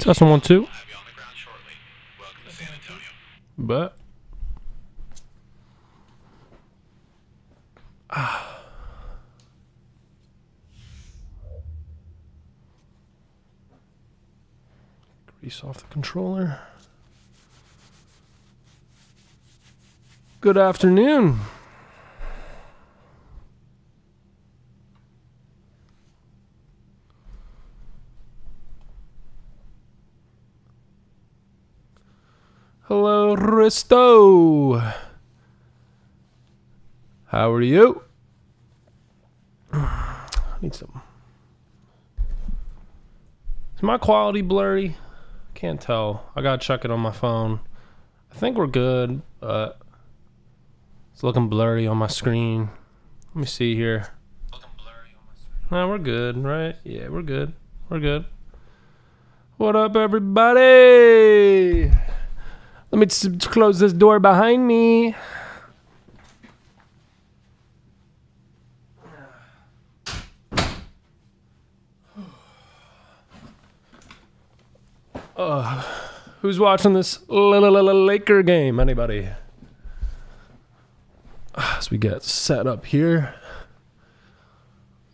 Testing 1, 2. But grease off the controller. Good afternoon. Hello, Risto. How are you? I need some. Is my quality blurry? Can't tell. I gotta check it on my phone. I think we're good, but it's looking blurry on my screen. Let me see here. No, we're good, right? Yeah, we're good. We're good. What up, everybody? Let me close this door behind me. Who's watching this Laker game? Anybody? As we get set up here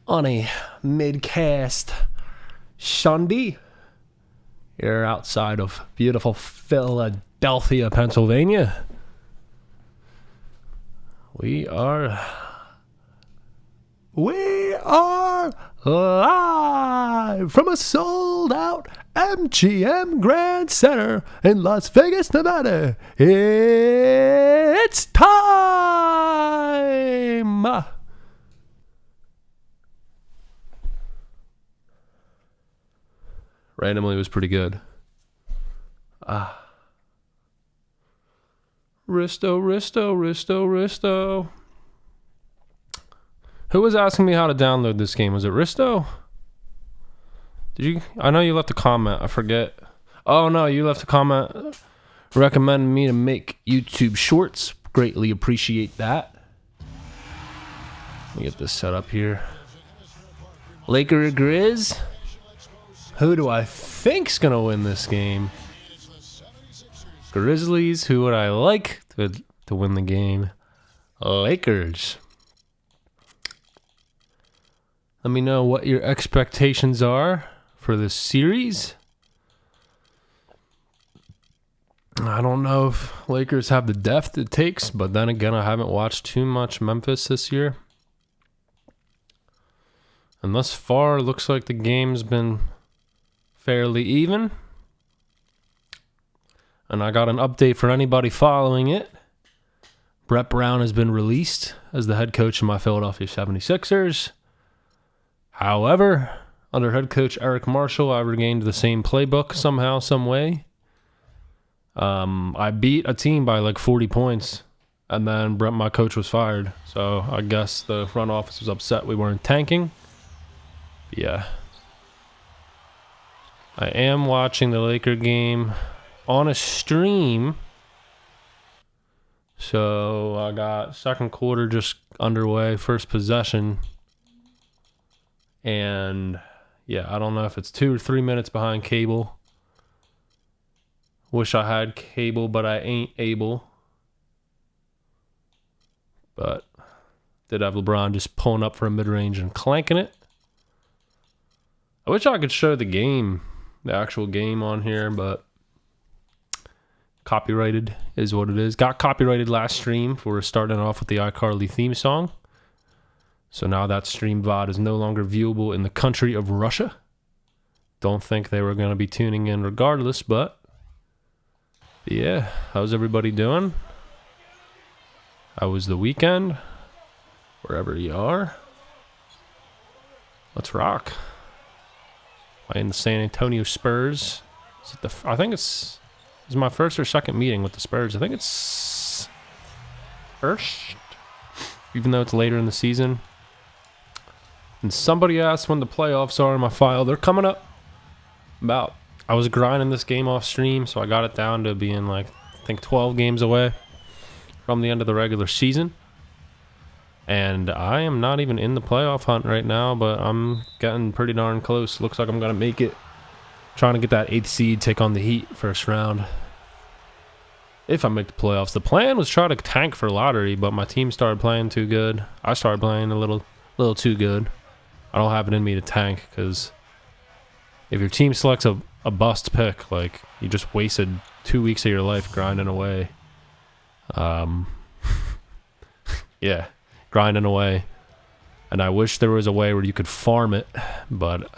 on a mid-cast Sunday here outside of beautiful Philadelphia, Pennsylvania. We are live from a sold-out MGM Grand Center in Las Vegas, Nevada. It's time! Randomly, it was pretty good. Risto. Who was asking me how to download this game? Was it Risto? Did you? I know you left a comment. I forget. Oh, no, you left a comment recommending me to make YouTube shorts. Greatly appreciate that. Let me get this set up here. Laker or Grizz? Who do I think's going to win this game? Grizzlies. Who would I like to win the game? Lakers. Let me know what your expectations are for this series. I don't know if Lakers have the depth it takes, but then again, I haven't watched too much Memphis this year. And thus far, it looks like the game's been fairly even. And I got an update for anybody following it. Brett Brown has been released as the head coach of my Philadelphia 76ers. However, under head coach Eric Marshall, I regained the same playbook somehow, some way. I beat a team by like 40 points, and then my coach was fired. So I guess the front office was upset we weren't tanking. Yeah. I am watching the Laker game on a stream. So I got second quarter just underway, first possession. And yeah, I don't know if it's 2 or 3 minutes behind cable. Wish I had cable, but I ain't able. But did have LeBron just pulling up for a mid-range and clanking it. I wish I could show the game, the actual game on here, but copyrighted is what it is. Got copyrighted last stream for starting off with the iCarly theme song. So now that stream VOD is no longer viewable in the country of Russia. Don't think they were going to be tuning in regardless, but yeah, how's everybody doing? How was the weekend? Wherever you are. Let's rock. Playing the San Antonio Spurs. Is it I think it's my first or second meeting with the Spurs. I think it's first, even though it's later in the season. And somebody asked when the playoffs are in my file. They're coming up. I was grinding this game off stream, so I got it down to being like, I think 12 games away from the end of the regular season. And I am not even in the playoff hunt right now, but I'm getting pretty darn close. Looks like I'm going to make it. Trying to get that 8th seed, take on the Heat first round. If I make the playoffs. The plan was try to tank for lottery, but my team started playing too good. I started playing a little too good. I don't have it in me to tank, because if your team selects a bust pick, like, you just wasted 2 weeks of your life grinding away. Yeah, grinding away. And I wish there was a way where you could farm it, but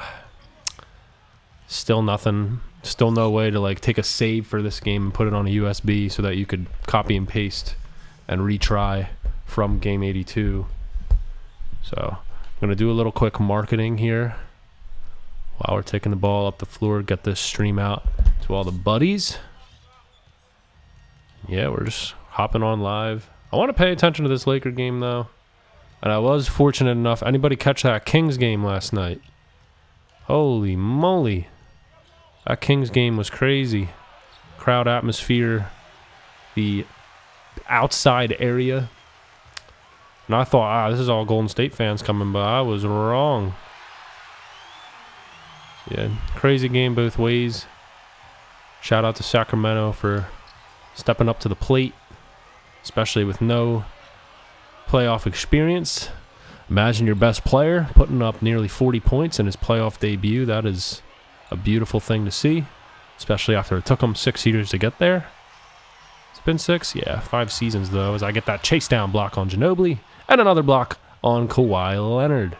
still nothing. Still no way to like take a save for this game and put it on a USB so that you could copy and paste and retry from game 82. So I'm going to do a little quick marketing here while we're taking the ball up the floor, get this stream out to all the buddies. Yeah, we're just hopping on live. I want to pay attention to this Laker game though. And I was fortunate enough. Anybody catch that Kings game last night? Holy moly. That Kings game was crazy. Crowd atmosphere, the outside area. And I thought, this is all Golden State fans coming, but I was wrong. Yeah, crazy game both ways. Shout out to Sacramento for stepping up to the plate, especially with no playoff experience. Imagine your best player putting up nearly 40 points in his playoff debut. That is a beautiful thing to see, especially after it took him 6 years to get there. It's been 6? Yeah, 5 seasons though, as I get that chase down block on Ginobili and another block on Kawhi Leonard.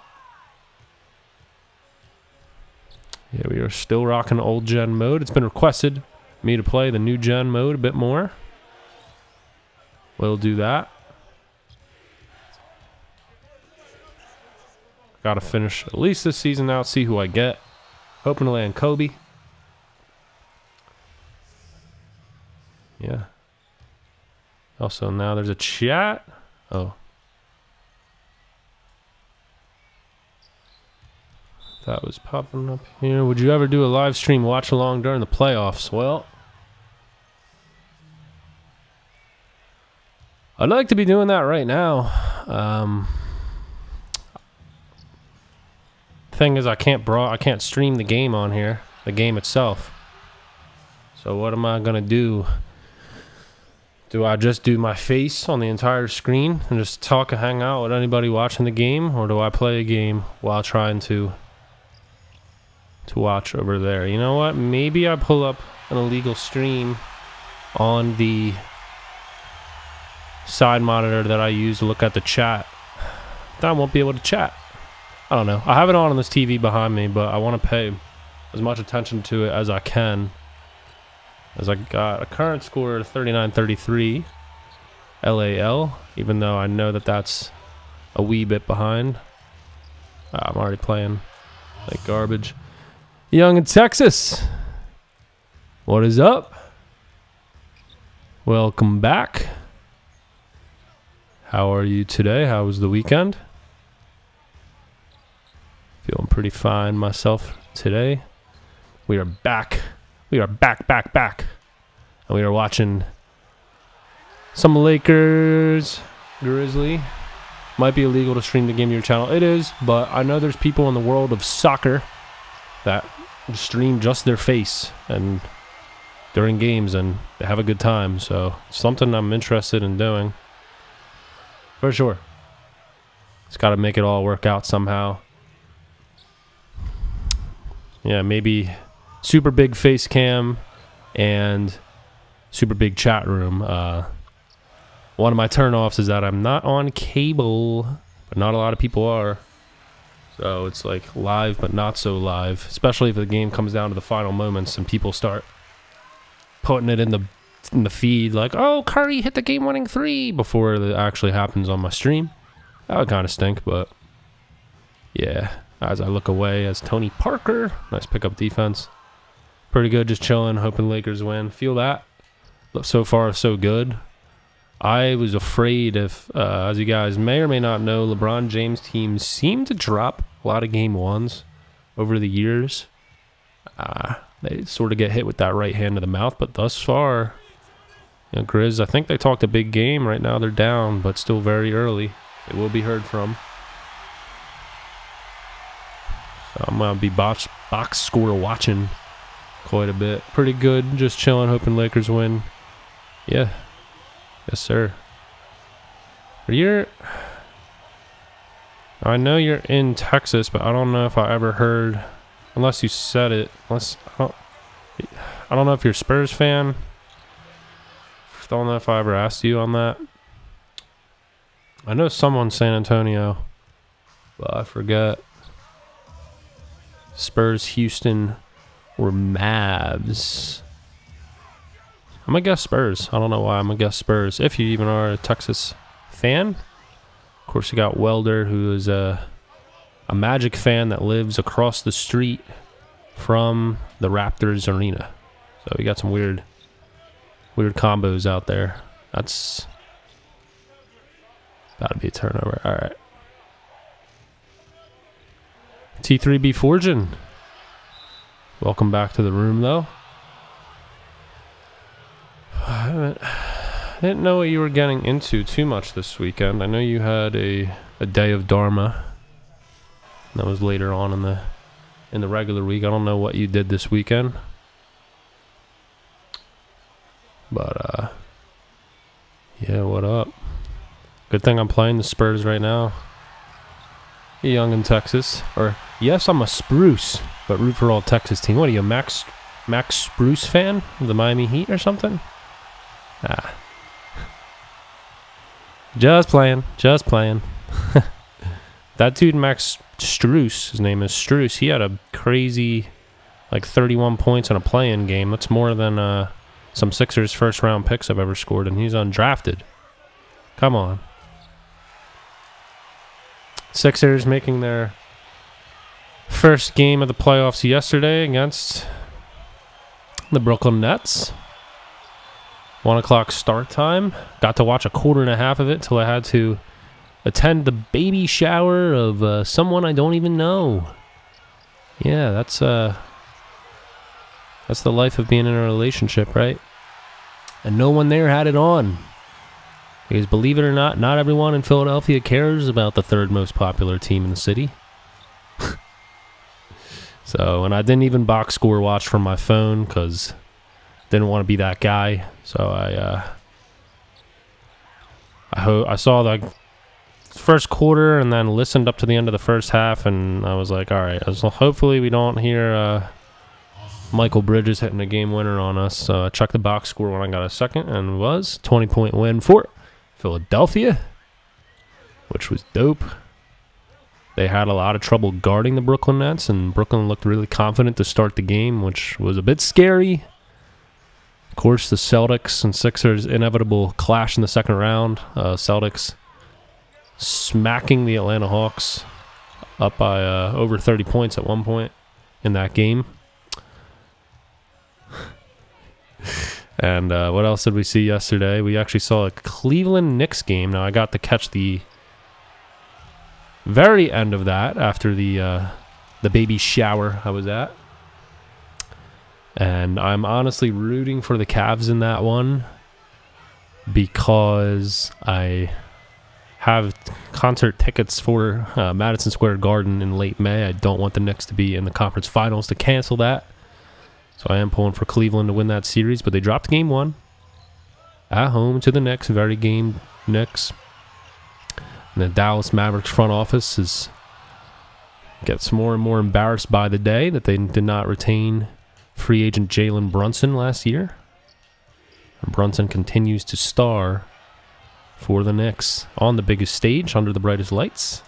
Yeah, we are still rocking old gen mode. It's been requested me to play the new gen mode a bit more. We'll do that. Got to finish at least this season out, see who I get. Hoping to land Kobe. Yeah. Also, now there's a chat. Oh. That was popping up here. Would you ever do a live stream watch along during the playoffs? Well, I'd like to be doing that right now. Thing is, I can't stream the game on here, the game itself. So what am I gonna do? Do I just do my face on the entire screen and just talk and hang out with anybody watching the game, or do I play a game while trying to watch over there? You know what? Maybe I pull up an illegal stream on the side monitor that I use to look at the chat. Then I won't be able to chat. I don't know. I have it on this TV behind me, but I want to pay as much attention to it as I can. As I got a current score of 39-33 LAL, even though I know that that's a wee bit behind. I'm already playing like garbage. Young in Texas. What is up? Welcome back. How are you today? How was the weekend? Feeling pretty fine myself today. We are back. We are back. And we are watching some Lakers, Grizzly. Might be illegal to stream the game to your channel. It is, but I know there's people in the world of soccer that stream just their face and during games, and they have a good time. So something I'm interested in doing. For sure. It's got to make it all work out somehow. Yeah, maybe super big face cam and super big chat room. One of my turnoffs is that I'm not on cable, but not a lot of people are. So it's like live, but not so live. Especially if the game comes down to the final moments and people start putting it in the feed, like, "Oh, Curry hit the game-winning 3" before it actually happens on my stream. That would kind of stink, but yeah. As I look away as Tony Parker. Nice pickup defense. Pretty good, just chilling, hoping Lakers win. Feel that. So far, so good. I was afraid if, as you guys may or may not know, LeBron James teams seem to drop a lot of game ones over the years. They sort of get hit with that right hand to the mouth, but thus far, Grizz, I think they talked a big game. Right now they're down, but still very early. They will be heard from. So I'm going to be box score watching quite a bit. Pretty good. Just chilling, hoping Lakers win. Yeah. Yes, sir. I know you're in Texas, but I don't know if I ever heard, unless you said it. I don't know if you're a Spurs fan. Don't know if I ever asked you on that. I know someone San Antonio, but I forget. Spurs, Houston, or Mavs. I'm going to guess Spurs. I don't know why I'm going to guess Spurs. If you even are a Texas fan. Of course, you got Welder, who is a Magic fan that lives across the street from the Raptors arena. So you got some weird combos out there. That's about to be a turnover. All right. T3B Fortune. Welcome back to the room, though. I didn't know what you were getting into too much this weekend. I know you had a day of Dharma. That was later on in the regular week. I don't know what you did this weekend. But, yeah, what up? Good thing I'm playing the Spurs right now. Young in Texas. Or, yes, I'm a Spruce, but root for all Texas team. What are you, a Max Spruce fan of the Miami Heat or something? Ah. Just playing. That dude, Max Strus, his name is Strus, he had a crazy, 31 points in a play-in game. That's more than some Sixers first-round picks I've ever scored, and he's undrafted. Come on. Sixers making their first game of the playoffs yesterday against the Brooklyn Nets. 1 o'clock start time. Got to watch a quarter and a half of it till I had to attend the baby shower of someone I don't even know. Yeah, that's the life of being in a relationship, right? And no one there had it on. Because believe it or not, not everyone in Philadelphia cares about the third most popular team in the city. So, and I didn't even box score watch from my phone because didn't want to be that guy. So I saw the first quarter and then listened up to the end of the first half, and I was like, all right, hopefully we don't hear Michael Bridges hitting a game winner on us. So I checked the box score when I got a second, and it was 20-point win for Philadelphia, which was dope. They had a lot of trouble guarding the Brooklyn Nets, and Brooklyn looked really confident to start the game, which was a bit scary. Of course, the Celtics and Sixers inevitable clash in the second round. Celtics smacking the Atlanta Hawks up by over 30 points at one point in that game. And what else did we see yesterday? We actually saw a Cleveland Knicks game. Now, I got to catch the very end of that after the baby shower I was at. And I'm honestly rooting for the Cavs in that one because I have concert tickets for Madison Square Garden in late May. I don't want the Knicks to be in the conference finals to cancel that. So I am pulling for Cleveland to win that series, but they dropped game one at home to the Knicks, very game Knicks. And the Dallas Mavericks front office gets more and more embarrassed by the day that they did not retain free agent Jalen Brunson last year. And Brunson continues to star for the Knicks on the biggest stage under the brightest lights.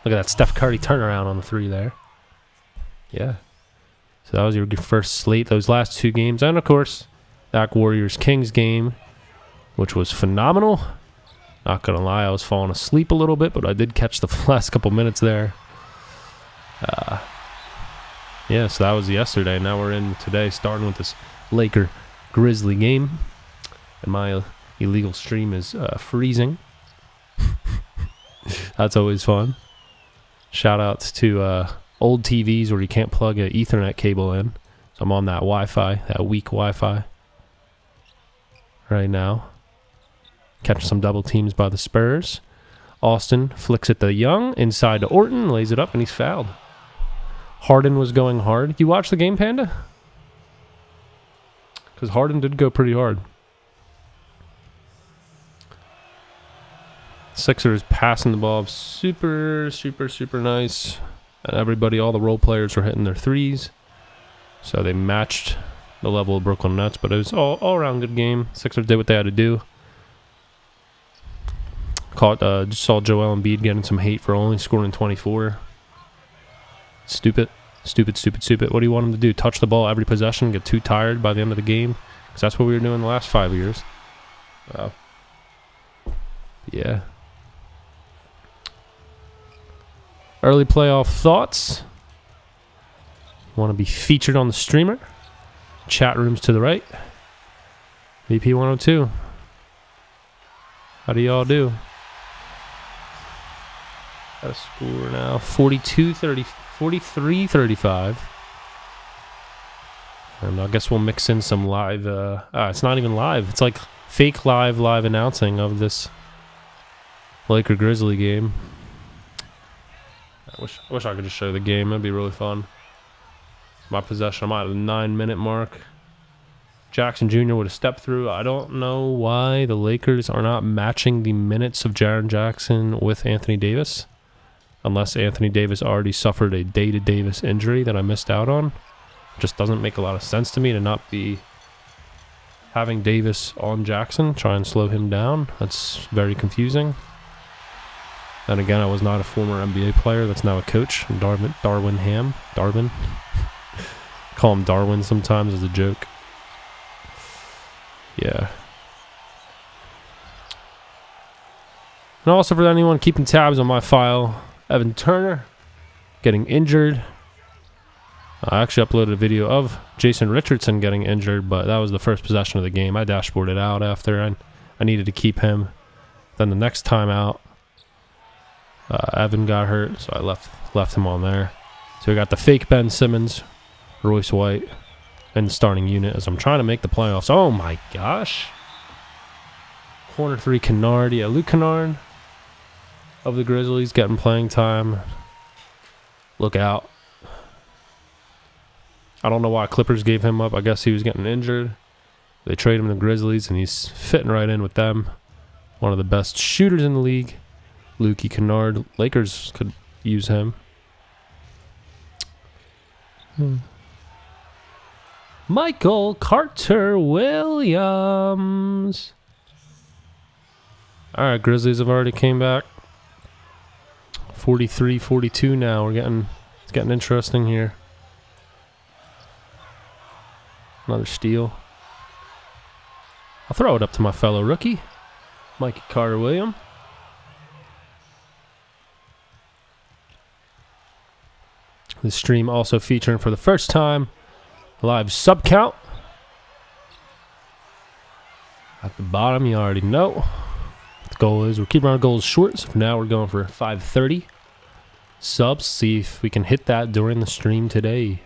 Look at that Steph Curry turnaround on the three there. Yeah. So that was your first slate, those last two games. And, of course, that Warriors-Kings game, which was phenomenal. Not going to lie, I was falling asleep a little bit, but I did catch the last couple minutes there. Yeah, so that was yesterday. Now we're in today, starting with this Laker-Grizzly game. And my illegal stream is freezing. That's always fun. Shout-outs to old TVs where you can't plug an Ethernet cable in. So I'm on that Wi-Fi, that weak Wi-Fi right now. Catch some double teams by the Spurs. Austin flicks it to Young, inside to Orton, lays it up, and he's fouled. Harden was going hard. You watch the game, Panda? Because Harden did go pretty hard. Sixers passing the ball super nice. And everybody, all the role players were hitting their threes. So they matched the level of Brooklyn Nets. But it was all around good game. Sixers did what they had to do. Just saw Joel Embiid getting some hate for only scoring 24. Stupid. What do you want him to do? Touch the ball every possession, get too tired by the end of the game? Because that's what we were doing the last 5 years. Yeah. Early playoff thoughts. Want to be featured on the streamer. Chat rooms to the right. VP 102. How do y'all do? Got a score now. 43-35. And I guess we'll mix in some live. It's not even live. It's like fake live announcing of this Laker Grizzly game. I wish I could just show the game. That'd be really fun. My possession, I'm at the 9-minute mark. Jackson Jr. would have stepped through. I don't know why the Lakers are not matching the minutes of Jaren Jackson with Anthony Davis. Unless Anthony Davis already suffered a Data Davis injury that I missed out on. Just doesn't make a lot of sense to me to not be having Davis on Jackson, try and slow him down. That's very confusing. And again, I was not a former NBA player. That's now a coach. Darwin Ham. Darwin. Call him Darwin sometimes as a joke. Yeah. And also for anyone keeping tabs on my file, Evan Turner getting injured. I actually uploaded a video of Jason Richardson getting injured, but that was the first possession of the game. I dashboarded out after, and I needed to keep him. Then the next time out, Evan got hurt, so I left him on there. So we got the fake Ben Simmons, Royce White, and the starting unit as I'm trying to make the playoffs. Oh my gosh. Corner 3 Kennard. Yeah, Luke Kennard of the Grizzlies getting playing time. Look out. I don't know why Clippers gave him up. I guess he was getting injured. They traded him to the Grizzlies, and he's fitting right in with them. One of the best shooters in the league. Lukey Kennard. Lakers could use him. Michael Carter Williams. All right, Grizzlies have already came back. 43-42 now. It's getting interesting here. Another steal. I'll throw it up to my fellow rookie, Mikey Carter Williams. The stream also featuring for the first time live sub count. At the bottom, you already know what the goal is. We're keeping our goals short, so for now we're going for 530 subs. See if we can hit that during the stream today.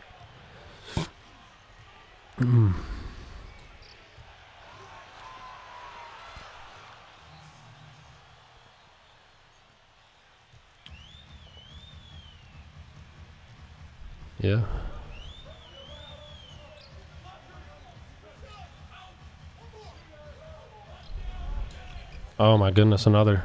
Yeah. Oh my goodness, another.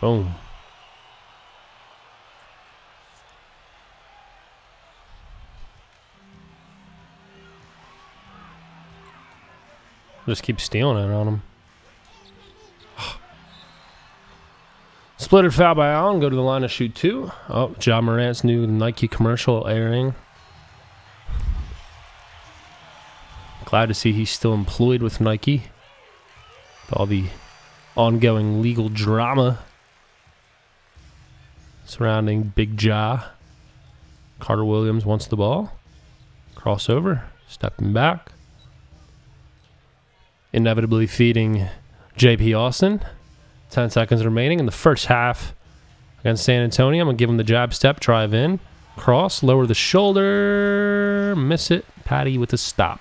Boom. Just keep stealing it on him. Splitter foul by Allen. Go to the line to shoot 2. Oh, Ja Morant's new Nike commercial airing. Glad to see he's still employed with Nike. With all the ongoing legal drama surrounding Big Ja. Carter Williams wants the ball. Crossover. Stepping back. Inevitably feeding JP Austin. 10 seconds remaining in the first half against San Antonio. I'm going to give him the jab step, drive in, cross, lower the shoulder, miss it. Patty with the stop.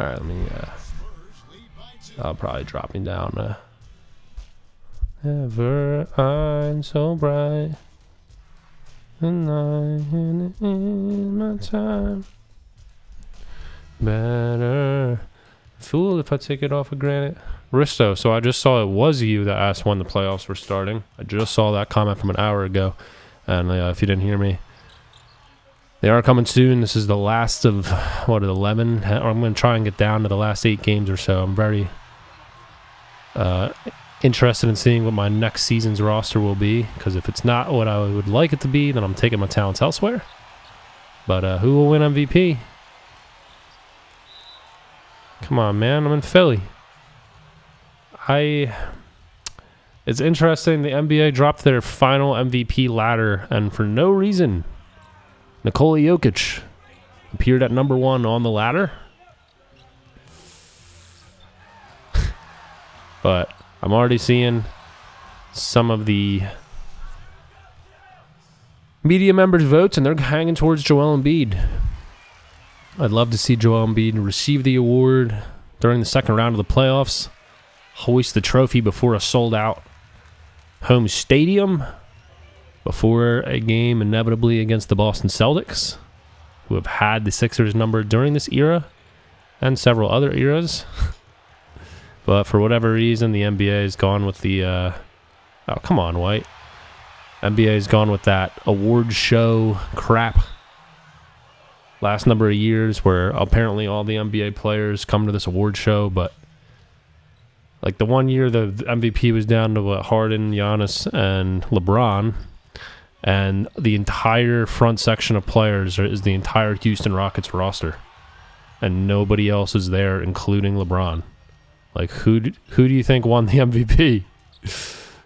All right, let me. I'll probably drop me down. Ever I'm so bright, and I in my time. Better fool if I take it off of granite. Risto, so I just saw it was you that asked when the playoffs were starting. I just saw that comment from an hour ago, and if you didn't hear me, they are coming soon. This is the last of, 11? I'm going to try and get down to the last 8 games or so. I'm very interested in seeing what my next season's roster will be, because if it's not what I would like it to be, then I'm taking my talents elsewhere. But who will win MVP? Come on, man. I'm in Philly. It's interesting. The NBA dropped their final MVP ladder, and for no reason, Nikola Jokic appeared at number 1 on the ladder. But I'm already seeing some of the media members' votes, and they're hanging towards Joel Embiid. I'd love to see Joel Embiid receive the award during the second round of the playoffs, hoist the trophy before a sold-out home stadium, before a game inevitably against the Boston Celtics, who have had the Sixers number during this era and several other eras. But for whatever reason, the NBA has gone with the... oh, come on, White. NBA has gone with that award show crap last number of years, where apparently all the NBA players come to this award show, but like the one year the MVP was down to Harden, Giannis, and LeBron, and the entire front section of players is the entire Houston Rockets roster, and nobody else is there, including LeBron. Like, who do you think won the MVP?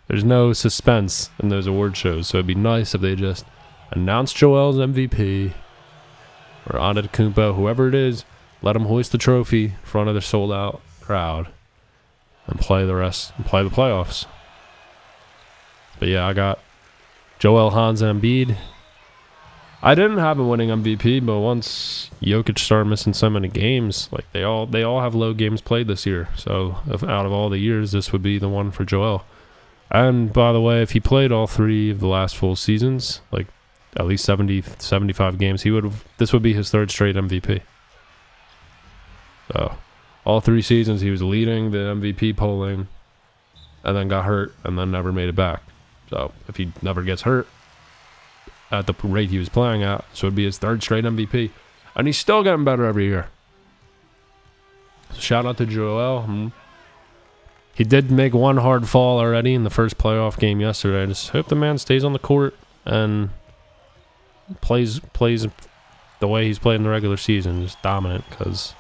There's no suspense in those award shows, so it'd be nice if they just announced Joel's MVP, or Antetokounmpo, whoever it is, let him hoist the trophy in front of the sold-out crowd and play the rest and play the playoffs. But yeah, I got Joel, Hans, and Embiid. I didn't have him winning MVP, but once Jokic started missing so many games, like they all have low games played this year. So out of all the years, this would be the one for Joel. And by the way, if he played all 3 of the last full seasons, like at least 75 games, this would be his 3rd straight MVP. So all 3 seasons he was leading the MVP polling, and then got hurt, and then never made it back. So if he never gets hurt at the rate he was playing at, this would be his 3rd straight MVP. And he's still getting better every year. So shout out to Joel. He did make one hard fall already in the first playoff game yesterday. I just hope the man stays on the court and plays the way he's played in the regular season, just dominant, because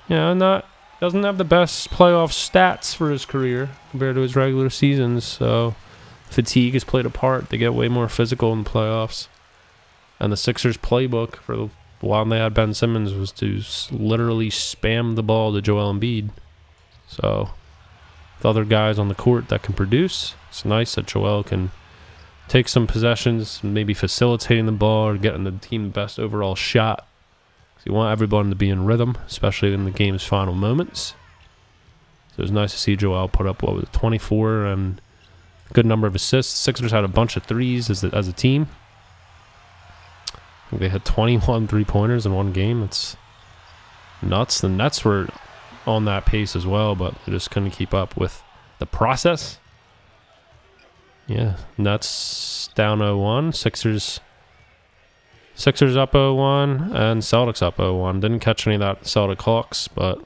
doesn't have the best playoff stats for his career compared to his regular seasons, so fatigue has played a part. They get way more physical in the playoffs. And the Sixers playbook for while they had Ben Simmons was to literally spam the ball to Joel Embiid. So with other guys on the court that can produce, it's nice that Joel can take some possessions, maybe facilitating the ball or getting the team the best overall shot. You want everyone to be in rhythm, especially in the game's final moments. So it was nice to see Joel put up 24 and a good number of assists. Sixers had a bunch of threes as a team. I think they had 21 3-pointers in one game. It's nuts. The Nets were on that pace as well, but they just couldn't keep up with the process. Yeah, Nets down 0-1. Sixers up 0-1 and Celtics up 0-1. Didn't catch any of that Celtic Hawks, but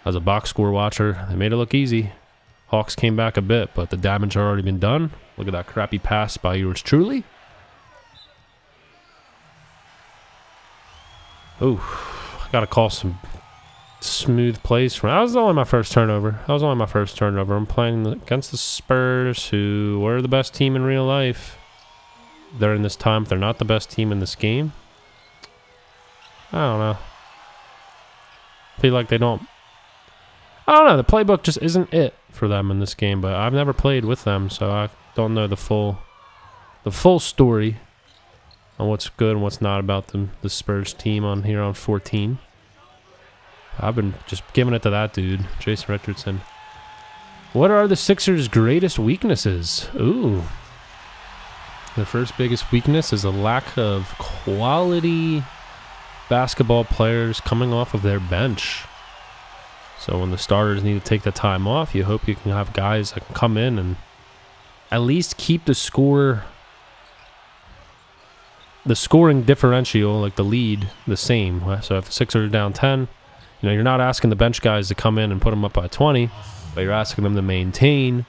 as a box score watcher, they made it look easy. Hawks came back a bit, but the damage had already been done. Look at that crappy pass by yours truly. Ooh, I gotta call some smooth plays from. That was only my first turnover. I'm playing against the Spurs, who were the best team in real life during this time. If they're not the best team in this game, I don't know. I feel like they don't. I don't know. The playbook just isn't it for them in this game. But I've never played with them, so I don't know the full story on what's good and what's not about the Spurs team on here on 14. I've been just giving it to that dude, Jason Richardson. What are the Sixers' greatest weaknesses? Ooh. Their first biggest weakness is a lack of quality basketball players coming off of their bench. So when the starters need to take the time off, you hope you can have guys that can come in and at least keep the scoring differential, like the lead, the same. So if the Sixers are down 10, you're not asking the bench guys to come in and put them up by 20, but you're asking them to maintain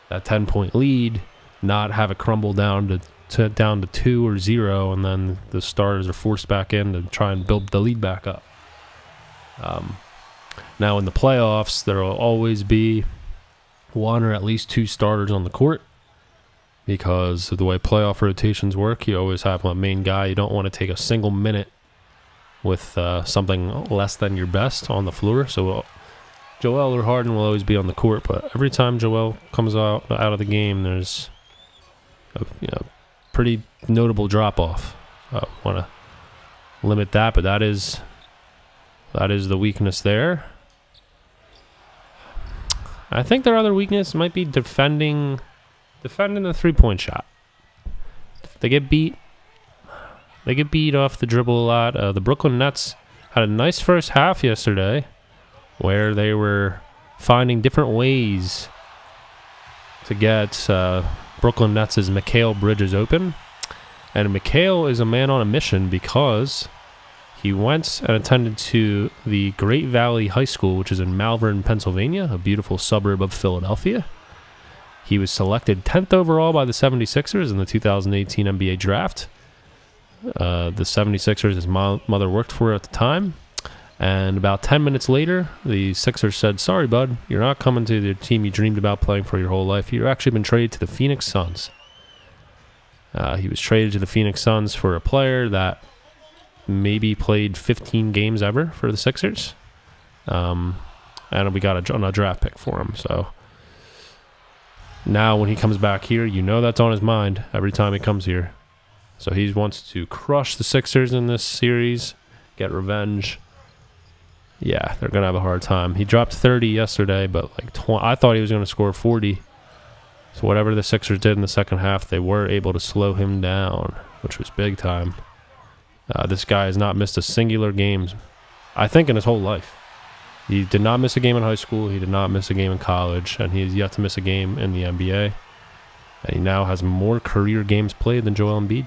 that 10-point lead, not have it crumble down to 2 or 0, and then the starters are forced back in to try and build the lead back up. Now in the playoffs, there will always be 1 or at least 2 starters on the court because of the way playoff rotations work. You always have a main guy. You don't want to take a single minute with something less than your best on the floor. So Joel or Harden will always be on the court, but every time Joel comes out of the game, there's a pretty notable drop-off. I want to limit that, but that is the weakness there. I think their other weakness might be defending the three-point shot. If they get beat off the dribble a lot. The Brooklyn Nets had a nice first half yesterday where they were finding different ways to get Brooklyn Nets' Mikal Bridges open. And Mikal is a man on a mission because he went and attended to the Great Valley High School, which is in Malvern, Pennsylvania, a beautiful suburb of Philadelphia. He was selected 10th overall by the 76ers in the 2018 NBA draft. The 76ers, his mother worked for at the time. And about 10 minutes later, the Sixers said, "Sorry, bud, you're not coming to the team you dreamed about playing for your whole life. You've actually been traded to the Phoenix Suns." He was traded to the Phoenix Suns for a player that maybe played 15 games ever for the Sixers. And we got a draft pick for him. So now when he comes back here, that's on his mind every time he comes here. So he wants to crush the Sixers in this series, get revenge. Yeah, they're going to have a hard time. He dropped 30 yesterday, but I thought he was going to score 40. So whatever the Sixers did in the second half, they were able to slow him down, which was big time. This guy has not missed a singular game, I think, in his whole life. He did not miss a game in high school. He did not miss a game in college, and he has yet to miss a game in the NBA. And he now has more career games played than Joel Embiid.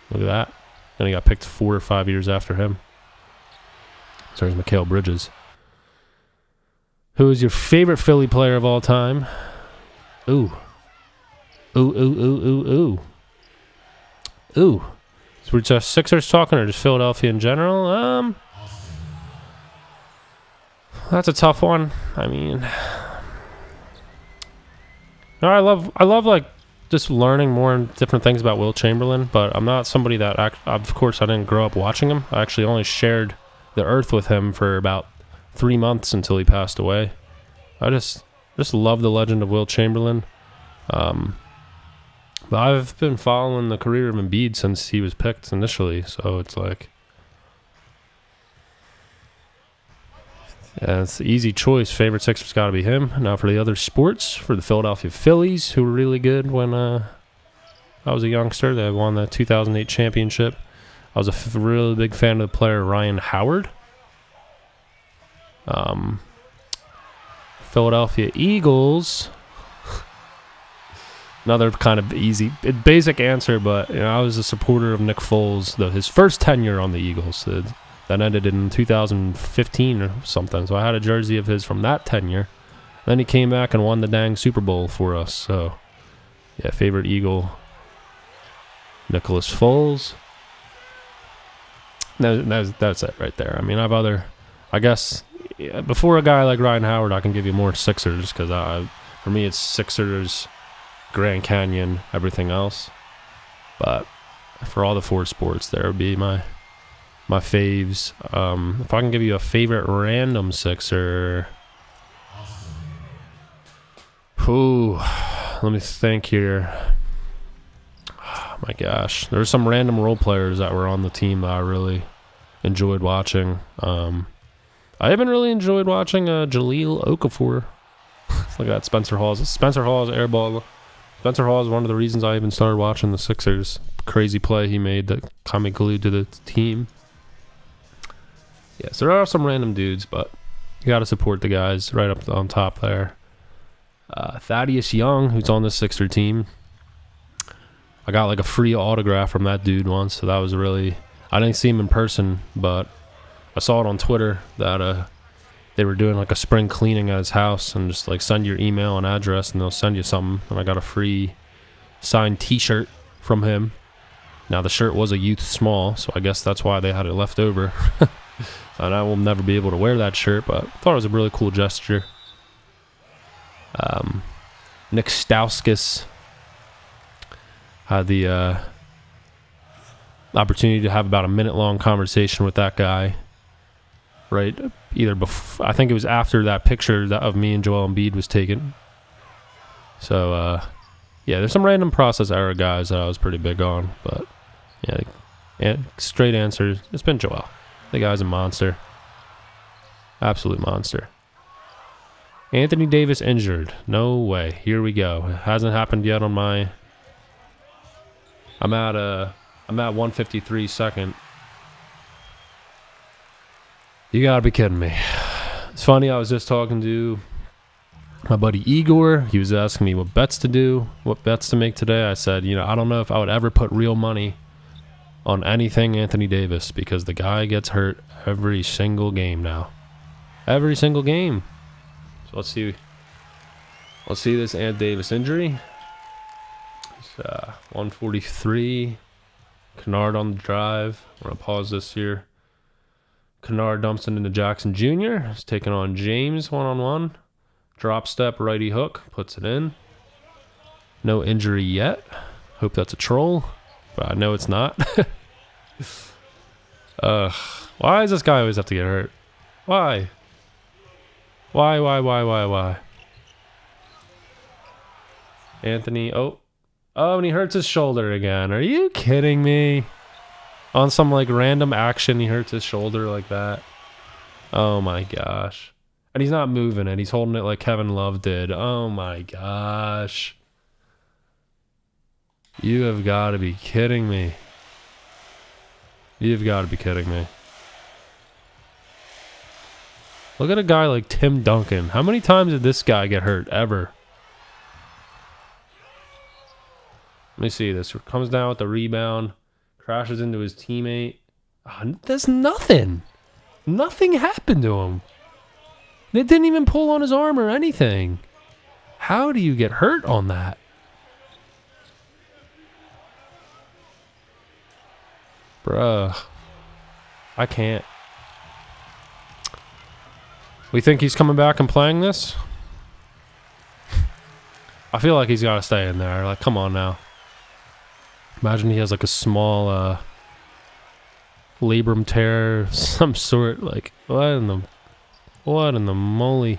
Look at that. And he got picked 4 or 5 years after him. So there's Mikal Bridges. Who is your favorite Philly player of all time? Ooh. So we're just Sixers talking or just Philadelphia in general? That's a tough one. I mean, I love just learning more and different things about Will Chamberlain, but I'm not somebody that, of course, I didn't grow up watching him. I actually only shared the earth with him for about 3 months until he passed away. I just love the legend of Will Chamberlain. But I've been following the career of Embiid since he was picked initially, so it's it's an easy choice. Favorite Sixers got to be him. Now for the other sports, for the Philadelphia Phillies, who were really good when I was a youngster. They won the 2008 championship. I was a really big fan of the player Ryan Howard. Philadelphia Eagles. Another kind of easy, basic answer, but I was a supporter of Nick Foles, his first tenure on the Eagles. That ended in 2015 or something. So I had a jersey of his from that tenure. Then he came back and won the dang Super Bowl for us. So, yeah, favorite Eagle, Nicholas Foles. That's it right there. I mean, I guess, before a guy like Ryan Howard, I can give you more Sixers because for me it's Sixers, Grand Canyon, everything else. But for all the 4 sports, there would be my faves. If I can give you a favorite random Sixer. Ooh, let me think here. Oh my gosh. There's some random role players that were on the team that I really enjoyed watching. I haven't really enjoyed watching Jaleel Okafor. Look at that, Spencer Hawes. Spencer Hawes airball. Spencer Hawes is one of the reasons I even started watching the Sixers. Crazy play he made that kind of glued to the team. Yeah, so there are some random dudes, but you got to support the guys right up on top there. Thaddeus Young, who's on the Sixer team. I got like a free autograph from that dude once, so that was really... I didn't see him in person, but I saw it on Twitter that they were doing like a spring cleaning at his house, and just like send your email and address and they'll send you something. And I got a free signed t-shirt from him. Now the shirt was a youth small, so I guess that's why they had it left over. And I will never be able to wear that shirt, but I thought it was a really cool gesture. Nick Stauskas had the opportunity to have about a minute-long conversation with that guy. Right, either before, I think it was after that picture of me and Joel Embiid was taken. So, yeah, there's some random process error guys that I was pretty big on, but yeah, straight answers. It's been Joel. The guy's a monster. Absolute monster. Anthony Davis injured. No way. Here we go. It hasn't happened yet on my... I'm at 153 second. You gotta be kidding me. It's funny, I was just talking to my buddy Igor. He was asking me what bets to do, what bets to make today. I said, I don't know if I would ever put real money on anything Anthony Davis, because the guy gets hurt every single game now. Every single game. So let's see this Ant Davis injury. It's 143. Kennard on the drive. I'm going to pause this here. Kennard dumps it into Jackson Jr. He's taking on James one-on-one. Drop step, righty hook. Puts it in. No injury yet. Hope that's a troll. But I know it's not. Why does this guy always have to get hurt? Why? Why? Anthony, oh, and he hurts his shoulder again. Are you kidding me? On some like random action, he hurts his shoulder like that. Oh my gosh. And he's not moving it. He's holding it like Kevin Love did. Oh my gosh. You have got to be kidding me. You've got to be kidding me. Look at a guy like Tim Duncan. How many times did this guy get hurt ever? Let me see this. Comes down with the rebound. Crashes into his teammate. There's nothing. Nothing happened to him. It didn't even pull on his arm or anything. How do you get hurt on that? Bruh. I can't. We think he's coming back and playing this? I feel like he's got to stay in there. Like, come on now. Imagine he has like a small labrum tear of some sort. Like, what in the moly?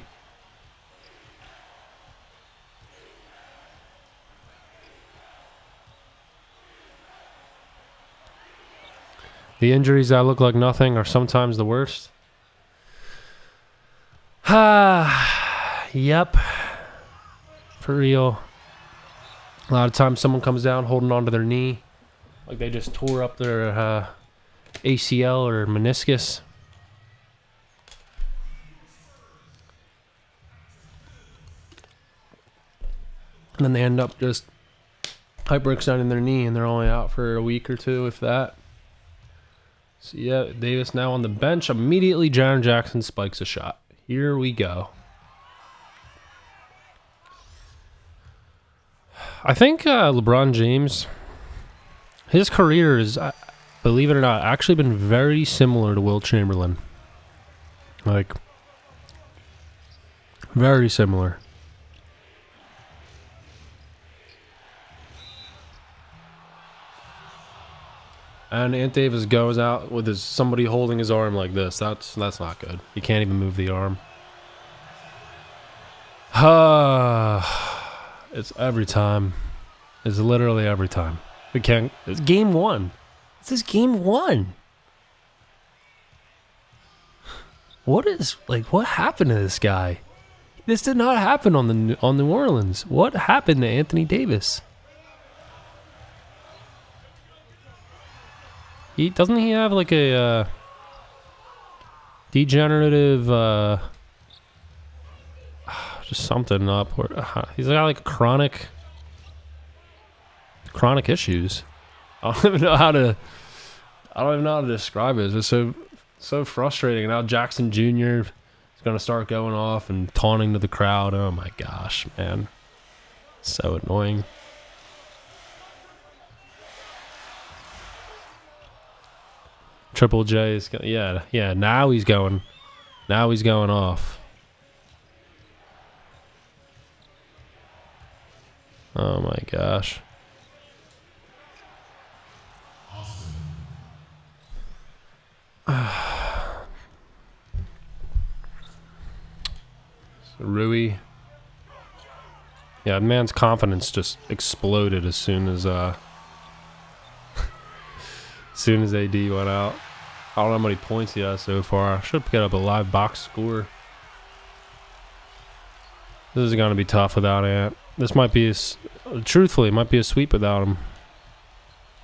The injuries that look like nothing are sometimes the worst. Yep. For real. A lot of times someone comes down holding onto their knee. Like they just tore up their ACL or meniscus. And then they end up just hyperextending their knee and they're only out for a week or two, if that. So yeah, Davis now on the bench. Immediately Jaren Jackson spikes a shot. Here we go. I think LeBron James, his career is, believe it or not, actually been very similar to Wilt Chamberlain. Like, very similar. And Ant Davis goes out with somebody holding his arm like this. That's not good. He can't even move the arm. It's every time. It's literally every time. We can't. It's game one. This is game one. What happened to this guy? This did not happen on New Orleans. What happened to Anthony Davis? Doesn't he have like a degenerative just something up, or he's got like chronic issues. I don't even know how to describe it. It's just so frustrating. Now Jackson Jr. is gonna start going off and taunting to the crowd. Oh my gosh, man, so annoying. Triple J is yeah. Now he's going off. Oh my gosh. So Rui. Yeah, man's confidence just exploded as soon as AD went out. I don't know how many points he has so far. I should get up a live box score. This is going to be tough without Ant. This might be, truthfully, it might be a sweep without him.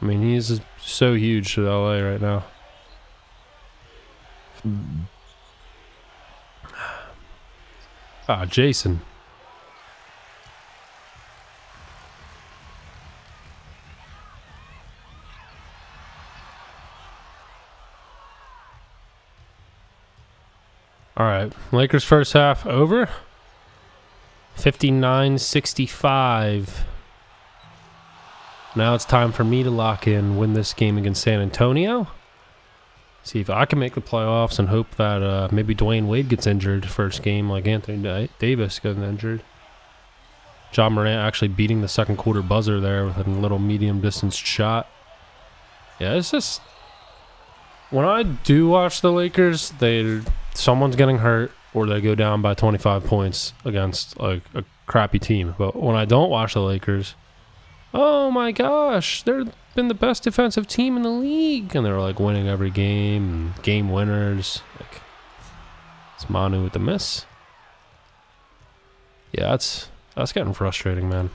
I mean, he's so huge to LA right now. Jason. All right, Lakers first half over. 59-65. Now it's time for me to lock in, win this game against San Antonio. See if I can make the playoffs and hope that maybe Dwayne Wade gets injured first game like Anthony Davis got injured. John Morant actually beating the second quarter buzzer there with a little medium distance shot. Yeah, it's just... When I do watch the Lakers, someone's getting hurt or they go down by 25 points against like a crappy team. But when I don't watch the Lakers, oh my gosh, they've been the best defensive team in the league, and they're like winning every game, and game winners. Like, it's Manu with the miss. Yeah, that's getting frustrating, man.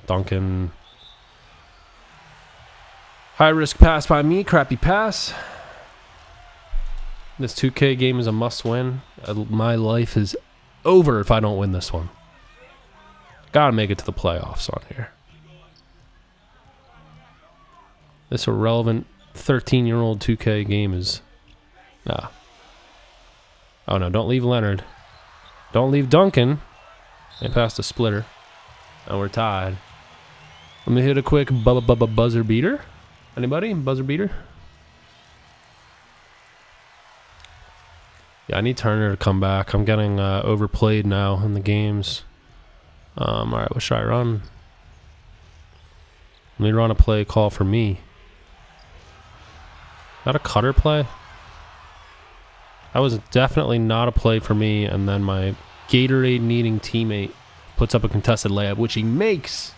Duncan. High risk pass by me, crappy pass. This 2K game is a must win. My life is over if I don't win this one. Gotta make it to the playoffs on here. This irrelevant 13-year-old 2K game is... Nah. Oh no, don't leave Leonard. Don't leave Duncan. They passed a splitter. And we're tied. Let me hit a quick buzzer beater. Anybody? Buzzer beater? Yeah, I need Turner to come back. I'm getting overplayed now in the games. All right, what should I run? Let me run a play call for me. Is that a cutter play? That was definitely not a play for me, and then my Gatorade-needing teammate puts up a contested layup, which he makes.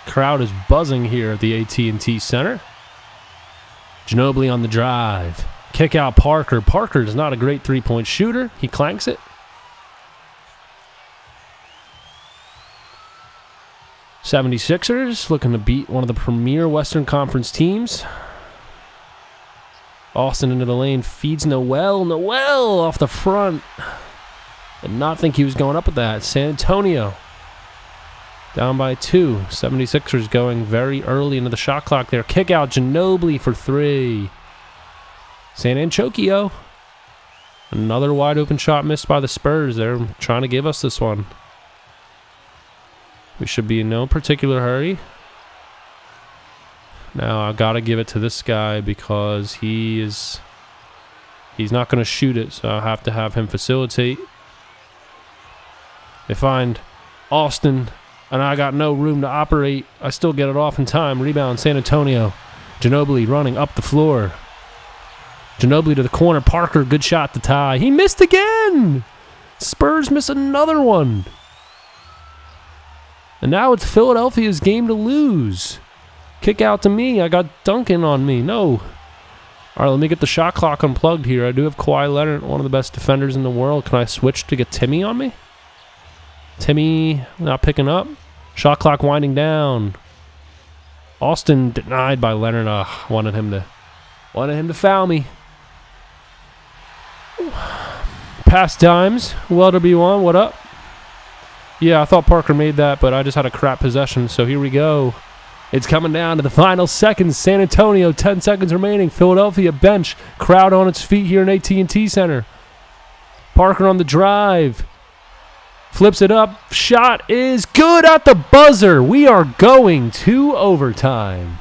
Crowd is buzzing here at the AT&T Center. Ginobili on the drive. Kick out Parker. Parker is not a great three-point shooter. He clanks it. 76ers looking to beat one of the premier Western Conference teams. Austin into the lane. Feeds Noel. Noel off the front. Did not think he was going up with that. San Antonio down by 2. 76ers going very early into the shot clock there. Kick out Ginobili for 3. San Antonio. Another wide open shot missed by the Spurs. They're trying to give us this one. We should be in no particular hurry. Now I gotta give it to this guy because he's not gonna shoot it, so I have to have him facilitate. They find Austin, and I got no room to operate. I still get it off in time. Rebound, San Antonio. Ginobili running up the floor. Ginobili to the corner. Parker, good shot to tie. He missed again. Spurs miss another one. And now it's Philadelphia's game to lose. Kick out to me. I got Duncan on me. No. All right, let me get the shot clock unplugged here. I do have Kawhi Leonard, one of the best defenders in the world. Can I switch to get Timmy on me? Timmy not picking up. Shot clock winding down. Austin denied by Leonard. Wanted him to foul me. Pastimes. Well, WB1, what up? Yeah, I thought Parker made that, but I just had a crap possession, so here we go. It's coming down to the final seconds. San Antonio, 10 seconds remaining. Philadelphia bench. Crowd on its feet here in AT&T Center. Parker on the drive. Flips it up. Shot is good at the buzzer. We are going to overtime.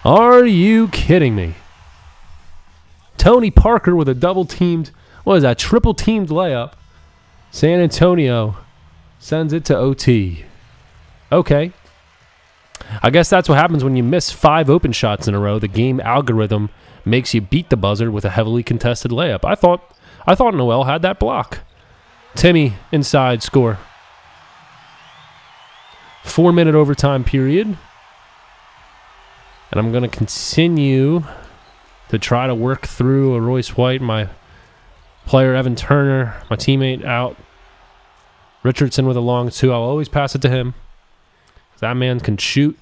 Are you kidding me? Tony Parker with a double-teamed, what is that, triple-teamed layup. San Antonio sends it to OT. Okay. I guess that's what happens when you miss 5 open shots in a row. The game algorithm makes you beat the buzzer with a heavily contested layup. I thought Noel had that block. Timmy inside score. 4-minute overtime period. And I'm going to continue to try to work through a Royce White, my player Evan Turner, my teammate out. Richardson with a long 2. I'll always pass it to him. That man can shoot.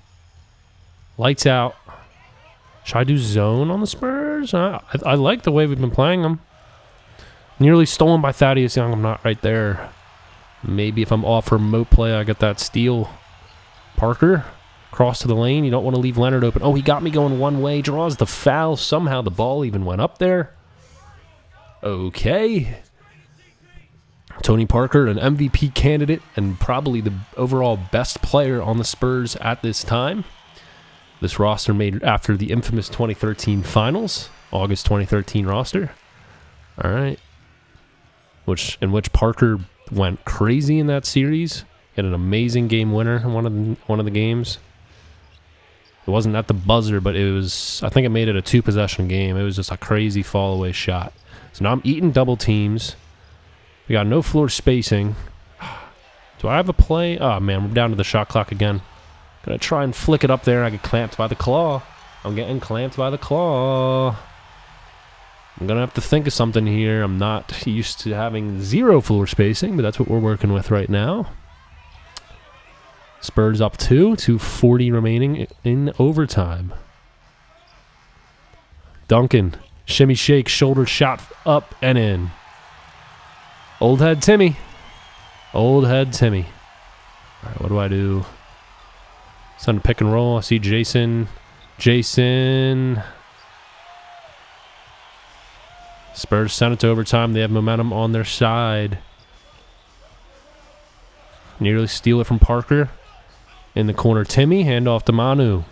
Lights out. Should I do zone on the Spurs? I like the way we've been playing them. Nearly stolen by Thaddeus Young. I'm not right there. Maybe if I'm off remote play, I get that steal. Parker, cross to the lane. You don't want to leave Leonard open. Oh, he got me going one way. Draws the foul. Somehow the ball even went up there. Okay. Tony Parker, an MVP candidate and probably the overall best player on the Spurs at this time. This roster made after the infamous 2013 finals, August 2013 roster. All right. In which Parker went crazy in that series. He had an amazing game winner in one of the games. It wasn't at the buzzer, but it was, I think it made it a 2-possession game. It was just a crazy fall away shot. So now I'm eating double teams. We got no floor spacing. Do I have a play? Oh, man, we're down to the shot clock again. Gonna try and flick it up there. I get clamped by the claw. I'm getting clamped by the claw. I'm gonna have to think of something here. I'm not used to having 0 floor spacing, but that's what we're working with right now. Spurs up 2:40 remaining in overtime. Duncan, shimmy shake, shoulder shot up and in. Old head Timmy. Old head Timmy. All right, what do I do? Send a pick and roll. I see Jason. Spurs sent it to overtime. They have momentum on their side. Nearly steal it from Parker. In the corner, Timmy. Handoff to Manu.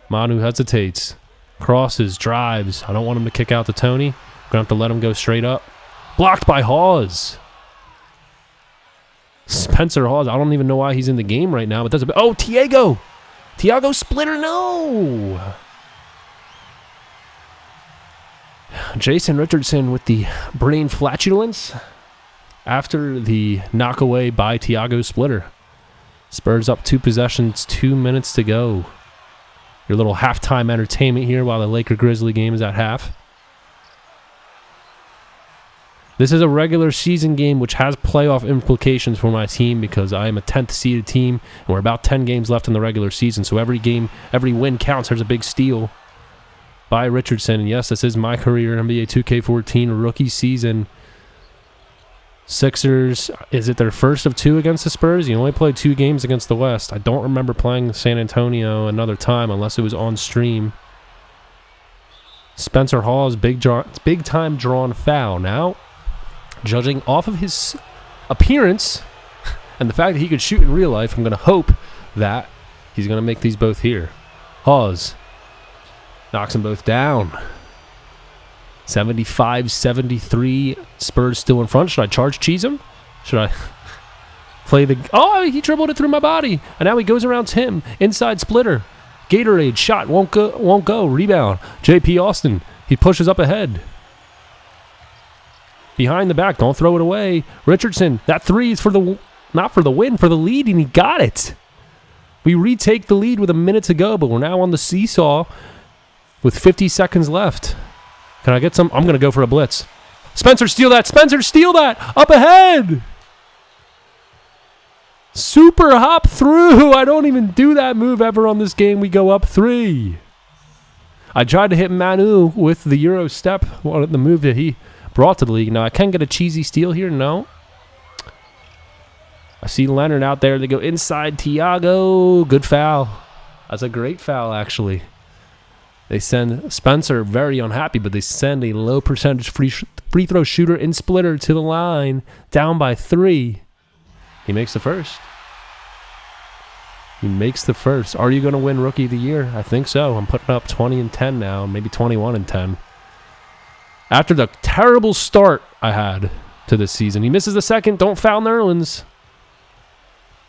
Manu hesitates. Crosses, drives. I don't want him to kick out to Tony. I'm going to have to let him go straight up. Blocked by Hawes. Spencer Hawes. I don't even know why he's in the game right now. But that's oh, Tiago. Tiago Splitter, no. Jason Richardson with the brain flatulence after the knockaway by Tiago Splitter. Spurs up 2 possessions, 2 minutes to go. Your little halftime entertainment here while the Laker-Grizzly game is at half. This is a regular season game which has playoff implications for my team because I am a 10th seeded team and we're about 10 games left in the regular season. So every game, every win counts. There's a big steal by Richardson. And yes, this is my career NBA 2K14 rookie season. Sixers, is it their first of 2 against the Spurs? You only played 2 games against the West. I don't remember playing San Antonio another time unless it was on stream. Spencer Hawes, big time drawn foul. Now, judging off of his appearance and the fact that he could shoot in real life, I'm going to hope that he's going to make these both here. Hawes knocks them both down. 75-73. Spurs still in front. Should I charge cheese him? Should I play the... Oh, he dribbled it through my body. And now he goes around Tim. Inside splitter. Gatorade. Shot. Won't go. Rebound. JP Austin. He pushes up ahead. behind the back. Don't throw it away. Richardson, that three is for the, not for the win, for the lead, and he got it. We retake the lead with a minute to go, but we're now on the seesaw with 50 seconds left. Can I get some? I'm going to go for a blitz. Spencer, steal that. Spencer, steal that. Up ahead. Super hop through. I don't even do that move ever on this game. We go up 3. I tried to hit Manu with the Euro step, the move that he brought to the league. Now, I can get a cheesy steal here. No. I see Leonard out there. They go inside Thiago. Good foul. That's a great foul, actually. They send Spencer, very unhappy, but they send a low percentage free throw shooter in splitter to the line, down by 3. He makes the first. He makes the first. Are you going to win Rookie of the Year? I think so. I'm putting up 20 and 10 now, maybe 21 and 10. After the terrible start I had to this season. He misses the second. Don't foul Nerlens.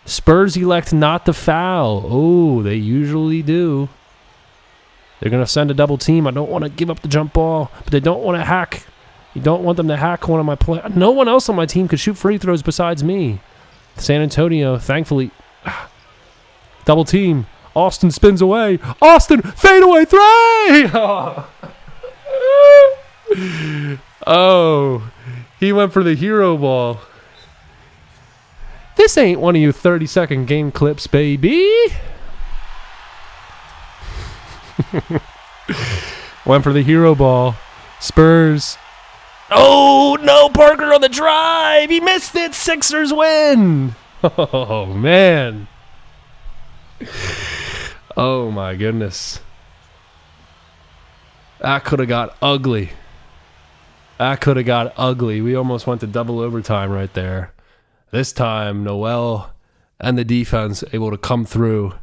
Spurs elect not to foul. Oh, they usually do. They're going to send a double team. I don't want to give up the jump ball, but they don't want to hack. You don't want them to hack one of my players. No one else on my team could shoot free throws besides me. San Antonio, thankfully, double team. Austin spins away. Austin, fadeaway 3! Oh, he went for the hero ball. This ain't one of your 30-second game clips, baby. Went for the hero ball. Spurs. Oh, no, Parker on the drive. He missed it. Sixers win. Oh, man. Oh, my goodness. That could have got ugly. That could have got ugly. We almost went to double overtime right there. This time, Noel and the defense able to come through,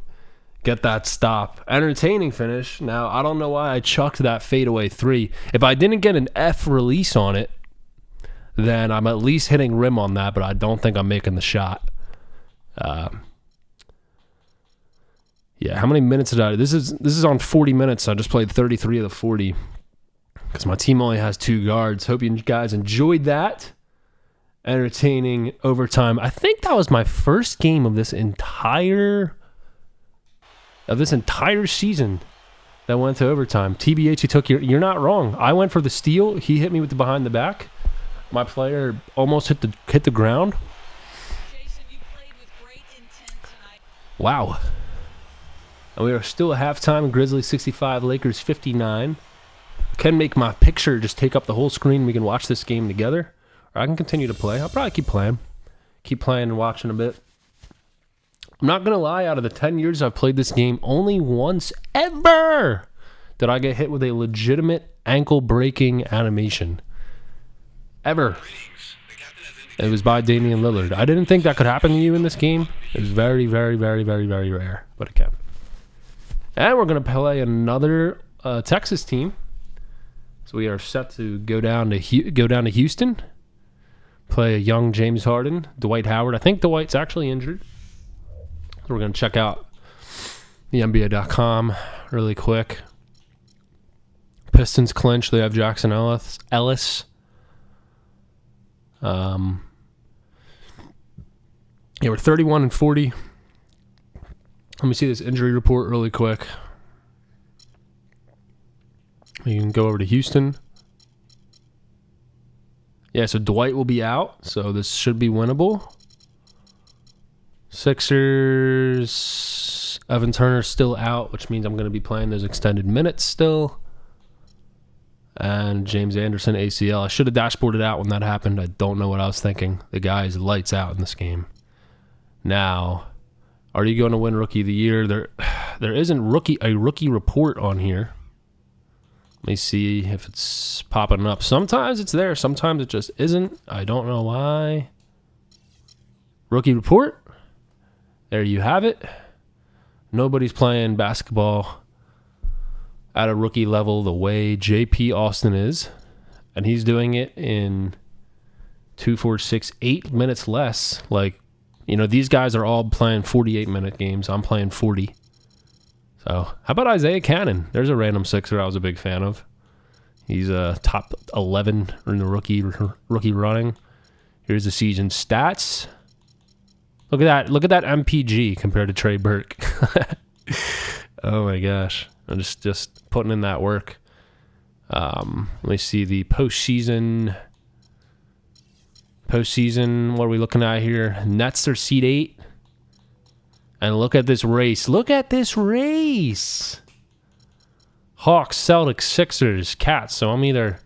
get that stop. Entertaining finish. Now, I don't know why I chucked that fadeaway 3. If I didn't get an F release on it, then I'm at least hitting rim on that, but I don't think I'm making the shot. Yeah, how many minutes did I... This is on 40 minutes. I just played 33 of the 40 because my team only has 2 guards. Hope you guys enjoyed that. Entertaining overtime. I think that was my first game of this entire season that went to overtime. TBH, you took you're not wrong. I went for the steal. He hit me with the behind the back. My player almost hit the ground. Jason, you played with great intent tonight. Wow. And we are still at halftime. Grizzlies 65, Lakers 59. Can make my picture just take up the whole screen. We can watch this game together. Or I can continue to play. I'll probably keep playing. Keep playing and watching a bit. I'm not going to lie. Out of the 10 years I've played this game, only once ever did I get hit with a legitimate ankle-breaking animation. Ever. It was by Damian Lillard. I didn't think that could happen to you in this game. It was very, very, very, very, very rare. But it can. And we're going to play another Texas team. So we are set to go down to Houston. Play a young James Harden, Dwight Howard. I think Dwight's actually injured. So we're going to check out the NBA.com really quick. Pistons clinch. They have Jackson Ellis. Yeah, we're 31 and 40. Let me see this injury report really quick. You can go over to Houston. Yeah, so Dwight will be out, so this should be winnable. Sixers, Evan Turner's still out, which means I'm going to be playing those extended minutes still. And James Anderson, ACL. I should have dashboarded out when that happened. I don't know what I was thinking. The guy is lights out in this game. Now, are you going to win Rookie of the Year? There isn't a rookie report on here. Let me see if it's popping up. Sometimes it's there. Sometimes it just isn't. I don't know why. Rookie report. There you have it. Nobody's playing basketball at a rookie level the way JP Austin is. And he's doing it in 2, 4, 6, 8 minutes less. Like, you know, these guys are all playing 48-minute games. I'm playing 40. So, how about Isaiah Cannon? There's a random Sixer I was a big fan of. He's top 11 in the rookie running. Here's the season stats. Look at that. Look at that MPG compared to Trey Burke. Oh my gosh. I'm just putting in that work. Let me see the postseason. Postseason, what are we looking at here? Nets are seed 8. And look at this race. Look at this race. Hawks, Celtics, Sixers, Cats. So I'm either...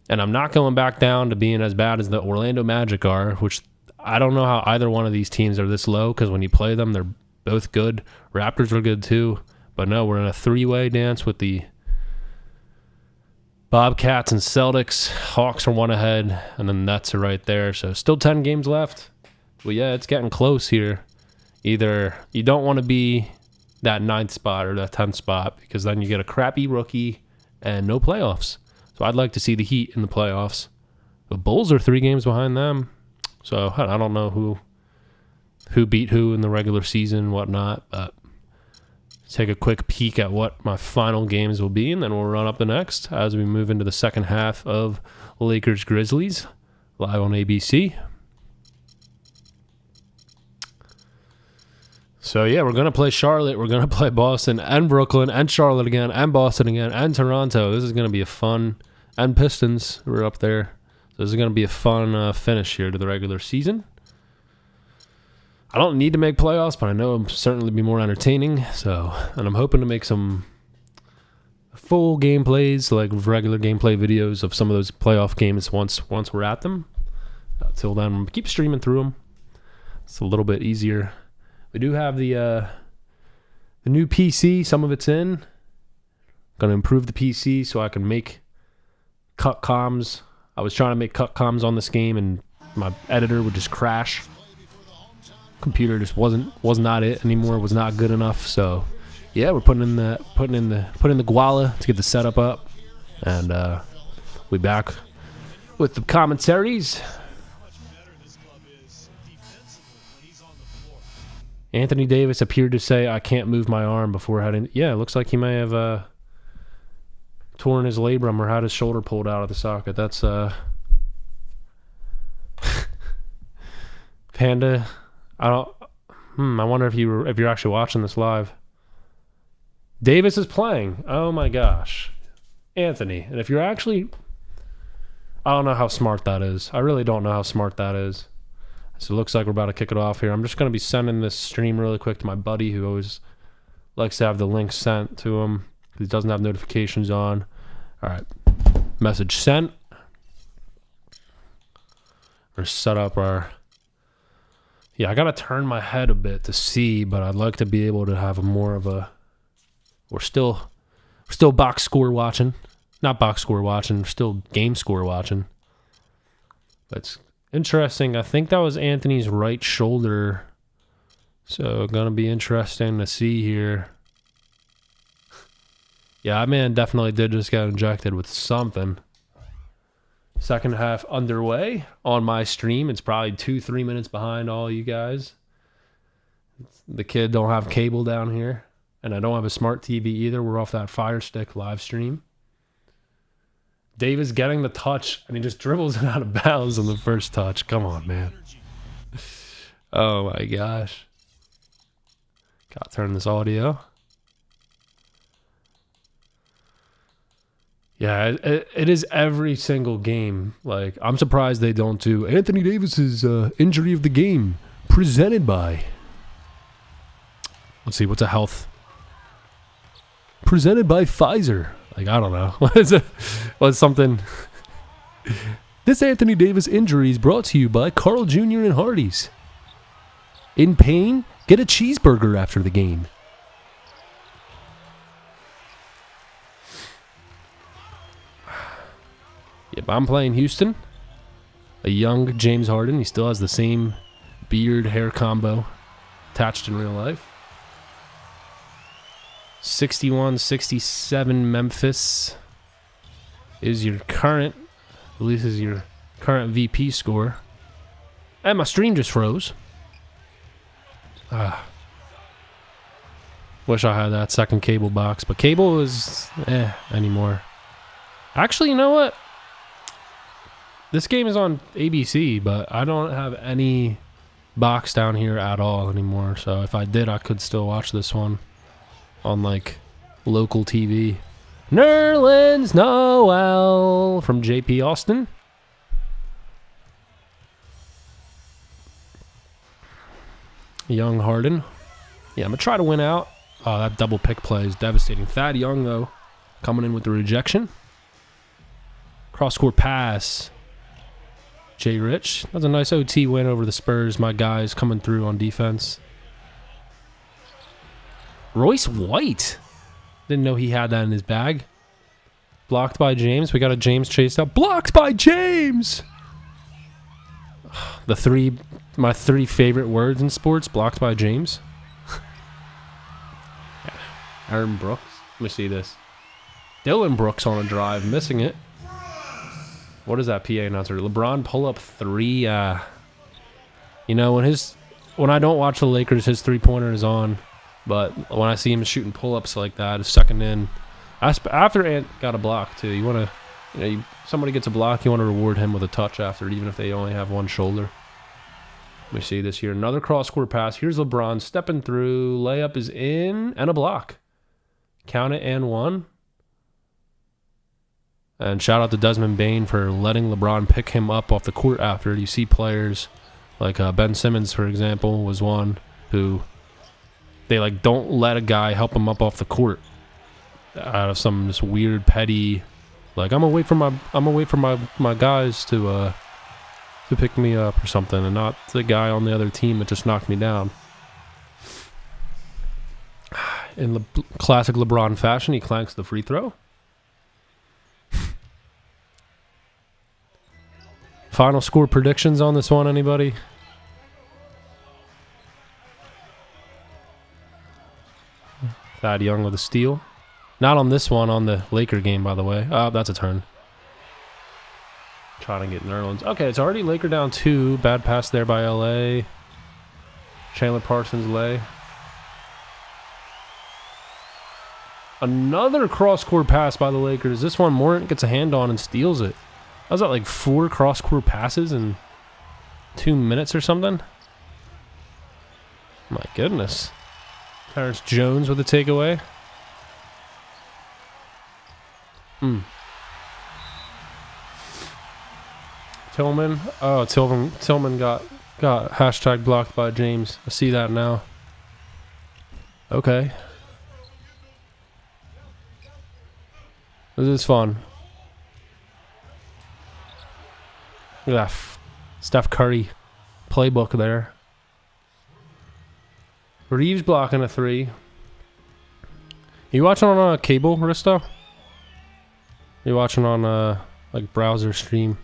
And I'm not going back down to being as bad as the Orlando Magic are, which I don't know how either one of these teams are this low, because when you play them, they're both good. Raptors are good too. But no, we're in a three-way dance with the Bobcats and Celtics. Hawks are one ahead, and the Nets are right there. So still 10 games left. Well, yeah, it's getting close here. Either you don't want to be that 9th spot or that 10th spot, because then you get a crappy rookie and no playoffs. So I'd like to see the Heat in the playoffs. The Bulls are 3 games behind them. So I don't know who beat who in the regular season and whatnot, but let's take a quick peek at what my final games will be, and then we'll run up the next as we move into the second half of Lakers Grizzlies live on ABC. So yeah, we're going to play Charlotte, we're going to play Boston and Brooklyn and Charlotte again and Boston again and Toronto. This is going to be a fun, and Pistons, we're up there. So this is going to be a fun finish here to the regular season. I don't need to make playoffs, but I know it'll certainly be more entertaining. So, and I'm hoping to make some full gameplays, like regular gameplay videos of some of those playoff games once we're at them. Till then, keep streaming through them. It's a little bit easier. We do have the new PC. Some of it's in. Going to improve the PC so I can make cut comms. I was trying to make cut comms on this game, and my editor would just crash. Computer just wasn't not it anymore. Was not good enough. So yeah, we're putting in the Guala to get the setup up, and we back with the commentaries. Anthony Davis appeared to say, "I can't move my arm" before heading. Yeah, it looks like he may have torn his labrum or had his shoulder pulled out of the socket. That's Panda. I wonder if you're actually watching this live. Davis is playing. Oh my gosh, Anthony. And if you're actually, I don't know how smart that is. I really don't know how smart that is. So it looks like we're about to kick it off here. I'm just going to be sending this stream really quick to my buddy who always likes to have the link sent to him. He doesn't have notifications on. All right. Message sent. We're set up our... Yeah, I got to turn my head a bit to see, but I'd like to be able to have more of a... We're still box score watching. Not box score watching. We're still game score watching. That's interesting. I think that was Anthony's right shoulder. So going to be interesting to see here. Yeah, that man definitely did just get injected with something. Second half underway on my stream. It's probably 2-3 minutes behind all you guys. The kid don't have cable down here. And I don't have a smart TV either. We're off that Fire Stick live stream. Davis getting the touch, and he just dribbles it out of bounds on the first touch. Come on, man. Oh, my gosh. Got to turn this audio. Yeah, it is every single game. Like, I'm surprised they don't do Anthony Davis's injury of the game presented by... Let's see, what's a health? Presented by Pfizer. Like, I don't know. What is it? What's something? This Anthony Davis injury is brought to you by Carl Jr. and Hardee's. In pain? Get a cheeseburger after the game. Yep, I'm playing Houston. A young James Harden. He still has the same beard hair combo attached in real life. 61-67 Memphis is your current, at least is your current VP score. And my stream just froze. Wish I had that second cable box, but cable is anymore. Actually, you know what? This game is on ABC, but I don't have any box down here at all anymore. So if I did, I could still watch this one on like local TV. Nerlens Noel from JP Austin. Young Harden. Yeah, I'm going to try to win out. Oh, that double pick play is devastating. Thad Young, though, coming in with the rejection. Cross-court pass. Jay Rich. That's a nice OT win over the Spurs. My guys coming through on defense. Royce White. Didn't know he had that in his bag. Blocked by James. We got a James chased out. Blocked by James! My three favorite words in sports. Blocked by James. Aaron Brooks. Let me see this. Dylan Brooks on a drive. Missing it. What is that PA announcer? LeBron pull up three. You know, when I don't watch the Lakers, his three-pointer is on. But when I see him shooting pull-ups like that, his second in. After Ant got a block, too. You want to, somebody gets a block, you want to reward him with a touch after, even if they only have one shoulder. Let me see this here. Another cross-court pass. Here's LeBron stepping through. Layup is in. And a block. Count it and one. And shout out to Desmond Bane for letting LeBron pick him up off the court after. You see players like Ben Simmons, for example, was one who they like don't let a guy help him up off the court out of some just weird petty like I'm gonna wait for my guys to pick me up or something, and not the guy on the other team that just knocked me down. In classic LeBron fashion, he clanks the free throw. Final score predictions on this one, anybody? Thad Young with a steal. Not on this one, on the Laker game, by the way. Oh, that's a turn. Trying to get Nerlens. Okay, it's already Laker down 2. Bad pass there by LA. Chandler Parsons lay. Another cross-court pass by the Lakers. This one, Morant gets a hand on and steals it. I was at like 4 cross-court passes in 2 minutes or something. My goodness. Terrence Jones with a takeaway. Tillman. Oh, Tillman got hashtag blocked by James. I see that now. Okay. This is fun. Look at that Steph Curry playbook there. Reeves blocking a 3. You watching on a cable, Risto? You watching on like browser stream?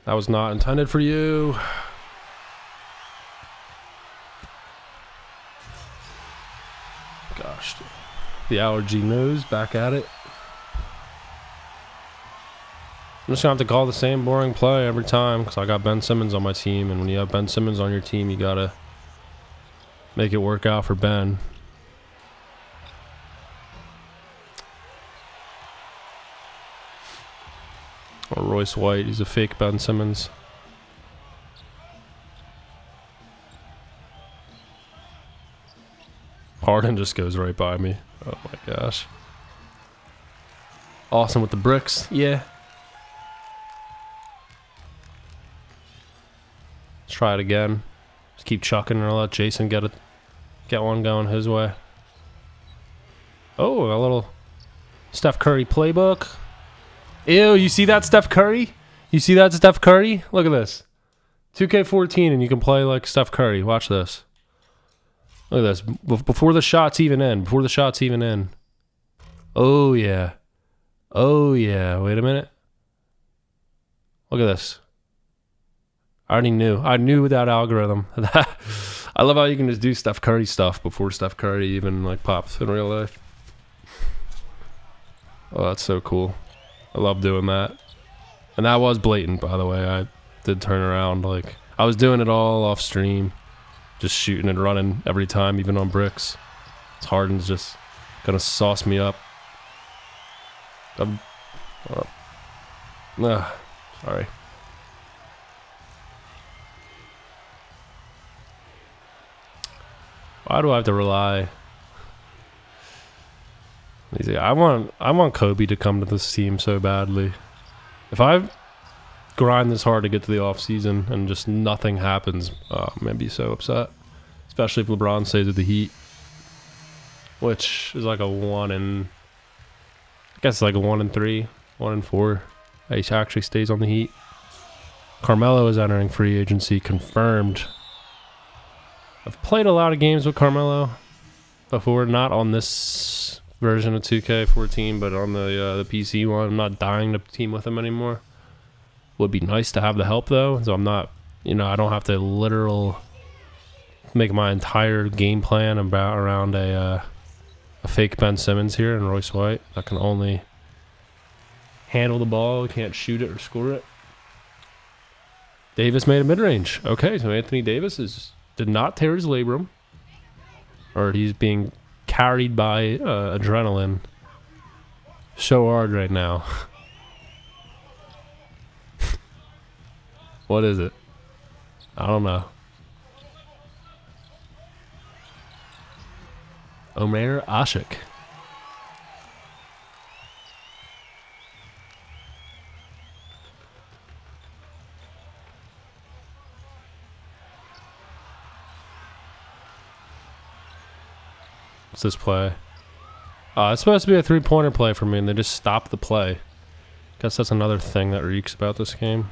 That was not intended for you. Gosh. The allergy nose back at it. I'm just going to have to call the same boring play every time because I got Ben Simmons on my team. And when you have Ben Simmons on your team, you got to make it work out for Ben. Or Royce White. He's a fake Ben Simmons. Harden just goes right by me. Oh my gosh. Awesome with the bricks. Yeah. Let's try it again. Just keep chucking and I'll let Jason get one going his way. Oh, a little Steph Curry playbook. Ew, you see that, Steph Curry? You see that, Steph Curry? Look at this. 2K14 and you can play like Steph Curry. Watch this. Look at this. Before the shot's even in. Oh, yeah. Oh, yeah. Wait a minute. Look at this. I already knew. I knew that algorithm. I love how you can just do Steph Curry stuff before Steph Curry even like pops in real life. Oh, that's so cool. I love doing that. And that was blatant, by the way. I did turn around. Like, I was doing it all off stream. Just shooting and running every time, even on bricks. It's Harden's just gonna sauce me up. Sorry. Why do I have to rely? I want Kobe to come to this team so badly. If I grind this hard to get to the off season and just nothing happens, I'm gonna be so upset. Especially if LeBron stays with the Heat, which is like a 1 in, I guess like a 1 in 3, 1 in 4. He actually stays on the Heat. Carmelo is entering free agency, confirmed. I've played a lot of games with Carmelo before, not on this version of 2K14, but on the PC one. I'm not dying to team with him anymore. Would be nice to have the help though, so I'm not, I don't have to make my entire game plan around a fake Ben Simmons here and Royce White that can only handle the ball, can't shoot it or score it. Davis made a mid-range. Okay, so Anthony Davis did not tear his labrum, or he's being carried by adrenaline so hard right now. What is it? I don't know. Omer Ashik. What's this play? It's supposed to be a three-pointer play for me, and they just stopped the play. Guess that's another thing that reeks about this game.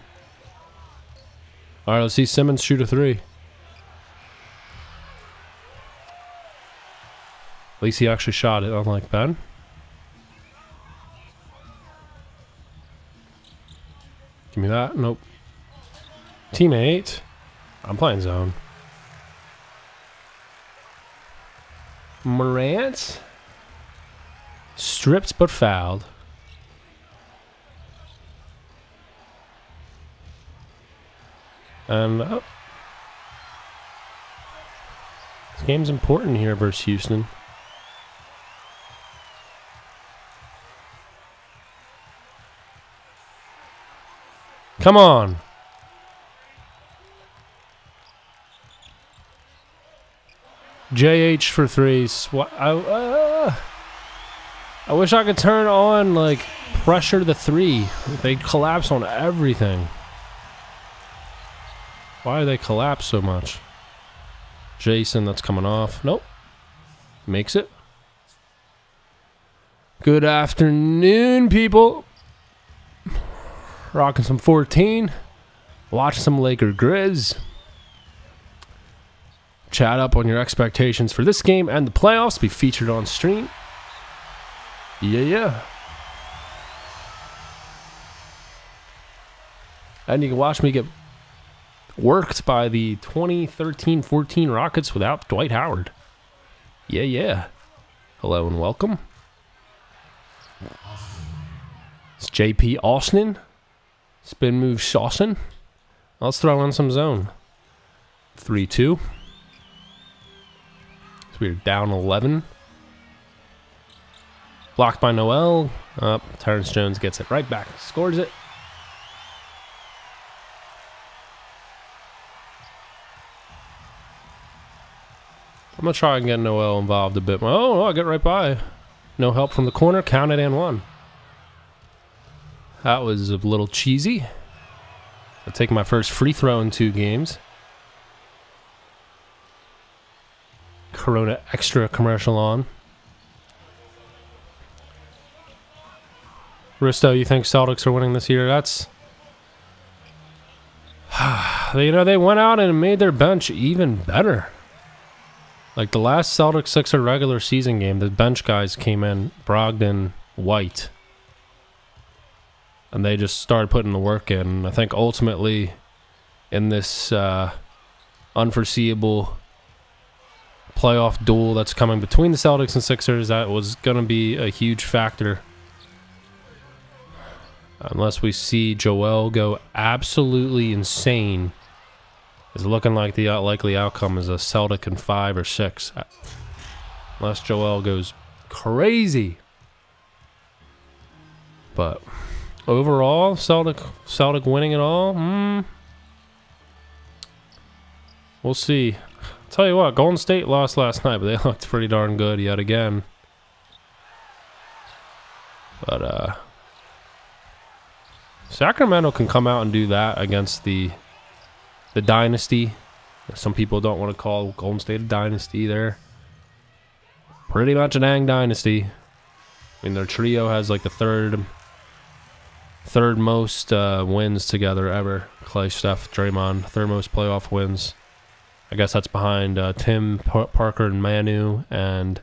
All right, let's see Simmons shoot a three. At least he actually shot it, unlike Ben. Give me that. Nope. Teammate. I'm playing zone. Morant. Stripped but fouled. And this game's important here versus Houston. Come on. JH for threes. I wish I could turn on, like, pressure the three. They collapse on everything. Why do they collapse so much? Jason, that's coming off. Nope. Makes it. Good afternoon, people. Rocking some 14. Watching some Laker Grizz. Chat up on your expectations for this game and the playoffs. Be featured on stream. Yeah. And you can watch me get worked by the 2013-14 Rockets without Dwight Howard. Yeah. Hello and welcome. It's JP Austin. Spin move Shawson. Let's throw in some zone. 3-2. So we're down 11. Blocked by Noel. Terrence Jones gets it right back. Scores it. I'm going to try and get Noel involved a bit. Oh, I get right by. No help from the corner. Counted and one. That was a little cheesy. I'll take my first free throw in 2 games. Corona Extra commercial on. Risto, you think Celtics are winning this year? That's... they went out and made their bench even better. Like the last Celtics Sixer regular season game, the bench guys came in, Brogdon, White. And they just started putting the work in. And I think ultimately in this unforeseeable playoff duel that's coming between the Celtics and Sixers. That was going to be a huge factor. Unless we see Joel go absolutely insane, it's looking like the likely outcome is a Celtic in 5 or 6. Unless Joel goes crazy. But overall, Celtic winning it all, we'll see. Tell you what, Golden State lost last night, but they looked pretty darn good yet again. But Sacramento can come out and do that against the dynasty. Some people don't want to call Golden State a dynasty. They're pretty much a dang dynasty. I mean, their trio has like the third most wins together ever. Clay, Steph, Draymond, third most playoff wins. I guess that's behind Tim, Parker, and Manu. And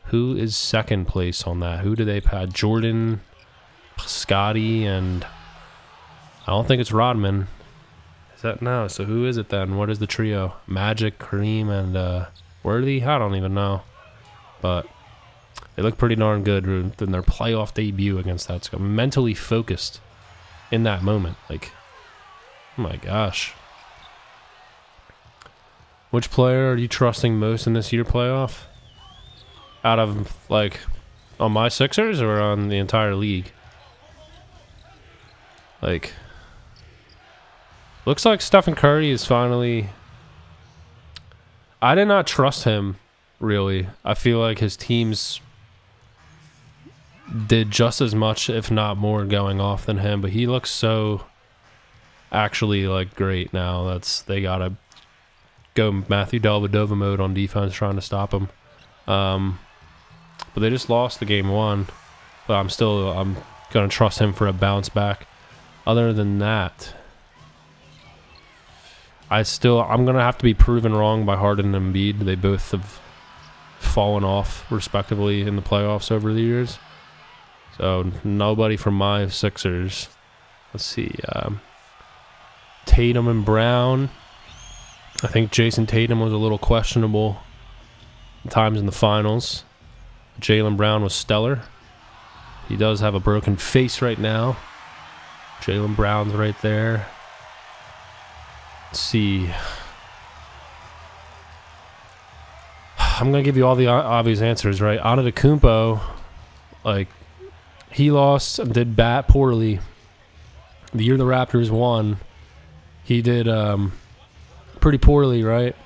who is second place on that? Who do they have? Jordan, Scotty, and I don't think it's Rodman. Is that no? So who is it then? What is the trio? Magic, Kareem, and Worthy? I don't even know. But they look pretty darn good in their playoff debut against that. So mentally focused in that moment. Like, oh my gosh. Which player are you trusting most in this year playoff? Out of, like, on my Sixers or on the entire league? Like, looks like Stephen Curry is finally... I did not trust him, really. I feel like his teams did just as much, if not more, going off than him. But he looks so actually, like, great now. They got to go Matthew Dellavedova mode on defense trying to stop him. But they just lost the game 1. But I'm going to trust him for a bounce back. Other than that, I'm going to have to be proven wrong by Harden and Embiid. They both have fallen off, respectively, in the playoffs over the years. So, nobody from my Sixers. Let's see. Tatum and Brown. I think Jason Tatum was a little questionable at times in the finals. Jaylen Brown was stellar. He does have a broken face right now. Jaylen Brown's right there. Let's see. I'm going to give you all the obvious answers, right? Antetokounmpo, like, he lost and did bat poorly. The year the Raptors won, he did pretty poorly, right?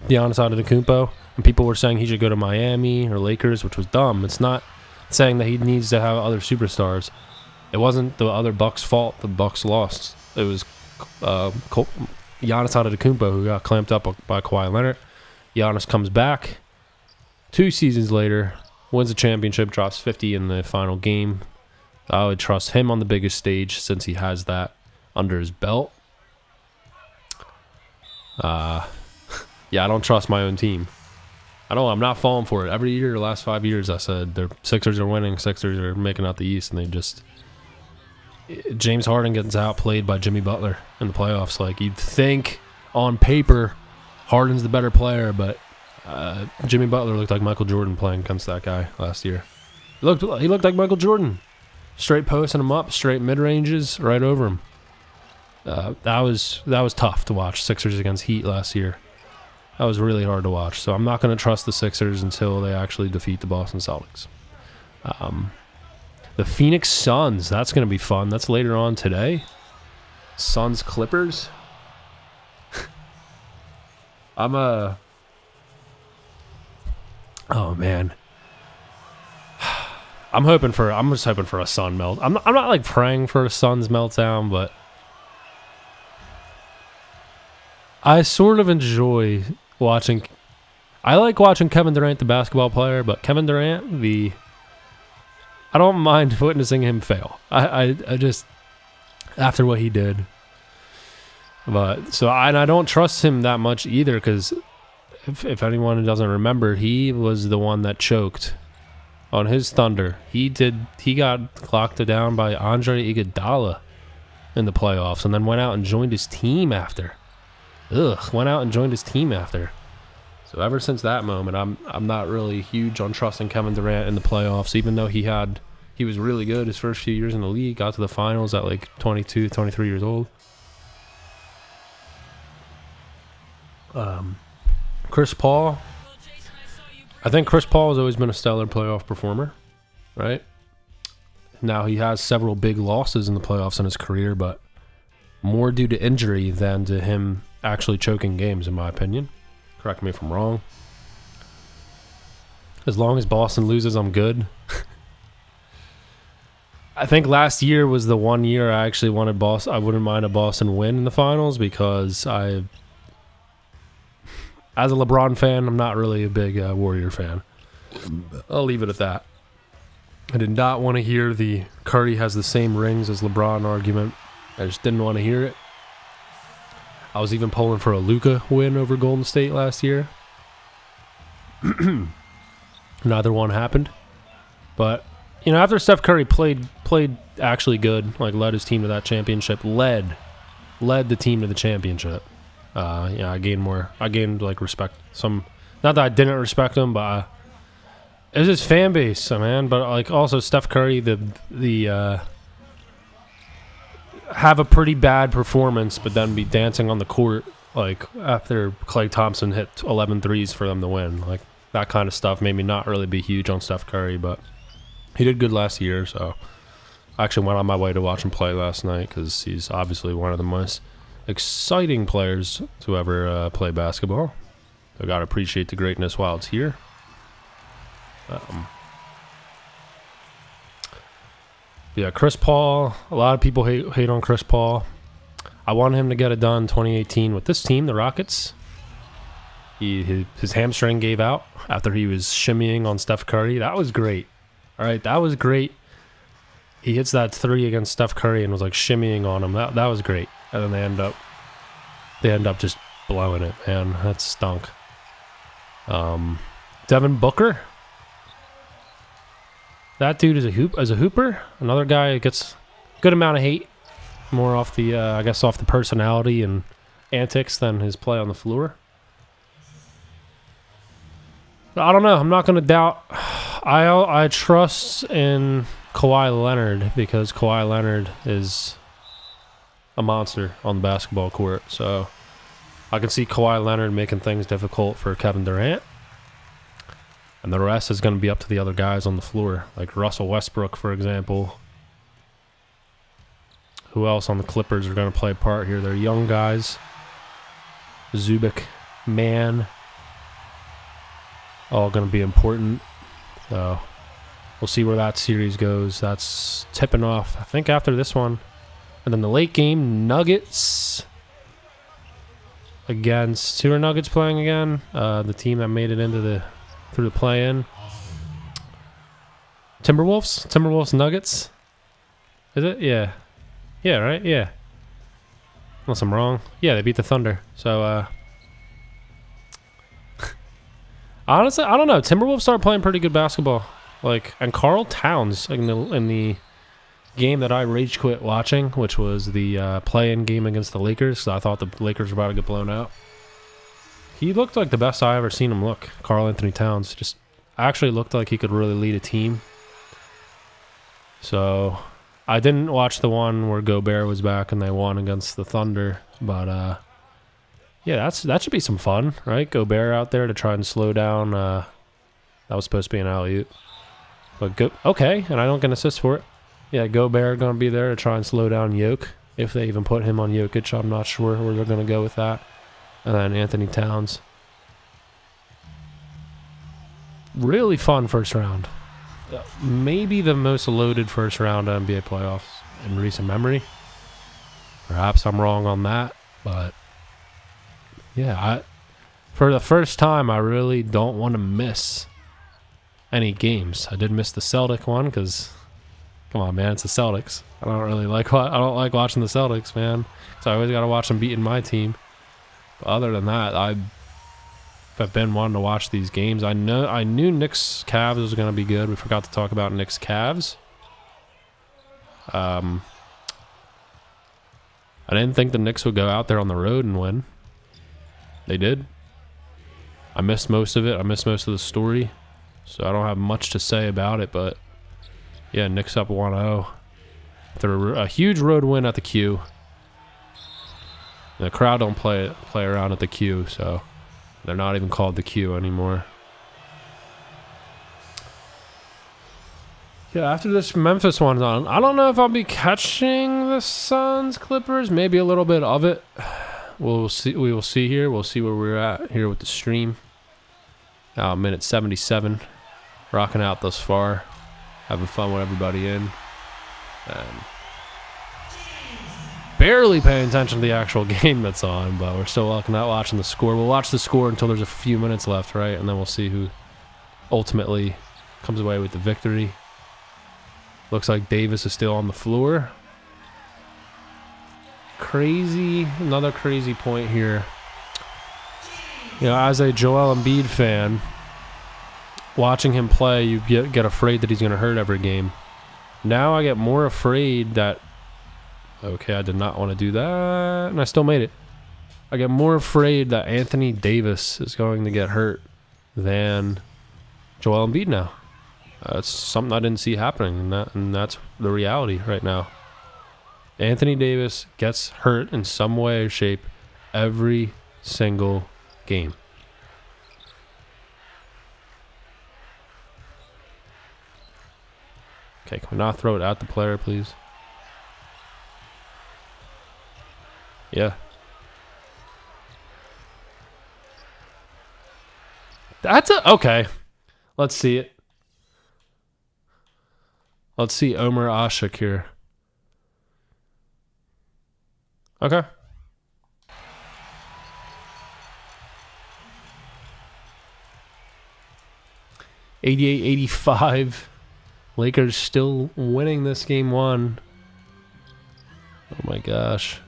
Giannis Antetokounmpo. And people were saying he should go to Miami or Lakers, which was dumb. It's not saying that he needs to have other superstars. It wasn't the other Bucks' fault the Bucks lost. It was Giannis Antetokounmpo who got clamped up by Kawhi Leonard. Giannis comes back 2 seasons later, wins the championship, drops 50 in the final game. I would trust him on the biggest stage since he has that under his belt. Yeah, I don't trust my own team. I'm not falling for it. Every year, the last 5 years, I said the Sixers are winning, Sixers are making out the East, and they just... James Harden gets outplayed by Jimmy Butler in the playoffs. Like, you'd think on paper Harden's the better player, but Jimmy Butler looked like Michael Jordan playing against that guy last year. He looked like Michael Jordan. Straight posting him up, straight mid-ranges, right over him. That was tough to watch, Sixers against Heat last year. That was really hard to watch. So I'm not going to trust the Sixers until they actually defeat the Boston Celtics. The Phoenix Suns, that's going to be fun. That's later on today. Suns Clippers. Oh man. I'm just hoping for a Sun melt. I'm not like praying for a Suns meltdown, but I sort of enjoy watching. I like watching Kevin Durant, the basketball player, but Kevin Durant, I don't mind witnessing him fail. I just, after what he did. But, so I don't trust him that much either, because if anyone doesn't remember, he was the one that choked on his Thunder. He got clocked down by Andre Iguodala in the playoffs, and then went out and joined his team after. went out and joined his team after. So ever since that moment, I'm not really huge on trusting Kevin Durant in the playoffs, even though he was really good his first few years in the league, got to the finals at like 22, 23 years old. Chris Paul. Well, Jason, I saw you I think Chris Paul has always been a stellar playoff performer, right? Now he has several big losses in the playoffs in his career, but more due to injury than to him actually choking games, in my opinion. Correct me if I'm wrong. As long as Boston loses, I'm good. I think last year was the one year I actually wanted Boston. I wouldn't mind a Boston win in the finals because as a LeBron fan, I'm not really a big Warrior fan. I'll leave it at that. I did not want to hear the Curry has the same rings as LeBron argument. I just didn't want to hear it. I was even pulling for a Luka win over Golden State last year. Neither one happened. But, after Steph Curry played actually good, like led his team to that championship, led the team to the championship. I gained like respect. Not that I didn't respect him, but it was his fan base, man. But like also Steph Curry, have a pretty bad performance, but then be dancing on the court like after Klay Thompson hit 11 threes for them to win. Like that kind of stuff made me not really be huge on Steph Curry, but he did good last year. So I actually went on my way to watch him play last night because he's obviously one of the most exciting players to ever play basketball. I gotta appreciate the greatness while it's here. Yeah, Chris Paul. A lot of people hate on Chris Paul. I wanted him to get it done 2018 with this team, the Rockets. His hamstring gave out after he was shimmying on Steph Curry. That was great. All right, that was great. He hits that three against Steph Curry and was like shimmying on him. That was great. And then they end up just blowing it, man. That stunk. Devin Booker. That dude is a hooper. Another guy gets a good amount of hate, more off the off the personality and antics than his play on the floor. But I don't know. I'm not going to doubt. I trust in Kawhi Leonard because Kawhi Leonard is a monster on the basketball court. So I can see Kawhi Leonard making things difficult for Kevin Durant. And the rest is going to be up to the other guys on the floor, like Russell Westbrook, for example. Who else on the Clippers are going to play a part here? They're young guys. Zubik, Man. All going to be important. So we'll see where that series goes. That's tipping off, I think, after this one. And then the late game, Nuggets against... Who are Nuggets playing again? The team that made it through the play-in. Timberwolves, Nuggets. Is it? Yeah. Yeah, right? Yeah. Unless I'm wrong. Yeah, they beat the Thunder. So, honestly, I don't know. Timberwolves started playing pretty good basketball. And Karl Towns in the game that I rage quit watching, which was the play-in game against the Lakers, because I thought the Lakers were about to get blown out. He looked like the best I ever seen him look. Karl Anthony Towns just actually looked like he could really lead a team. So I didn't watch the one where Gobert was back and they won against the Thunder, but yeah, that should be some fun, right? Gobert out there to try and slow down. That was supposed to be an alley-oop, but okay, and I don't get an assist for it. Yeah, Gobert gonna be there to try and slow down Jokic if they even put him on Jokic. I'm not sure where they're gonna go with that. And then Anthony Towns. Really fun first round. Maybe the most loaded first round of NBA playoffs in recent memory. Perhaps I'm wrong on that, but yeah, for the first time, I really don't want to miss any games. I did miss the Celtic one because, come on, man, it's the Celtics. I don't like watching the Celtics, man. So I always got to watch them beating my team. Other than that, I've been wanting to watch these games. I knew Knicks Cavs was going to be good. We forgot to talk about Knicks Cavs. I didn't think the Knicks would go out there on the road and win. They did. I missed most of it. I missed most of the story. So I don't have much to say about it, but yeah, Knicks up 1-0. After a huge road win at the Q. The crowd don't play around at the Q, so they're not even called the Q anymore. Yeah, after this Memphis one's on, I don't know if I'll be catching the Suns Clippers. Maybe a little bit of it. We'll see. We will see here. We'll see where we're at here with the stream. Minute 77. Rocking out thus far. Having fun with everybody in. And barely paying attention to the actual game that's on, but we're still watching the score. We'll watch the score until there's a few minutes left, right? And then we'll see who ultimately comes away with the victory. Looks like Davis is still on the floor. Another crazy point here. You know, as a Joel Embiid fan, watching him play, you get afraid that he's going to hurt every game. Now I get more afraid that, okay, I did not want to do that, and I still made it. I get more afraid that Anthony Davis is going to get hurt than Joel Embiid now. It's something I didn't see happening, and that's the reality right now. Anthony Davis gets hurt in some way or shape every single game. Okay, can we not throw it at the player, please? Yeah. Okay. Let's see it. Let's see Omer Ashik here. Okay. 88-85. Lakers still winning this game one. Oh my gosh.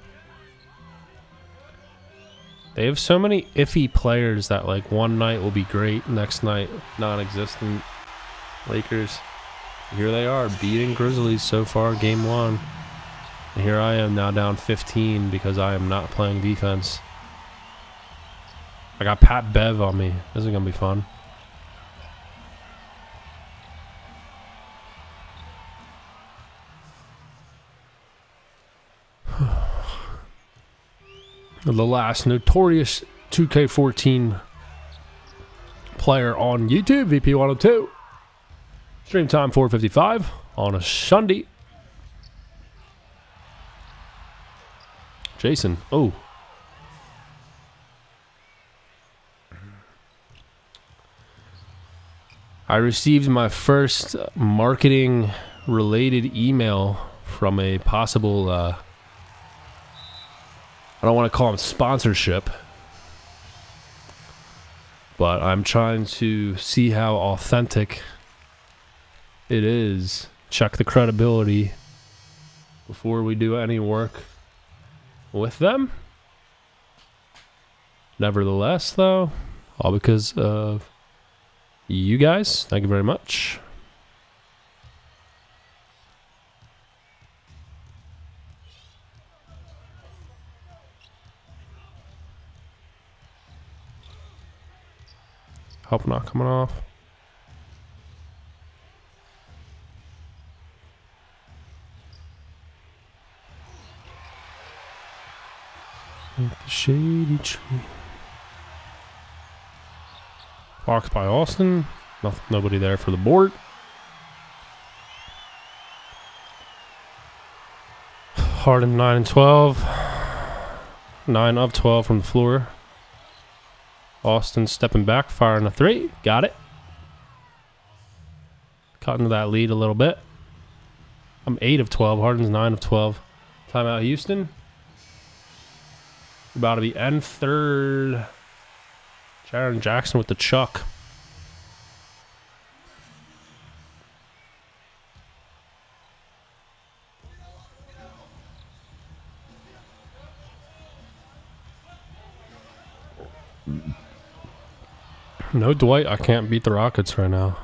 They have so many iffy players that like one night will be great, next night non-existent. Lakers. Here they are beating Grizzlies so far, game one. And here I am now down 15 because I am not playing defense. I got Pat Bev on me. This is going to be fun. The last notorious 2K14 player on YouTube, VP102. Stream time 4:55 on a Sunday. Jason, oh. I received my first marketing related email from a possible, I don't want to call them sponsorship, but I'm trying to see how authentic it is. Check the credibility before we do any work with them. Nevertheless, though, all because of you guys. Thank you very much. Hope not coming off. The shady tree. Box by Austin. Nobody there for the board. Harden 9 and 12. 9 of 12 from the floor. Austin stepping back, firing a 3. Got it. Cutting to that lead a little bit. I'm 8 of 12. Harden's 9 of 12. Timeout Houston. About to be end third. Jaren Jackson with the chuck. No Dwight, I can't beat the Rockets right now.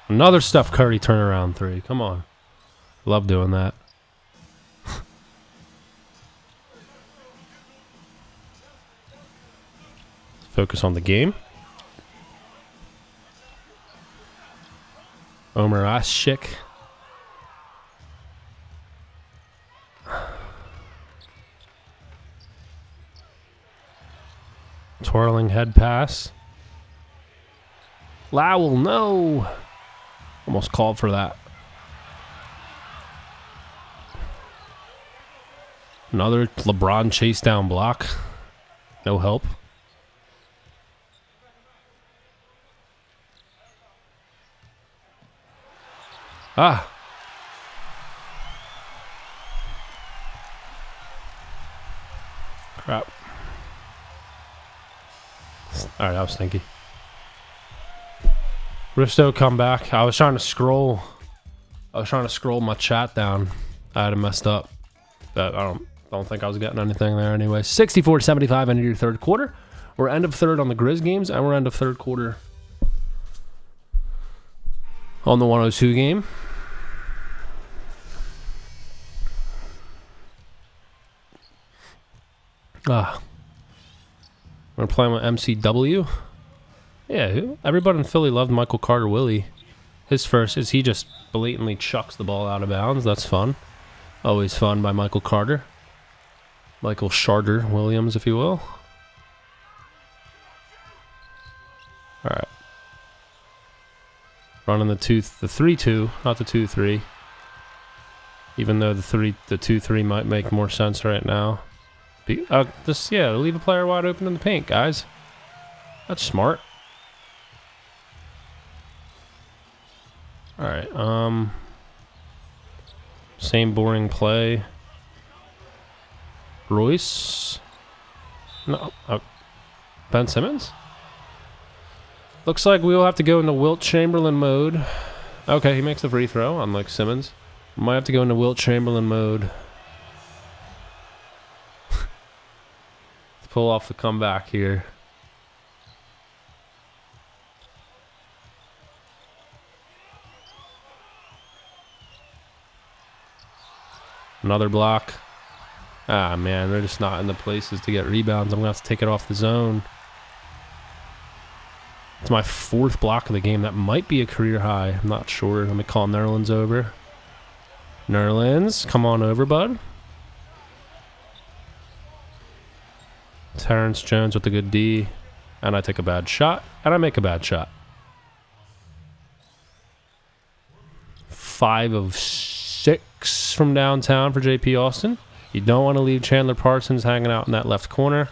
Another Steph Curry turnaround 3. Come on. Love doing that. focus on the game. Omer Ashik. Twirling head pass. Lowell, no. Almost called for that. Another LeBron chase down block. No help. Ah. Crap. Alright, that was stinky. Risto come back. I was trying to scroll my chat down. I had it messed up. But I don't think I was getting anything there anyway. 64-75 into your third quarter. We're end of third on the Grizz games, and we're end of third quarter on the 102 game. We're playing with MCW. Yeah, everybody in Philly loved Michael Carter Willie. His first is he just blatantly chucks the ball out of bounds. That's fun. Always fun by Michael Carter. Michael Charter Williams, if you will. All right. Running the 3-2, not the 2-3. Even though the 2-3 might make more sense right now. Leave a player wide open in the paint, guys. That's smart. All right. Same boring play. Royce. No. Ben Simmons. Looks like we will have to go into Wilt Chamberlain mode. Okay, he makes the free throw, unlike Simmons. Might have to go into Wilt Chamberlain mode. Pull off the comeback here. Another block. Ah, man, they're just not in the places to get rebounds. I'm going to have to take it off the zone. It's my fourth block of the game. That might be a career high. I'm not sure. Let me call Nerlens over. Nerlens, come on over, bud. Terrence Jones with a good D. And I take a bad shot. And I make a bad shot. 5 of 6 from downtown for JP Austin. You don't want to leave Chandler Parsons hanging out in that left corner.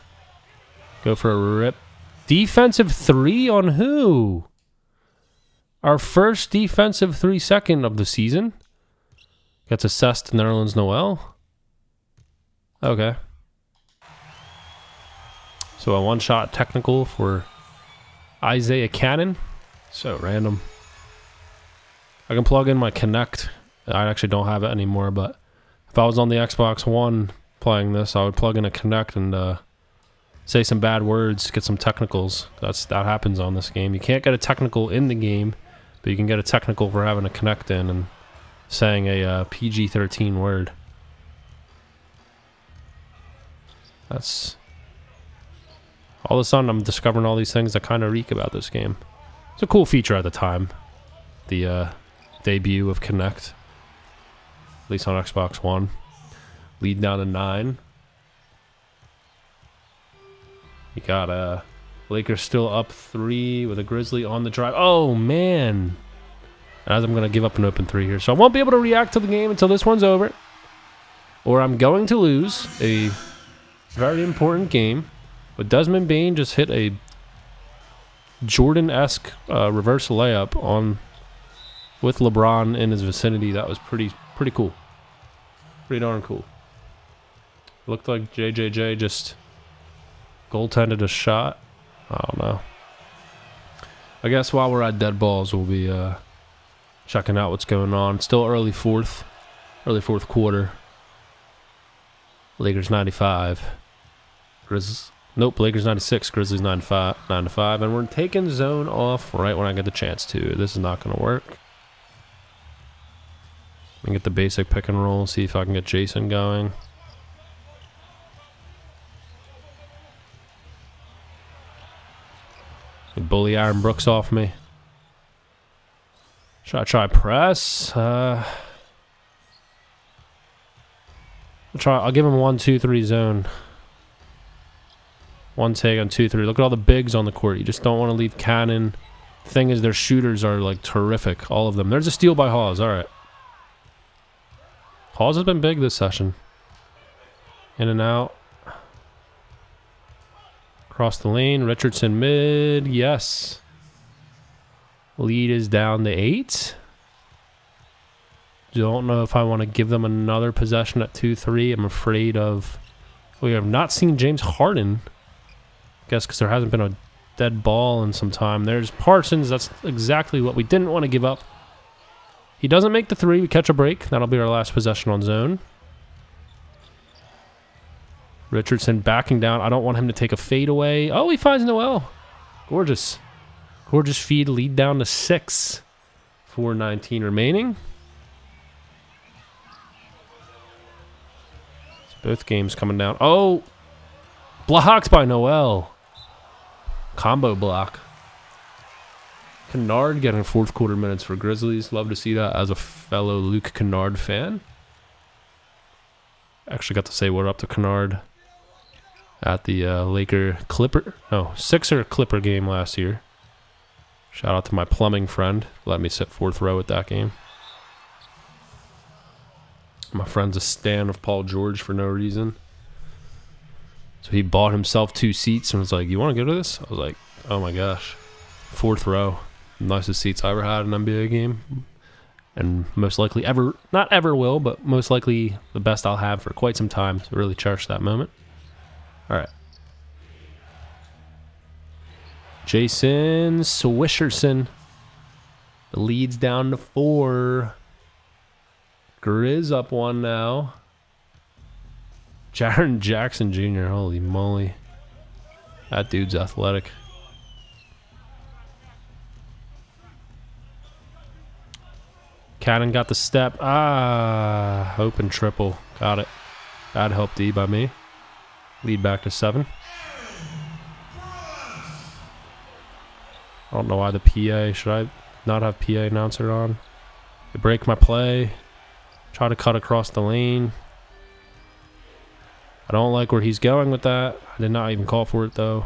Go for a rip. Defensive 3 on who? Our first defensive 3 second of the season. Gets assessed to Nerlens Noel. Okay. So a one-shot technical for Isaiah Cannon. So random. I can plug in my Kinect. I actually don't have it anymore, but if I was on the Xbox One playing this, I would plug in a Kinect and say some bad words, get some technicals. That happens on this game. You can't get a technical in the game, but you can get a technical for having a Kinect in and saying a PG-13 word. That's... All of a sudden, I'm discovering all these things that kind of reek about this game. It's a cool feature at the time. The debut of Kinect. At least on Xbox One. Lead down to 9. You got Lakers still up 3 with a Grizzly on the drive. Oh, man. As I'm going to give up an open 3 here. So I won't be able to react to the game until this one's over. Or I'm going to lose a very important game. But Desmond Bane just hit a Jordan-esque reverse layup with LeBron in his vicinity. That was pretty cool. Pretty darn cool. Looked like JJJ just goaltended a shot. I don't know. I guess while we're at dead balls, we'll be checking out what's going on. Still early fourth quarter. Lakers 95. Lakers 96, Grizzlies 9-5, and we're taking zone off right when I get the chance to. This is not going to work. Let me get the basic pick and roll, see if I can get Jason going. You bully Aaron Brooks off me. Should I try press? I'll give him 1-2-3 zone. One take on 2-3. Look at all the bigs on the court. You just don't want to leave Cannon. The thing is, their shooters are like terrific. All of them. There's a steal by Hawes. All right. Hawes has been big this session. In and out. Across the lane. Richardson mid. Yes. Lead is down to 8. Don't know if I want to give them another possession at 2-3. I'm afraid of... We have not seen James Harden. I guess because there hasn't been a dead ball in some time. There's Parsons. That's exactly what we didn't want to give up. He doesn't make the 3. We catch a break. That'll be our last possession on zone. Richardson backing down. I don't want him to take a fade away. Oh, he finds Noel. Gorgeous. Gorgeous feed. Lead down to 6. 4:19 remaining. Both games coming down. Oh! Blocks by Noel. Combo block. Kennard getting 4th quarter minutes for Grizzlies. Love to see that as a fellow Luke Kennard fan. Actually got to say what up to Kennard at the Sixer Clipper game last year. Shout out to my plumbing friend. Let me sit 4th row at that game. My friend's a stan of Paul George for no reason. So he bought himself 2 seats and was like, "You want to go to this?" I was like, "Oh my gosh." 4th row. Nicest seats I ever had in an NBA game. And most likely ever, not ever will, but most likely the best I'll have for quite some time. So really cherish that moment. All right. Jason Swisherson. The lead's down to 4. Grizz up 1 now. Jaren Jackson Jr. Holy moly. That dude's athletic. Cannon got the step. Open triple. Got it. Bad help D by me. Lead back to 7. I don't know why the PA. Should I not have PA announcer on? They break my play. Try to cut across the lane. I don't like where he's going with that. I did not even call for it, though.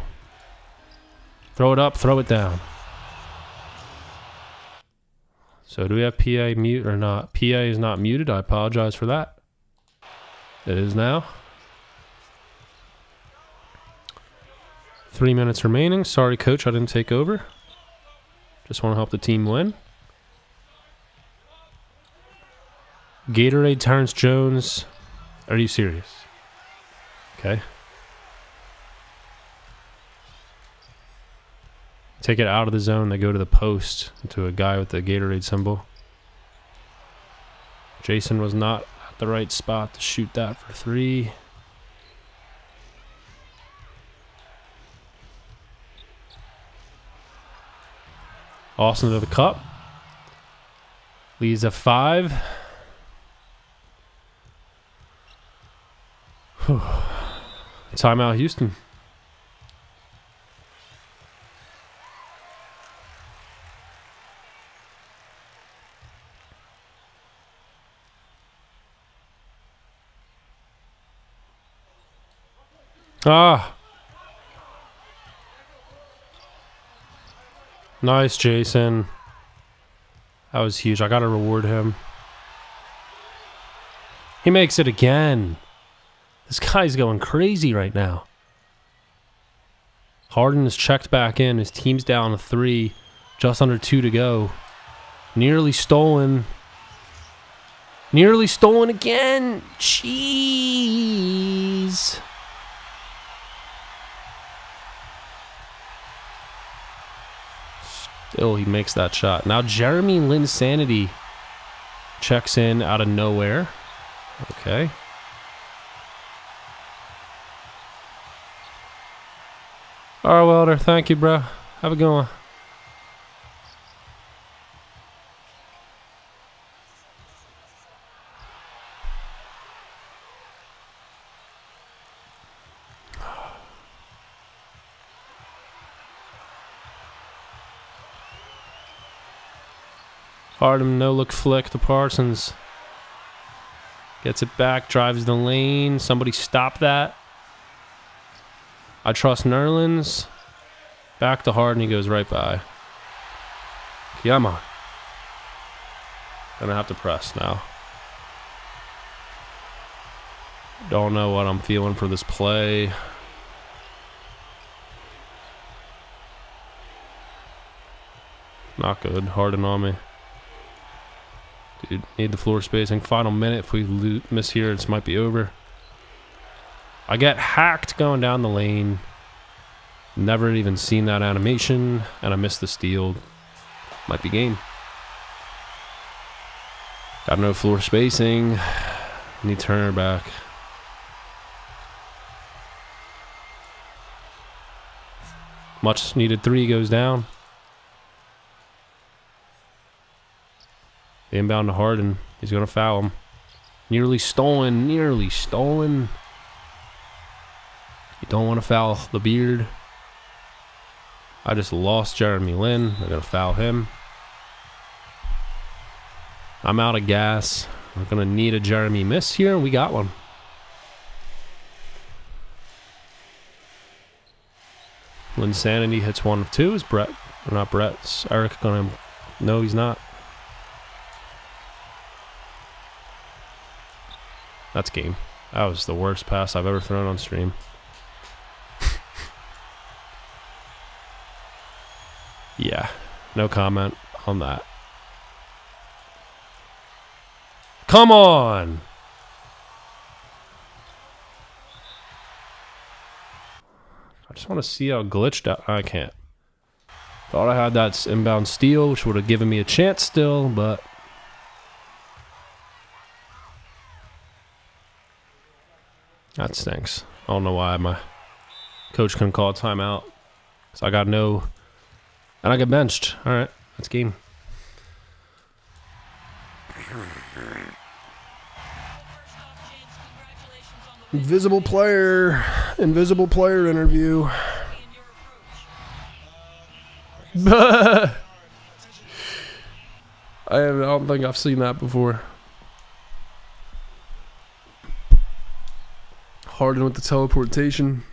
Throw it up, throw it down. So do we have PA mute or not? PA is not muted. I apologize for that. It is now. 3 minutes remaining. Sorry, coach, I didn't take over. Just want to help the team win. Gatorade Terrence Jones. Are you serious? Okay. Take it out of the zone. They go to the post to a guy with the Gatorade symbol. Jason was not at the right spot to shoot that for 3. Austin to the cup. Leads at 5. Timeout, Houston. Nice, Jason. That was huge. I got to reward him. He makes it again. This guy's going crazy right now. Harden is checked back in. His team's down to 3. Just under 2 to go. Nearly stolen. Nearly stolen again. Jeez. Still, he makes that shot. Now, Jeremy Linsanity checks in out of nowhere. Okay. All right, Welder. Thank you, bro. Have a good one. Harden, no look flick to Parsons. Gets it back, drives the lane. Somebody stop that. I trust Nerlens. Back to Harden, he goes right by. Come on. Gonna have to press now. Don't know what I'm feeling for this play. Not good. Harden on me. Dude, need the floor spacing. Final minute. If we miss here, this might be over. I get hacked going down the lane. Never even seen that animation. And I missed the steal. Might be game. Got no floor spacing. Need Turner back. Much needed three goes down. The inbound to Harden. He's going to foul him. Nearly stolen. Nearly stolen. You don't want to foul the beard. I just lost Jeremy Lin. They're going to foul him. I'm out of gas. We're going to need a Jeremy miss here. We got one. Linsanity hits 1 of 2. Is Brett, or not Brett, is Eric going to... No, he's not. That's game. That was the worst pass I've ever thrown on stream. Yeah, no comment on that. Come on! I just want to see how glitched out. I can't. Thought I had that inbound steal, which would have given me a chance still, but... That stinks. I don't know why my coach couldn't call a timeout. So I got no... And I get benched. Alright, that's game. Invisible player interview. I don't think I've seen that before. Harden with the teleportation.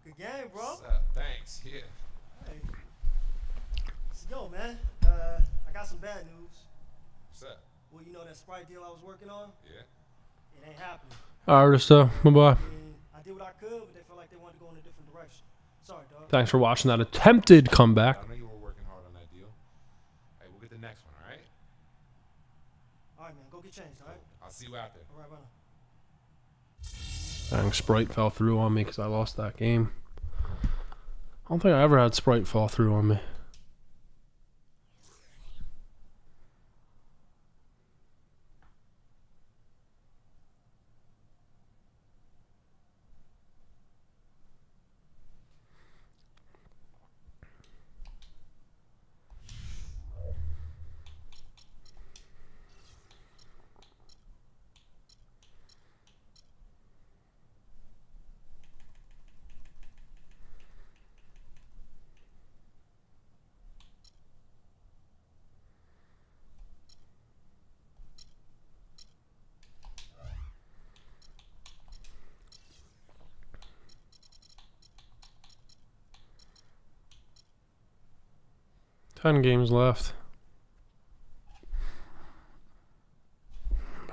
Good game, bro. What's up? Thanks. Yeah. Hey. Let's go, man. I got some bad news. What's up? Well, you know that Sprite deal I was working on? Yeah. It ain't happening. Alright, so bye-bye. And I did what I could, but they felt like they wanted to go in a different direction. Sorry, dog. Thanks for watching that attempted comeback. I know you were working hard on that deal. Hey, we'll get the next one, all right? All right, man. Go get changed, all right? I'll see you out there. All right, brother. Dang, Sprite fell through on me because I lost that game. I don't think I ever had Sprite fall through on me. Ten games left.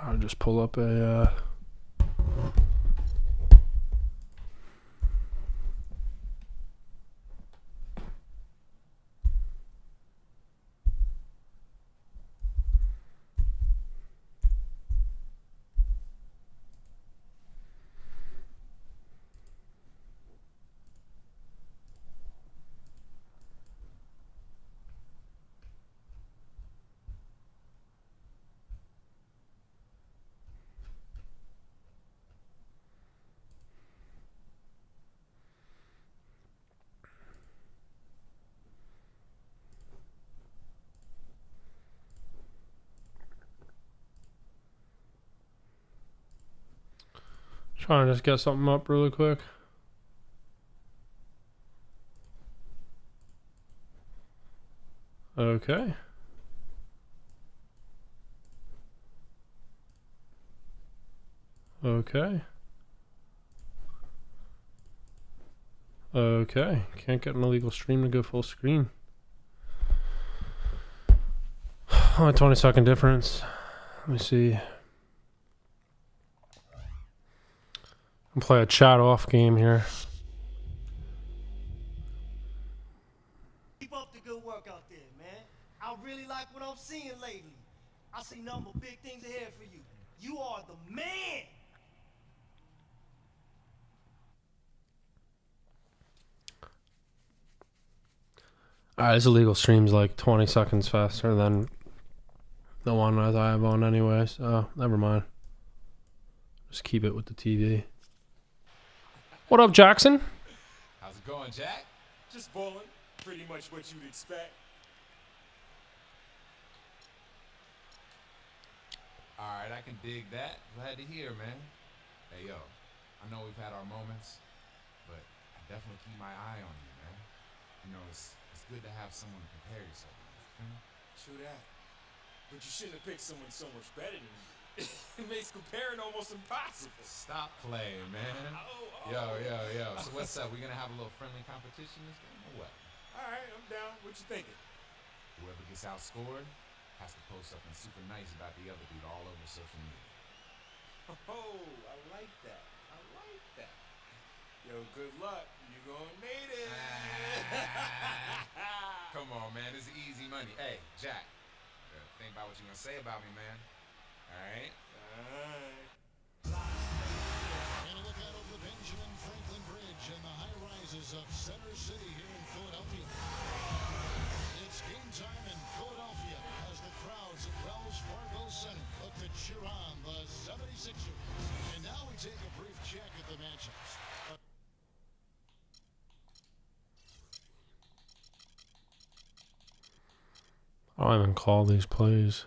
I'll just pull up a trying to just get something up really quick. Okay. Okay. Okay. Can't get an illegal stream to go full screen. Only 20-second difference. Let me see. I'll play a chat off game here. Keep up the good work out there, man. I really like what I'm seeing lately. I see number big things ahead for you. You are the man. Alright, this illegal stream's like 20 seconds faster than the one that I have on anyway, so never mind. Just keep it with the TV. What up, Jackson? How's it going, Jack? Just bowling, pretty much what you'd expect. Alright, I can dig that. Glad to hear, man. Hey, yo, I know we've had our moments, but I definitely keep my eye on you, man. You know, it's good to have someone to compare yourself with. True that. But you shouldn't have picked someone so much better than you. It makes comparing almost impossible. Stop playing, man. Yo. So what's up? We gonna have a little friendly competition this game or what? Alright, I'm down. What you thinking? Whoever gets outscored has to post something super nice about the other dude all over social media. Oh, I like that. I like that. Yo, good luck. You gonna need it. Come on, man. This is easy money. Hey, Jack. Think about what you're gonna say about me, man. Alright? Alright. And a look out over the Benjamin Franklin Bridge and the high rises of Center City here in Philadelphia. It's game time in Philadelphia as the crowds at Wells Fargo Center look to cheer on the 76ers. And now we take a brief check at the matchups. I don't even call these plays.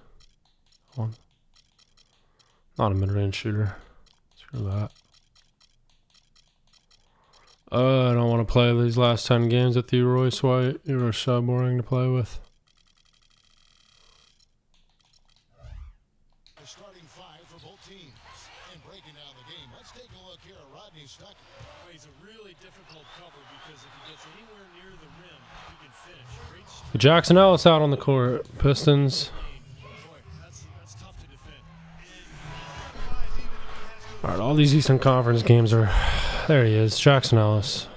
One. Not a mid-range shooter. Screw that. I don't want to play these last 10 games with you, Royce White. You are so boring to play with. The starting five for both teams. And breaking down the game, let's take a look here at Rodney Stuckey. Well, he's a really difficult cover because if he gets anywhere near the rim, he can finish. Great strength. Jackson Ellis out on the court. Pistons. Boy, that's tough to defend. All right, all these Eastern Conference games are... There he is, Jackson Ellis.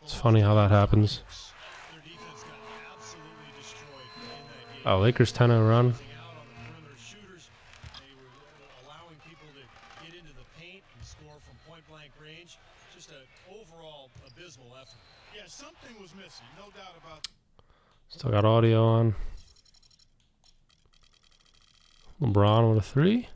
It's funny how that happens. Their defense got absolutely destroyed in that game. Oh, Lakers 10-0 run. Out on the perimeter shooters, they were allowing people to get into the paint and score from point-blank range. Just an overall abysmal effort. Yeah, something was missing, no doubt about that. Still got audio on. LeBron with a 3.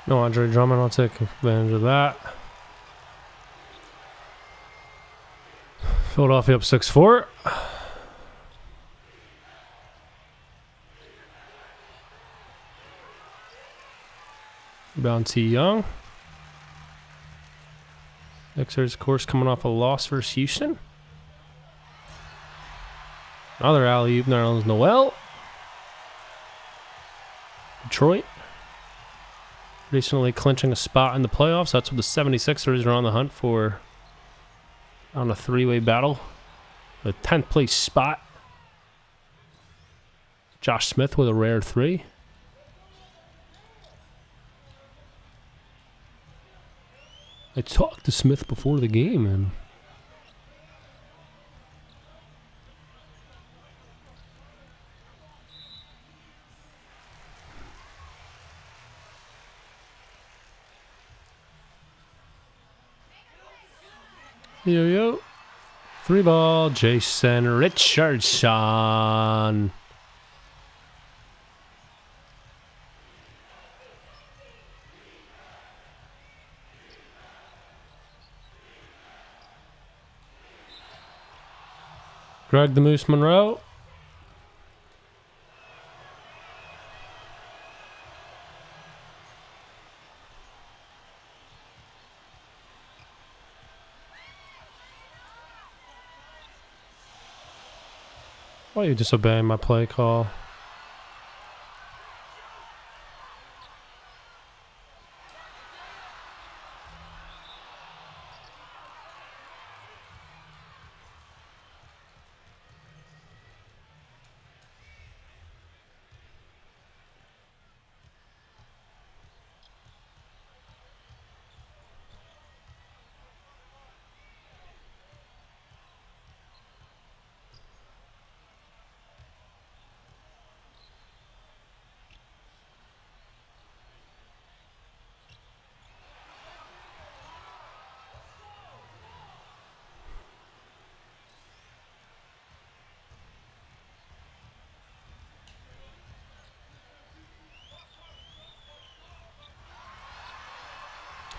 No Andre Drummond, I'll take advantage of that. Philadelphia up 6-4. Rebound T. Young. Sixers, of course, coming off a loss versus Houston. Another alley-oop, Nerlens Noel. Detroit recently clinching a spot in the playoffs. That's what the 76ers are on the hunt for, on a three-way battle. The 10th place spot. Josh Smith with a rare three. I talked to Smith before the game, and yo. Three ball, Jason Richardson. Greg the Moose Monroe. Why are you disobeying my play call?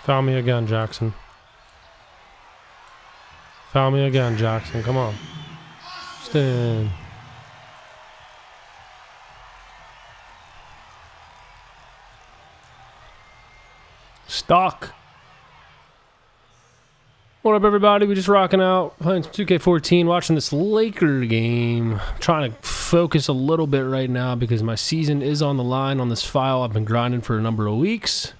Foul me again, Jackson. Foul me again, Jackson. Come on. Stand. Stock. What up, everybody? We just rocking out, playing 2K14, watching this Laker game. I'm trying to focus a little bit right now because my season is on the line on this file. I've been grinding for a number of weeks.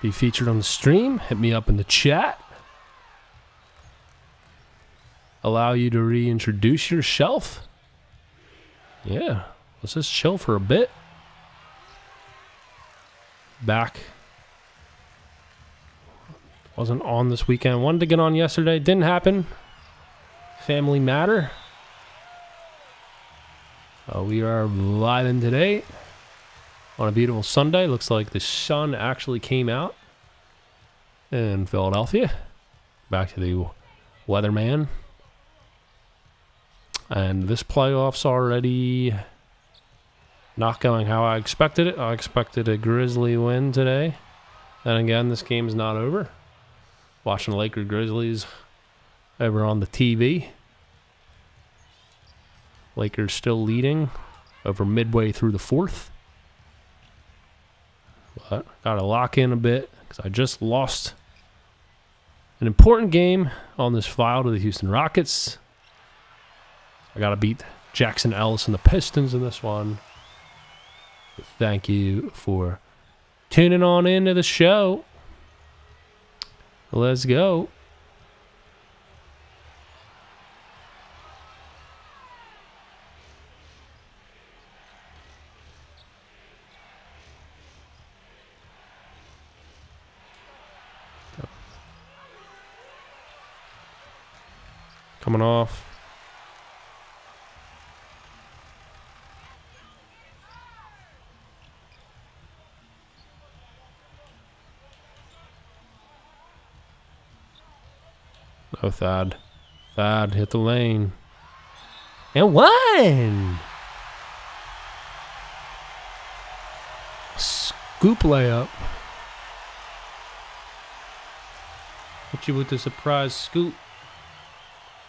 Be featured on the stream. Hit me up in the chat. Allow you to reintroduce yourself. Yeah, let's just chill for a bit. Back. Wasn't on this weekend. Wanted to get on yesterday. Didn't happen. Family matter. We are live in today on a beautiful Sunday. Looks like the sun actually came out in Philadelphia. Back to the weatherman. And this playoff's already not going how I expected it. I expected a Grizzly win today. And again, this game's not over. Watching Laker Grizzlies over on the TV. Lakers still leading over midway through the fourth. But got to lock in a bit because I just lost an important game on this file to the Houston Rockets. I got to beat Jackson Ellis and the Pistons in this one. But thank you for tuning on into the show. Let's go. Coming off. No, Thad. Thad hit the lane. And one! Scoop layup. Hit you with the surprise scoop.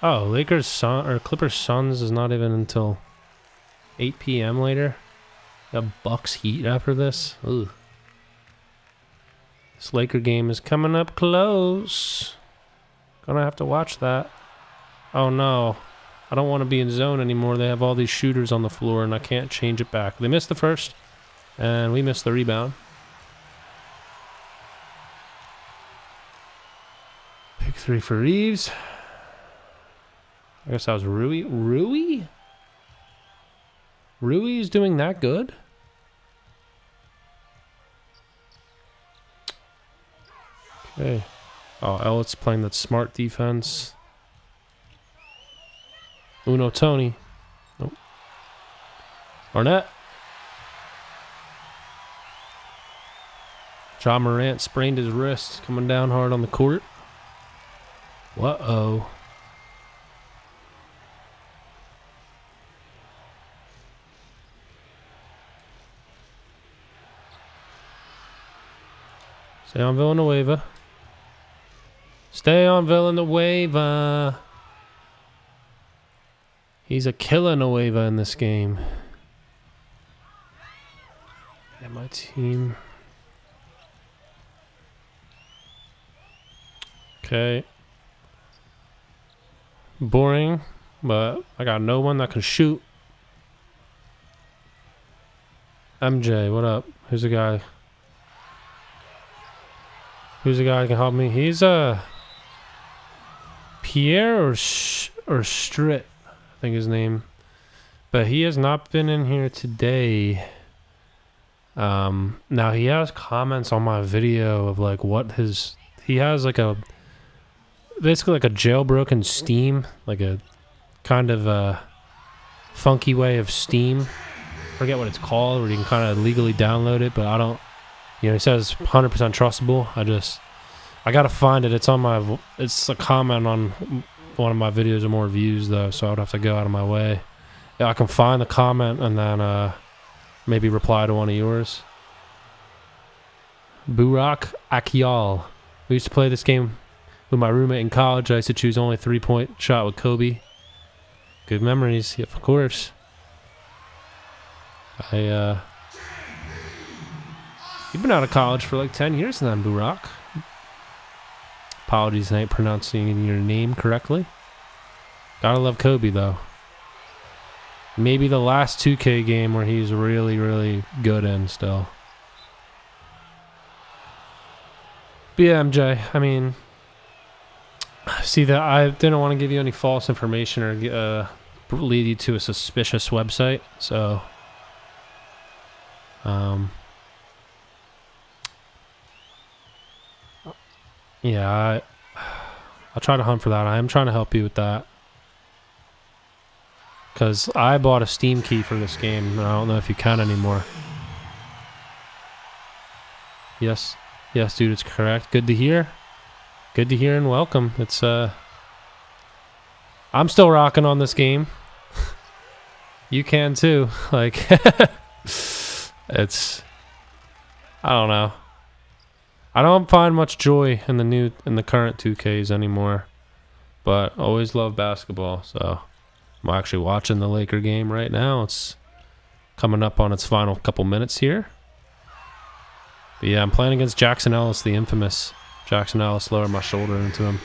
Oh, Lakers Sun or Clippers Suns is not even until 8 p.m. later. Got Bucks Heat after this. Ugh. This Laker game is coming up close. Gonna have to watch that. Oh no. I don't want to be in zone anymore. They have all these shooters on the floor and I can't change it back. They missed the first and we missed the rebound. Pick 3 for Reeves. I guess that was Rui. Rui? Rui is doing that good? Okay. Oh, Elliot's playing that smart defense. Uno Tony. Nope. Arnett. John Morant sprained his wrist, coming down hard on the court. Uh-oh. Stay on Villanueva. Stay on Villanueva. He's a killer Nueva in this game. And my team. Okay. Boring, but I got no one that can shoot. MJ, what up? Who's the guy? Who's the guy that can help me? He's Pierre or Strit, I think his name. But he has not been in here today. Now he has comments on my video of like what his, he has like a, basically like a jailbroken Steam, like a kind of funky way of Steam. Forget what it's called, where you can kind of legally download it, but I don't, you know, he says 100% trustable. I gotta find it. It's on my, it's a comment on one of my videos with more views though, so I would have to go out of my way. Yeah, I can find the comment and then maybe reply to one of yours. Burak Akyal. We used to play this game with my roommate in college. I used to choose only 3-point shot with Kobe. Good memories, yeah, of course. You've been out of college for like 10 years now, Burak. Apologies, I ain't pronouncing your name correctly. Gotta love Kobe, though. Maybe the last 2K game where he's really, really good in still. But yeah, MJ, I mean, see that I didn't want to give you any false information or lead you to a suspicious website, so yeah, I'll try to hunt for that. I am trying to help you with that. Because I bought a Steam key for this game, and I don't know if you can anymore. Yes. Yes, dude, it's correct. Good to hear. Good to hear and welcome. It's, I'm still rocking on this game. You can too. Like, it's, I don't know. I don't find much joy in the current 2Ks anymore, but always love basketball. So I'm actually watching the Laker game right now. It's coming up on its final couple minutes here. But yeah, I'm playing against Jackson Ellis, the infamous Jackson Ellis. Lower my shoulder into him.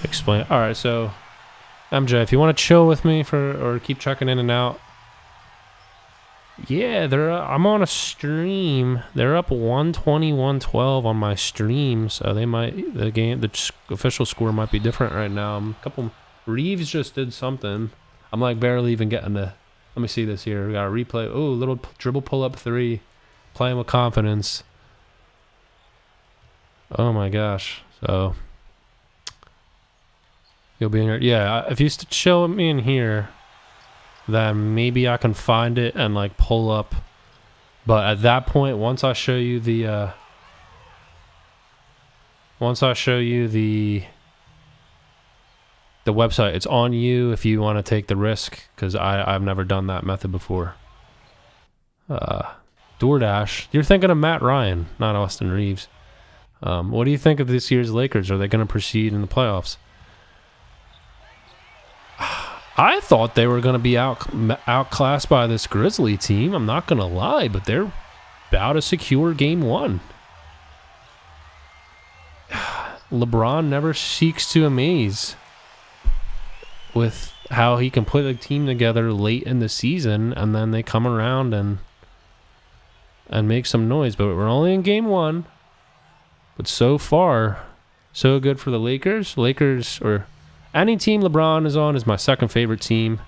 Explain. All right, so MJ, if you want to chill with me or keep checking in and out. Yeah, I'm on a stream. They're up 120-112 on my stream, so they might the official score might be different right now. Reeves just did something. I'm like barely even getting the. Let me see this here. We got a replay. Oh, little dribble pull up 3, playing with confidence. Oh my gosh. So you'll be in here. Yeah, if you show me in here, then maybe I can find it and like pull up. But at that point, once I show you the website, it's on you if you want to take the risk, because I've never done that method before. DoorDash. You're thinking of Matt Ryan, not Austin Reeves. What do you think of this year's Lakers? Are they going to proceed in the playoffs? I thought they were going to be outclassed by this Grizzly team. I'm not going to lie, but they're about to secure game 1. LeBron never seeks to amaze with how he can put a team together late in the season, and then they come around and make some noise. But we're only in game 1. But so far, so good for the Lakers. Lakers, or any team LeBron is on, is my second favorite team.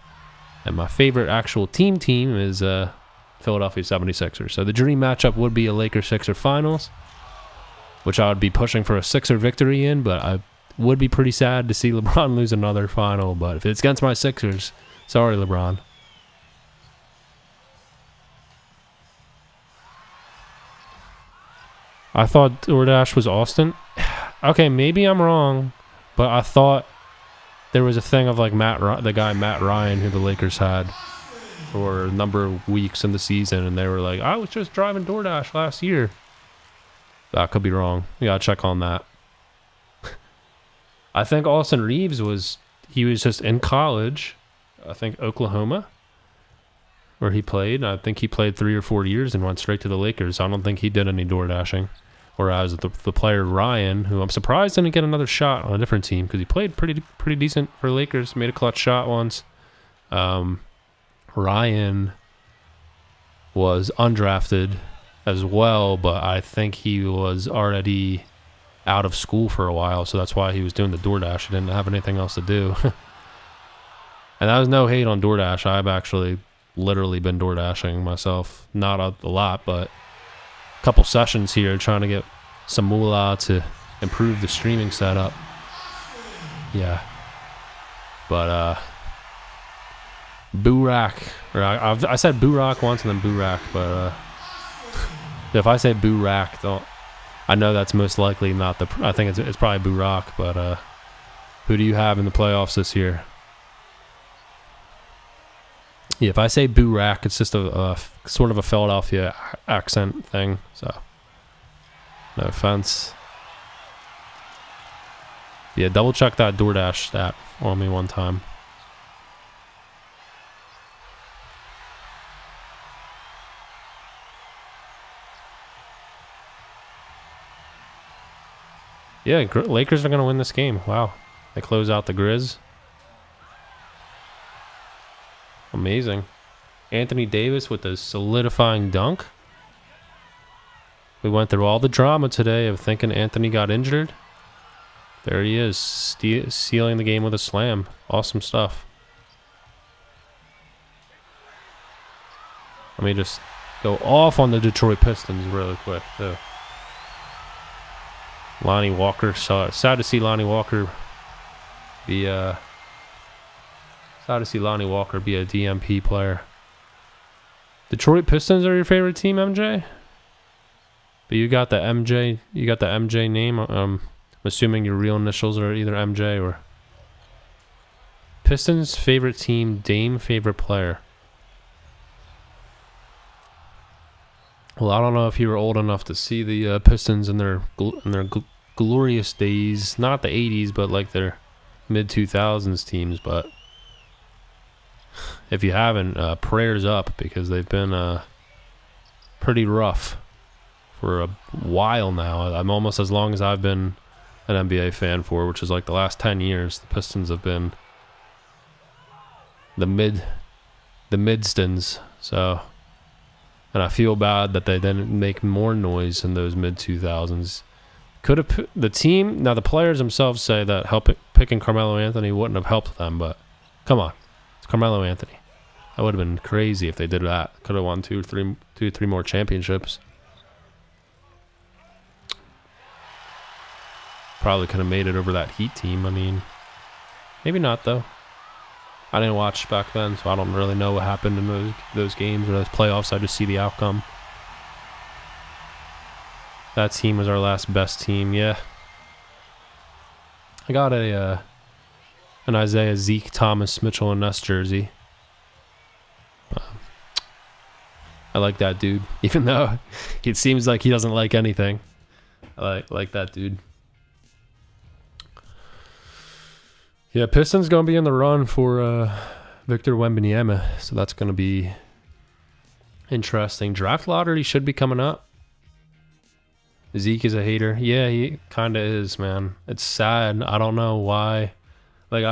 And my favorite actual team is Philadelphia 76ers. So the dream matchup would be a Lakers-Sixer finals, which I would be pushing for a Sixer victory in, but I would be pretty sad to see LeBron lose another final. But if it's against my Sixers, sorry, LeBron. I thought DoorDash was Austin. Okay, maybe I'm wrong, but I thought there was a thing of like the guy Matt Ryan, who the Lakers had for a number of weeks in the season, and they were like, I was just driving DoorDash last year. I could be wrong. You gotta check on that. I think Austin Reeves was just in college, I think Oklahoma, where he played. I think he played 3 or 4 years and went straight to the Lakers. I don't think he did any door dashing. Whereas the player Ryan, who I'm surprised didn't get another shot on a different team, because he played pretty decent for Lakers, made a clutch shot once. Ryan was undrafted as well, but I think he was already out of school for a while, so that's why he was doing the DoorDash. He didn't have anything else to do. And that was no hate on DoorDash. I've actually literally been DoorDashing myself. Not a lot, but a couple sessions here trying to get some moolah to improve the streaming setup. Yeah. But, Burak. Or I said Burak once and then Burak, but if I say Burak, I know that's most likely not I think it's probably Burak, but who do you have in the playoffs this year? Yeah, if I say Burak, it's just a sort of a Philadelphia accent thing, so no offense. Yeah, double check that DoorDash stat on me one time. Yeah, Lakers are going to win this game. Wow. They close out the Grizz. Amazing. Anthony Davis with a solidifying dunk. We went through all the drama today of thinking Anthony got injured. There he is, sealing the game with a slam. Awesome stuff. Let me just go off on the Detroit Pistons really quick, too. Lonnie Walker, sad to see Lonnie Walker be a DMP player. Detroit Pistons are your favorite team, MJ? But you got the MJ name. I'm assuming your real initials are either MJ or Pistons favorite team, Dame favorite player. Well, I don't know if you were old enough to see the Pistons in their glorious days, not the 80s, but like their mid-2000s teams. But if you haven't, prayers up, because they've been pretty rough for a while now. I'm almost as long as I've been an NBA fan for, which is like the last 10 years. The Pistons have been the Midstons, so... And I feel bad that they didn't make more noise in those mid-2000s. Could have the team... Now, the players themselves say that picking Carmelo Anthony wouldn't have helped them, but come on. It's Carmelo Anthony. That would have been crazy if they did that. Could have won two, three more championships. Probably could have made it over that Heat team. I mean, maybe not, though. I didn't watch back then, so I don't really know what happened in those games or those playoffs. I just see the outcome. That team was our last best team, yeah. I got an Isaiah, Zeke, Thomas, Mitchell, and Ness jersey. I like that dude, even though it seems like he doesn't like anything. I like that dude. Yeah, Pistons going to be in the run for Victor Wembanyama, so that's going to be interesting. Draft lottery should be coming up. Zeke is a hater. Yeah, he kind of is, man. It's sad. I don't know why. Like,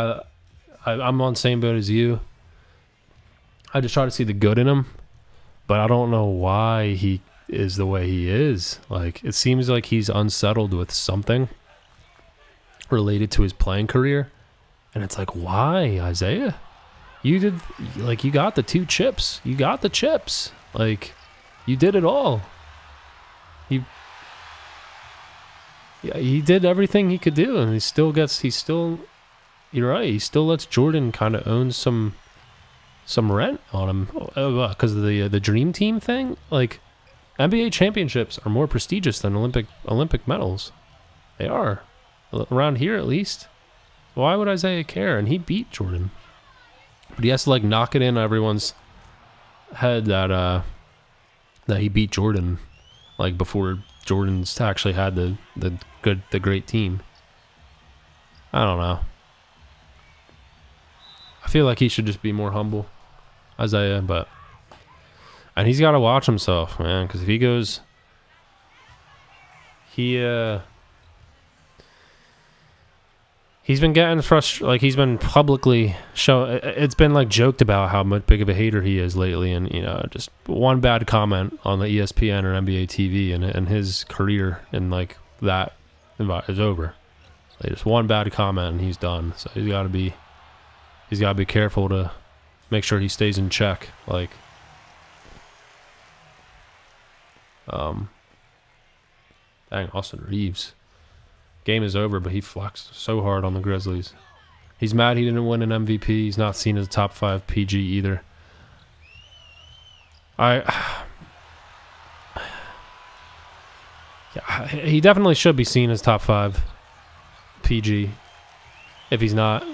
I'm on the same boat as you. I just try to see the good in him, but I don't know why he is the way he is. Like, it seems like he's unsettled with something related to his playing career. And it's like, why, Isaiah? You did, like, you got the 2 chips. You got the chips. Like, you did it all. He did everything he could do, and you're right, he still lets Jordan kind of own some rent on him. Because of the Dream Team thing. Like, NBA championships are more prestigious than Olympic medals. They are. Around here, at least. Why would Isaiah care? And he beat Jordan. But he has to, like, knock it in everyone's head that he beat Jordan, like, before Jordan's actually had the great team. I don't know. I feel like he should just be more humble, Isaiah, and he's got to watch himself, man, because if he goes, he's been getting frustrated. Like, he's been publicly it's been, like, joked about how much big of a hater he is lately, and, you know, just one bad comment on the ESPN or NBA TV, and his career in, like, that is over. Like, just one bad comment and he's done. So he's got to be careful to make sure he stays in check. Like, dang, Austin Reeves. Game is over, but he flexed so hard on the Grizzlies. He's mad he didn't win an MVP. He's not seen as a top 5 PG either. He definitely should be seen as top 5 PG. If he's not,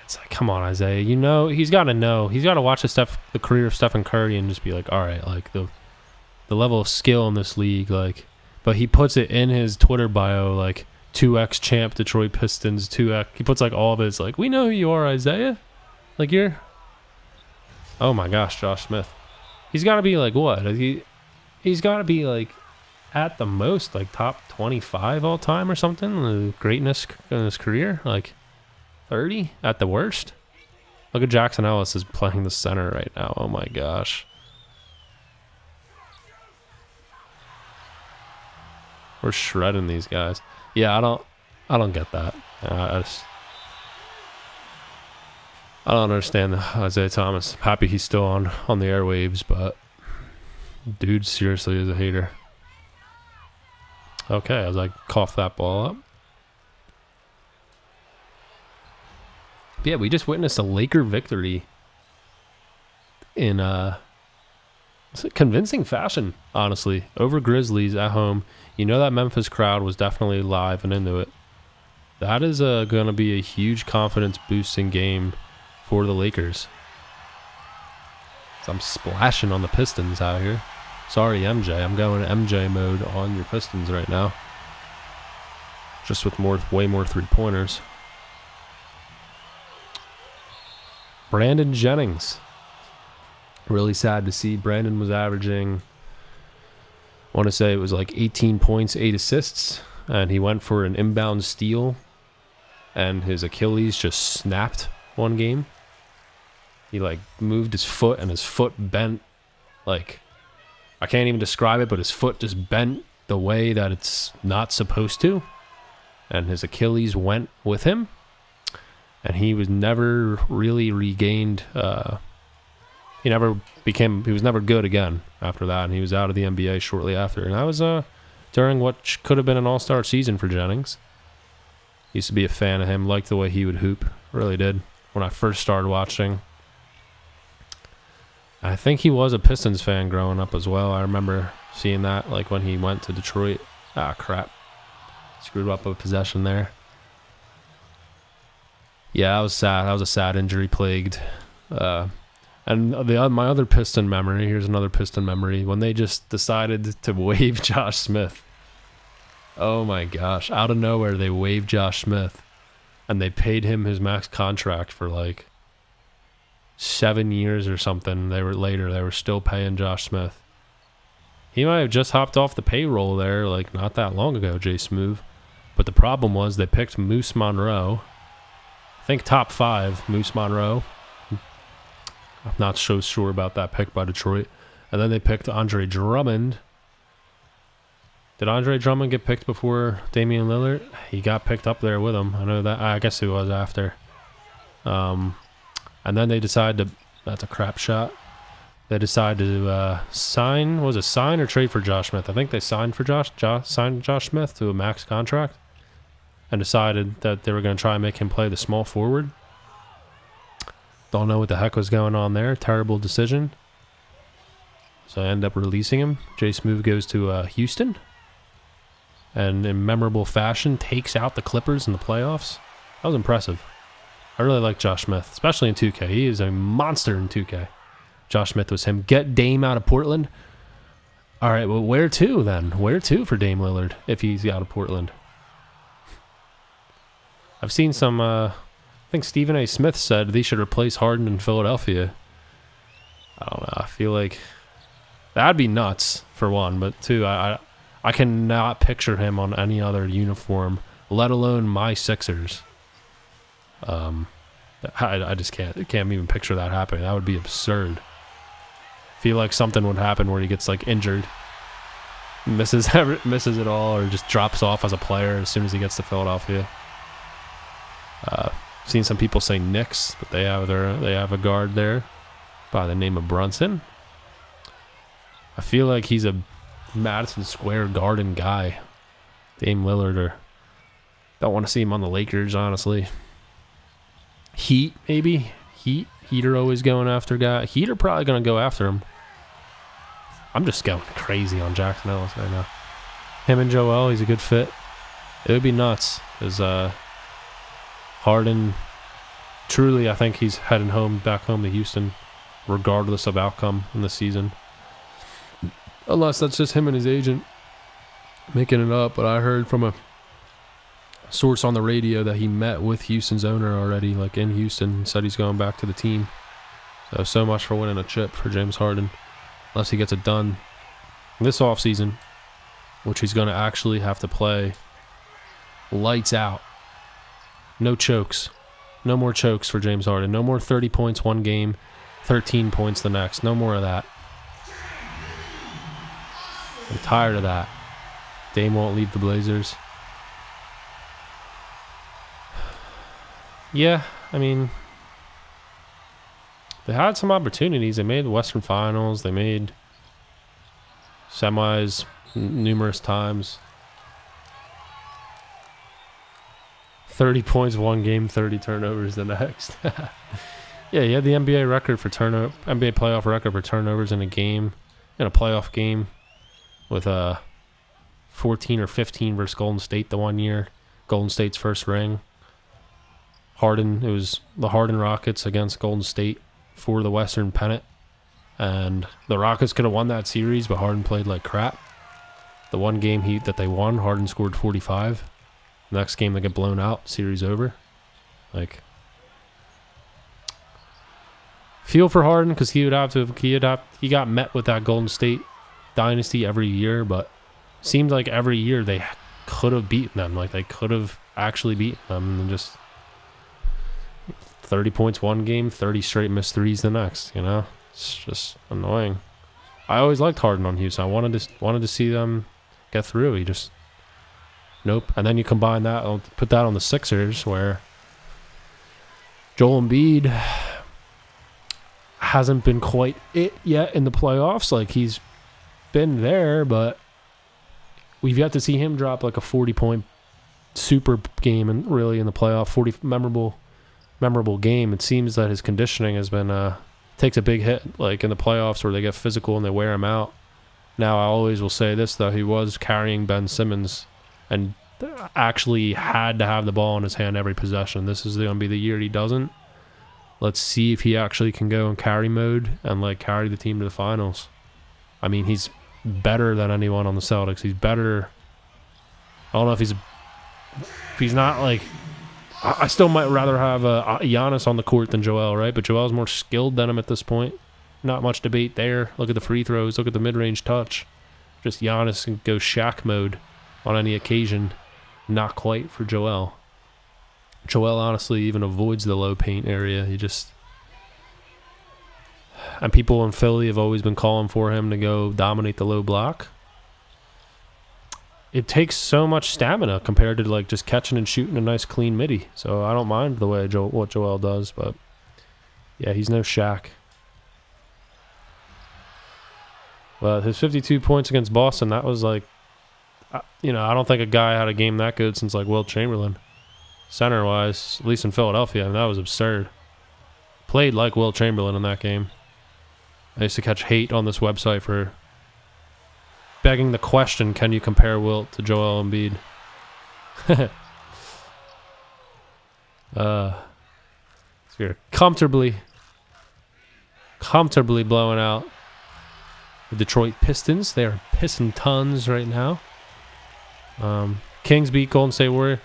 it's like, come on, Isaiah. You know, he's got to watch the career of Stephen Curry and just be like, all right, like, the level of skill in this league, like, but he puts it in his Twitter bio, like, 2X champ Detroit Pistons, 2X. He puts, like, all of his, like, we know who you are, Isaiah. Like, oh my gosh, Josh Smith. He's got to be, like, what? He's got to be, like, at the most, like, top 25 all time or something. The greatness in his career, like 30 at the worst. Look at Jackson Ellis is playing the center right now. Oh my gosh. We're shredding these guys. Yeah, I don't get that. I don't understand Isaiah Thomas. Happy he's still on the airwaves, but dude seriously is a hater. Okay, as I cough that ball up. Yeah, we just witnessed a Laker victory in convincing fashion, honestly, over Grizzlies at home. You know that Memphis crowd was definitely live and into it. That is going to be a huge confidence-boosting game for the Lakers. So I'm splashing on the Pistons out here. Sorry, MJ. I'm going MJ mode on your Pistons right now. Just with way more three-pointers. Brandon Jennings. Really sad to see. Brandon was averaging, I want to say it was like 18 points, 8 assists. And he went for an inbound steal. And his Achilles just snapped one game. He, like, moved his foot and his foot bent. Like, I can't even describe it, but his foot just bent the way that it's not supposed to. And his Achilles went with him. And he was never really regained. He was never good again after that. And he was out of the NBA shortly after. And that was during what could have been an all-star season for Jennings. Used to be a fan of him. Liked the way he would hoop. Really did. When I first started watching. I think he was a Pistons fan growing up as well. I remember seeing that, like, when he went to Detroit. Ah, crap. Screwed up a possession there. Yeah, that was sad. That was a sad injury-plagued. And my other Piston memory, here's another Piston memory, when they just decided to waive Josh Smith. Oh my gosh. Out of nowhere, they waived Josh Smith. And they paid him his max contract for, like, 7 years or something. They were still paying Josh Smith. He might have just hopped off the payroll there, like, not that long ago, Jay Smooth. But the problem was they picked Moose Monroe. I think top 5, Moose Monroe. I'm not so sure about that pick by Detroit. And then they picked Andre Drummond. Did Andre Drummond get picked before Damian Lillard? He got picked up there with him. I know that. I guess he was after. And then they decided to... That's a crap shot. They decided to sign... Was it sign or trade for Josh Smith? I think they signed for signed Josh Smith to a max contract. And decided that they were going to try and make him play the small forward. Don't know what the heck was going on there. Terrible decision. So I end up releasing him. Jay Smooth goes to Houston. And in memorable fashion, takes out the Clippers in the playoffs. That was impressive. I really like Josh Smith, especially in 2K. He is a monster in 2K. Josh Smith was him. Get Dame out of Portland. All right, well, where to then? Where to for Dame Lillard if he's out of Portland? I've seen some... I think Stephen A. Smith said they should replace Harden in Philadelphia. I don't know. I feel like that'd be nuts, for one. But two, I cannot picture him on any other uniform, let alone my Sixers. I just can't even picture that happening. That would be absurd. Feel like something would happen where he gets like injured, misses it all, or just drops off as a player as soon as he gets to Philadelphia. Seen some people say Knicks, but they have a guard there by the name of Brunson. I feel like he's a Madison Square Garden guy. Dame Lillard, or don't want to see him on the Lakers, honestly. Heat, maybe. Heat are always going after guy. Heat are probably going to go after him. I'm just going crazy on Jackson Ellis right now. Him and Joel, he's a good fit. It would be nuts. Because Harden, truly, I think he's heading back home to Houston, regardless of outcome in the season. Unless that's just him and his agent making it up. But I heard from a source on the radio that he met with Houston's owner already, like in Houston, and said he's going back to the team. So much for winning a chip for James Harden. Unless he gets it done this offseason, which he's going to actually have to play lights out. No chokes. No more chokes for James Harden. No more 30 points one game, 13 points the next. No more of that. I'm tired of that. Dame won't leave the Blazers. Yeah, I mean, they had some opportunities. They made the Western Finals. They made semis numerous times. 30 points one game, 30 turnovers the next. Yeah, he had the NBA playoff record for turnovers in a game, in a playoff game, with 14 or 15 versus Golden State the one year. Golden State's first ring. Harden, it was the Harden Rockets against Golden State for the Western pennant. And the Rockets could have won that series, but Harden played like crap. The one game that they won, Harden scored 45. Next game they get blown out, series over. Like, feel for Harden, because he got met with that Golden State dynasty every year, but seemed like every year they could have beaten them. Like, they could have actually beaten them, and just 30 points one game, 30 straight missed threes the next, you know? It's just annoying. I always liked Harden on Houston. I wanted to see them get through. He just, nope. And then you combine that, put that on the Sixers, where Joel Embiid hasn't been quite it yet in the playoffs. Like, he's been there, but we've yet to see him drop like a 40-point super game, and really in the playoff, 40 memorable game. It seems that his conditioning has been takes a big hit, like in the playoffs where they get physical and they wear him out. Now, I always will say this, though. He was carrying Ben Simmons and actually had to have the ball in his hand every possession. This is going to be the year he doesn't. Let's see if he actually can go in carry mode and like carry the team to the finals. I mean, he's better than anyone on the Celtics. He's better. I don't know if he's not like I still might rather have Giannis on the court than Joel, right? But Joel's more skilled than him at this point. Not much debate there. Look at the free throws. Look at the mid-range touch. Just Giannis can go Shaq mode on any occasion. Not quite for Joel. Joel honestly even avoids the low paint area. He just... And people in Philly have always been calling for him to go dominate the low block. It takes so much stamina compared to like just catching and shooting a nice clean midi. So I don't mind the way what Joel does, but yeah, he's no Shaq. But his 52 points against Boston, that was like, you know, I don't think a guy had a game that good since like Wilt Chamberlain. Center-wise, at least in Philadelphia, I mean, that was absurd. Played like Wilt Chamberlain in that game. I used to catch hate on this website for begging the question, can you compare Wilt to Joel Embiid? So you're comfortably blowing out the Detroit Pistons. They are pissing tons right now. Kings beat Golden State Warriors.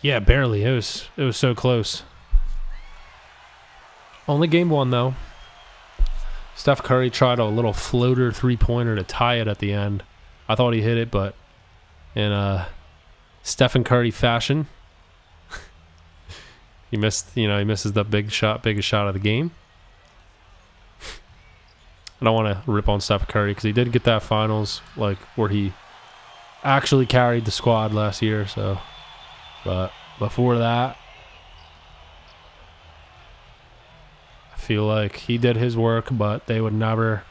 Yeah, barely. It was so close. Only game one though. Steph Curry tried a little floater three-pointer to tie it at the end. I thought he hit it, but in Stephen Curry fashion, he missed. You know, he misses the biggest shot of the game. I don't want to rip on Steph Curry because he did get that finals, like where he actually carried the squad last year. So, but before that, I feel like he did his work, but they would never.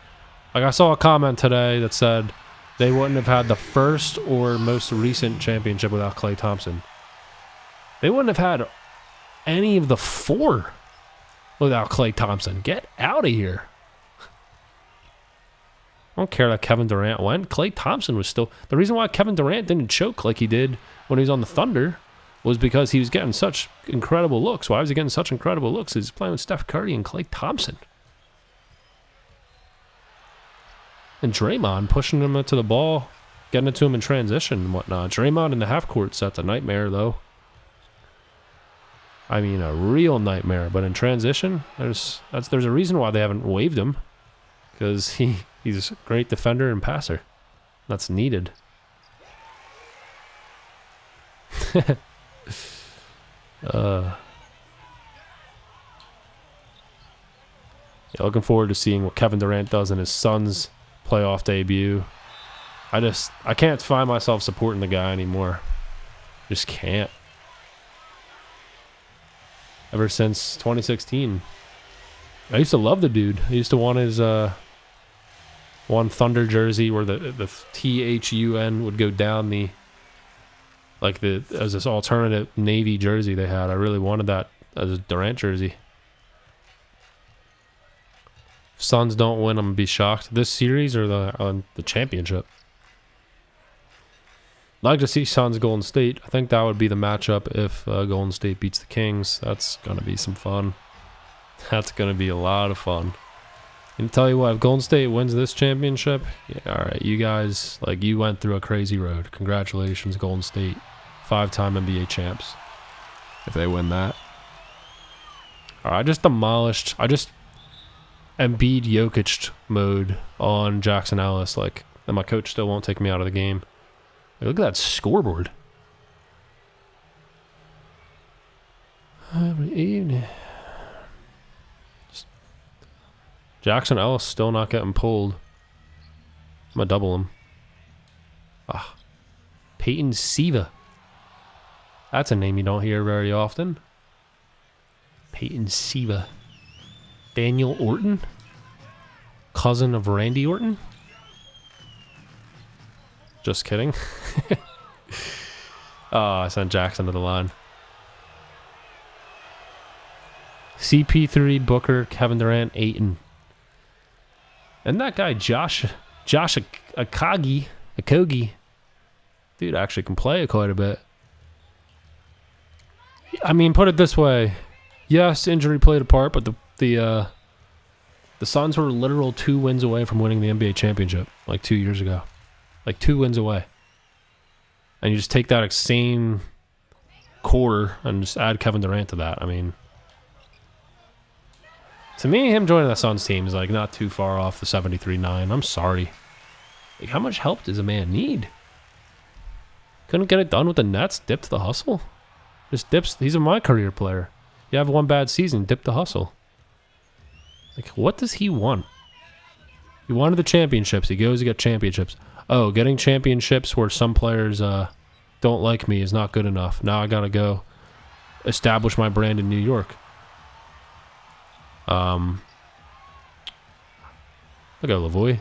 Like I saw a comment today that said they wouldn't have had the first or most recent championship without Klay Thompson. They wouldn't have had any of the four without Klay Thompson. Get out of here. I don't care that Kevin Durant went. Klay Thompson was still... The reason why Kevin Durant didn't choke like he did when he was on the Thunder was because he was getting such incredible looks. Why was he getting such incredible looks? He's playing with Steph Curry and Klay Thompson. And Draymond pushing him to the ball, getting it to him in transition and whatnot. Draymond in the half-court set's a nightmare, though. I mean, a real nightmare. But in transition, there's a reason why they haven't waived him. Because he's a great defender and passer. That's needed. Yeah, looking forward to seeing what Kevin Durant does in his Suns playoff debut. I can't find myself supporting the guy anymore. Just can't. Ever since 2016. I used to love the dude. I used to want his one Thunder jersey where the THUN would go down the as this alternative navy jersey they had. I really wanted that as a Durant jersey. If Suns don't win, I'm gonna be shocked. This series or the championship. I'd like to see Suns Golden State. I think that would be the matchup if Golden State beats the Kings. That's gonna be some fun. That's gonna be a lot of fun. And tell you what, if Golden State wins this championship, yeah, all right, you guys, you went through a crazy road. Congratulations, Golden State. 5-time NBA champs. If they win that. All right, I just Embiid Jokic mode on Jackson Ellis, and my coach still won't take me out of the game. Look at that scoreboard. Every evening. Jackson Ellis still not getting pulled. I'm going to double him. Peyton Siva. That's a name you don't hear very often. Peyton Siva. Daniel Orton? Cousin of Randy Orton? Just kidding. I sent Jackson to the line. CP3, Booker, Kevin Durant, Ayton. And that guy, Josh Okogie, dude actually can play quite a bit. I mean, put it this way. Yes, injury played a part, but the Suns were literal 2 wins away from winning the NBA championship 2 years ago. 2 wins away. And you just take that same core and just add Kevin Durant to that. I mean, to me, him joining the Suns team is like not too far off the 73-9. I'm sorry. Like, how much help does a man need? Couldn't get it done with the Nets. Dipped the hustle. Just dips. He's a my career player. You have one bad season, dip the hustle. Like, what does he want? He wanted the championships. He goes to get championships. Oh, getting championships where some players don't like me is not good enough. Now I gotta go establish my brand in New York. Look at Lavoie.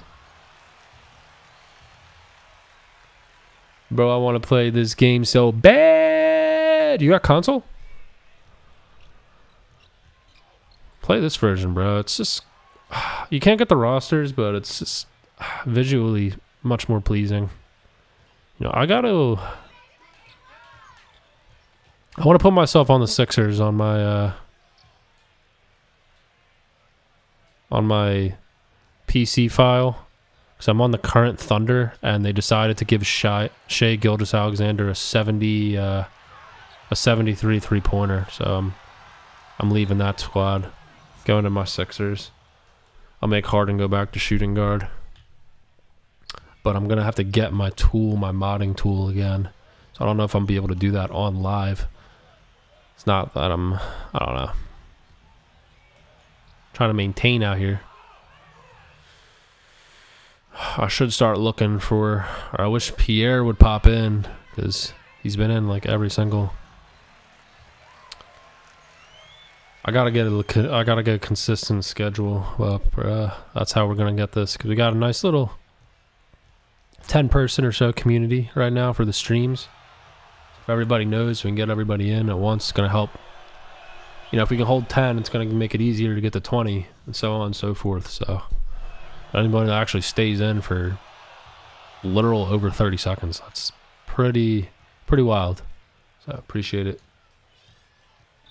Bro, I want to play this game so bad. You got console? Play this version, bro. It's just... You can't get the rosters, but it's just visually much more pleasing. You know, I want to put myself on the Sixers on my PC file, because I'm on the current Thunder, and they decided to give Shai Gilgeous-Alexander a 73 3-pointer. So I'm leaving that squad, going to my Sixers. I'll make Harden go back to shooting guard, but I'm gonna have to get my modding tool again. So I don't know if I'm gonna be able to do that on live. It's not that I don't know. Trying to maintain out here. I should start looking for, or I wish Pierre would pop in, because he's been in like every single. I gotta get a consistent schedule up. That's how we're gonna get this, because we got a nice little 10-person or so community right now for the streams. If everybody knows, we can get everybody in at once. It's gonna help. You know, if we can hold 10, it's gonna make it easier to get to 20, and so on and so forth. So anybody that actually stays in for literal over 30 seconds, that's pretty wild. So appreciate it,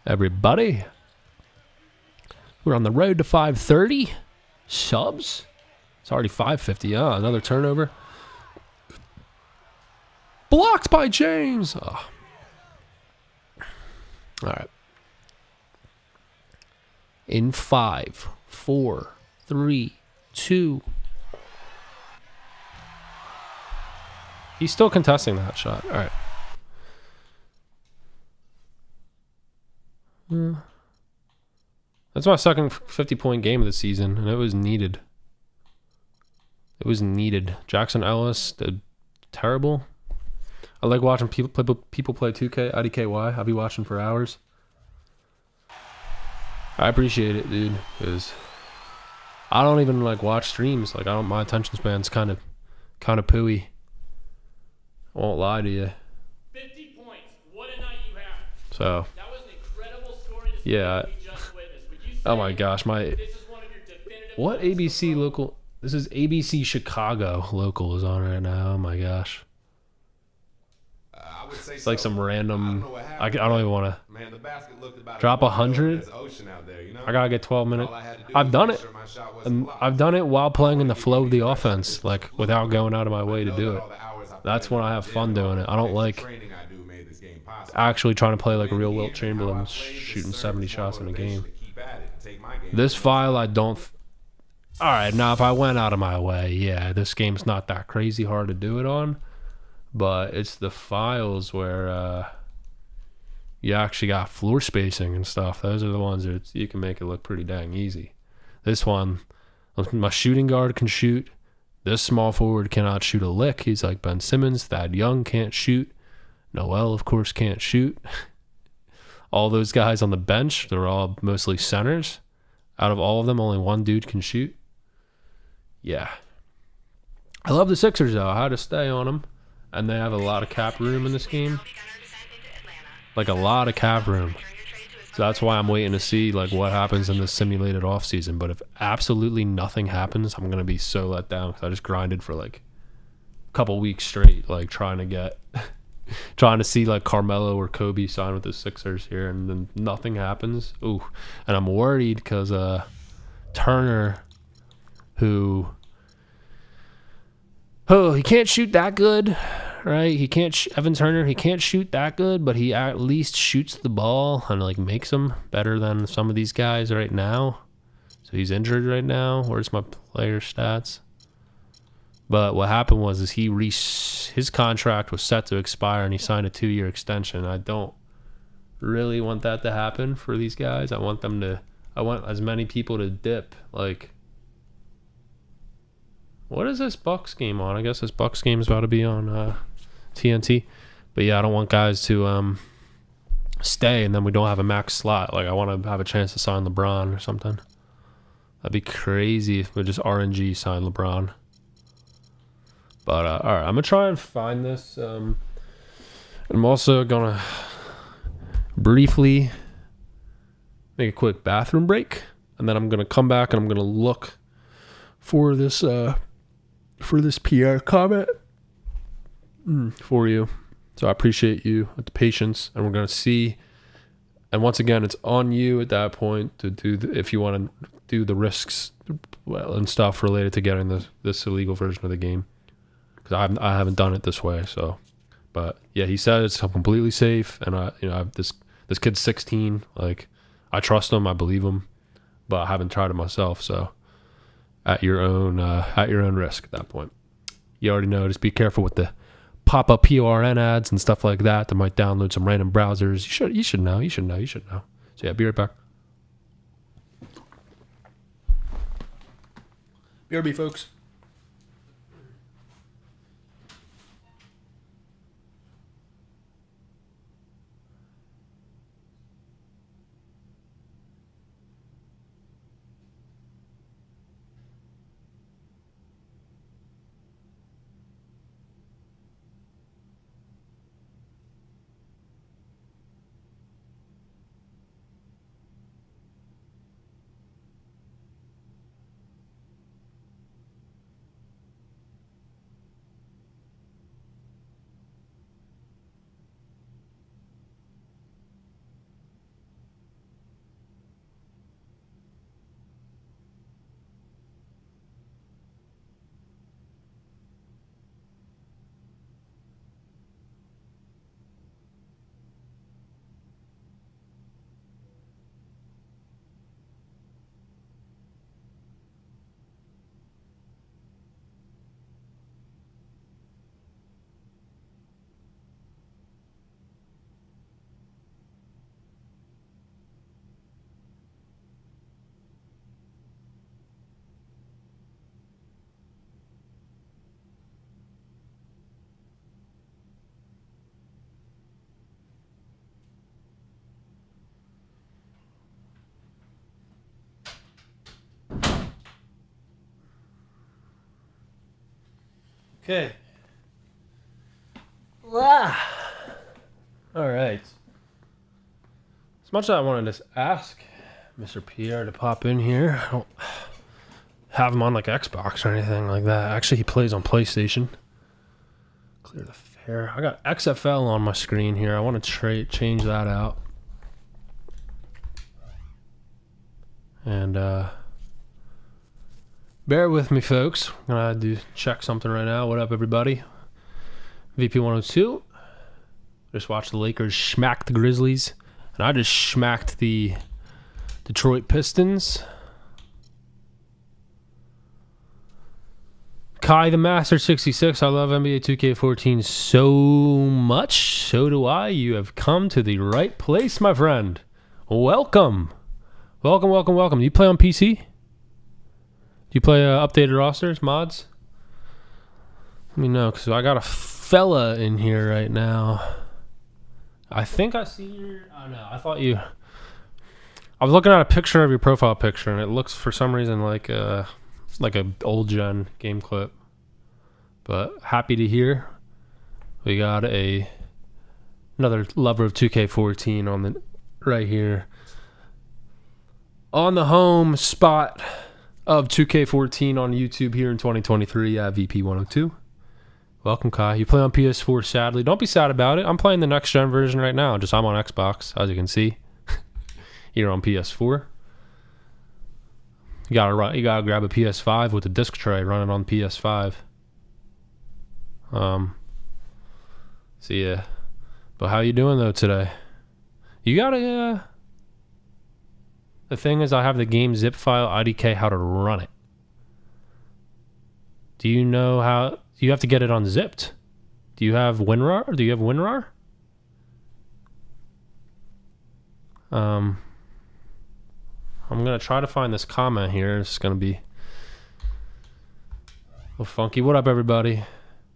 everybody. We're on the road to 530 subs. It's already 550. Oh, another turnover. Blocked by James. Oh. All right. In 5, 4, 3, 2. He's still contesting that shot. All right. That's my second 50-point game of the season, and it was needed. It was needed. Jackson Ellis did terrible. I like watching people play 2K, IDKY. I'll be watching for hours. I appreciate it, dude, because I don't even like watch streams. Like, my attention span's kind of pooey. I won't lie to you. 50 points. What a night you had. So That was an incredible scoring display yeah. we just witnessed. Would you say Oh my gosh, this is one of your definitive what moments ABC of the local? This is ABC Chicago local is on right now. Oh my gosh. I would say It's like some random. I happened. don't even want to. Man, the basket looked about Drop as 100? as ocean out there, you know? I gotta get 12 minutes. All I had to do I've was done make it. sure my shot wasn't And blocked. I've done it while playing in the flow of the offense, like without going out of my way to do it. That's when I have fun doing it. I don't like actually trying to play like a real Wilt Chamberlain, shooting 70 shots in a game. This file, I don't. All right, now if I went out of my way, yeah, this game's not that crazy hard to do it on, but it's the files where you actually got floor spacing and stuff. Those are the ones that you can make it look pretty dang easy. This one, my shooting guard can shoot. This small forward cannot shoot a lick. He's like Ben Simmons. Thad Young can't shoot. Noel, of course, can't shoot. All those guys on the bench, they're all mostly centers. Out of all of them, only one dude can shoot. Yeah. I love the Sixers, though. I had to stay on them. And they have a lot of cap room in this game. Like, a lot of cap room. So that's why I'm waiting to see like what happens in this simulated offseason. But if absolutely nothing happens, I'm going to be so let down, because I just grinded for like a couple weeks straight, like trying to see like Carmelo or Kobe sign with the Sixers here, and then nothing happens. Ooh. And I'm worried because Turner, he can't shoot that good, right? He can't. Evan Turner, he can't shoot that good, but he at least shoots the ball and like makes them better than some of these guys right now. So he's injured right now. Where's my player stats? But what happened was is his contract was set to expire and he signed a 2-year extension. I don't really want that to happen for these guys. I want as many people to dip. Like, what is this Bucks game on? I guess this Bucks game is about to be on TNT. But yeah, I don't want guys to stay and then we don't have a max slot. Like, I want to have a chance to sign LeBron or something. That'd be crazy if we just RNG sign LeBron. But all right, I'm gonna try and find this. I'm also gonna briefly make a quick bathroom break, and then I'm gonna come back and I'm gonna look for this Pierre comment for you. So I appreciate you with the patience, and we're gonna see. And once again, it's on you at that point to do if you want to do the risks and stuff related to getting this illegal version of the game. Because I haven't done it this way, so. But yeah, he said it's completely safe, and this kid's 16. Like, I trust him, I believe him, but I haven't tried it myself. So, at your own risk at that point. You already know. Just be careful with the pop-up PRN ads and stuff like that. That might download some random browsers. You should know. So yeah, be right back. BRB, folks. Okay. All right. As much as I wanted to ask Mr. Pierre to pop in here, I don't have him on like Xbox or anything like that. Actually, he plays on PlayStation. Clear the fair. I got XFL on my screen here. I want to change that out. And bear with me, folks. I'm gonna do check something right now. What up, everybody? VP 102. Just watched the Lakers smack the Grizzlies, and I just smacked the Detroit Pistons. Kai the Master 66. I love NBA 2K14 so much. So do I. You have come to the right place, my friend. Welcome. Welcome. Do you play on PC? Do you play updated rosters, mods? Let me know, because I got a fella in here right now. I think I see your... Oh, no. I thought you... I was looking at a picture of your profile picture, and it looks, for some reason, like a old gen game clip. But happy to hear we got another lover of 2K14 on the right here. On the home spot of 2K14 on YouTube here in 2023 at VP102. Welcome, Kai. You play on PS4, sadly. Don't be sad about it. I'm playing the next gen version right now. Just I'm on Xbox, as you can see. Here on PS4. You gotta grab a PS5 with a disc tray running on PS5. So yeah. But how you doing though today? You got a the thing is I have the game zip file IDK how to run it. Do you know how you have to get it unzipped? Do you have WinRAR? Do you have WinRAR? I'm gonna try to find this comment here. It's gonna be a little funky. What up, everybody?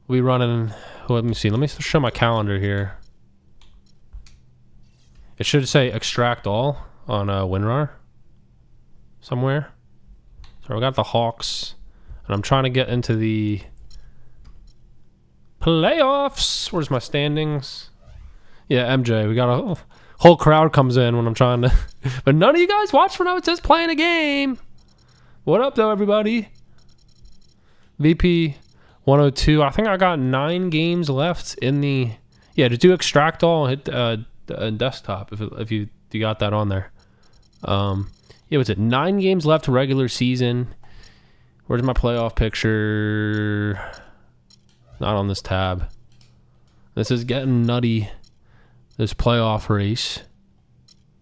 We running. Let me see. Let me show my calendar here. It should say extract all on WinRAR somewhere. So we got the Hawks, and I'm trying to get into the playoffs. Where's my standings? Yeah, MJ. We got a whole crowd comes in when I'm trying to, but none of you guys watch when I was just playing a game. What up, though, everybody? VP 102. I think I got 9 games left in the. Yeah, to do extract all, hit desktop if you got that on there. Yeah, what's it? 9 games left regular season. Where's my playoff picture? Not on this tab. This is getting nutty. This playoff race.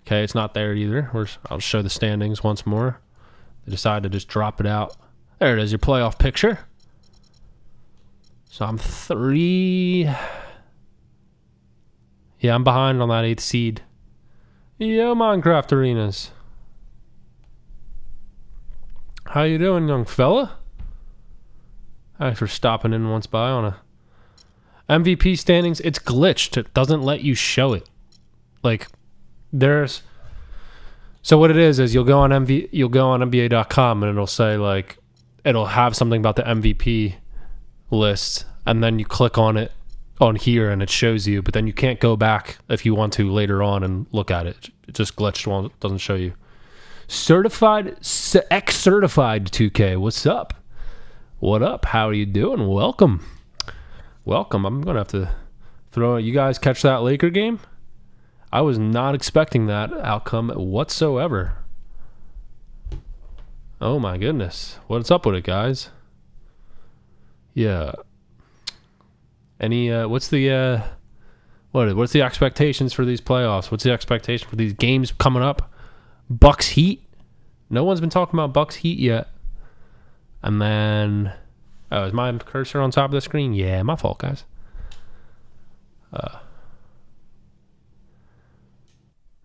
Okay, it's not there either. I'll show the standings once more. They decided to just drop it out. There it is, your playoff picture. So I'm 3. Yeah, I'm behind on that 8th seed. Yo, Minecraft Arenas. How you doing, young fella? Thanks for stopping in once by on a MVP standings. It's glitched. It doesn't let you show it. Like, there's. So what it is you'll go on NBA.com and it'll say like, it'll have something about the MVP list, and then you click on it on here and it shows you, but then you can't go back if you want to later on and look at it. It just glitched while it doesn't show you. Certified 2K. What's up? What up? How are you doing? Welcome. I'm gonna have to throw. You guys catch that Laker game? I was not expecting that outcome whatsoever. Oh my goodness. What's up with it, guys? Yeah. Any what's the expectations for these playoffs? What's the expectation for these games coming up? Bucks Heat. No one's been talking about Bucks Heat yet. And then, is my cursor on top of the screen? Yeah, my fault, guys.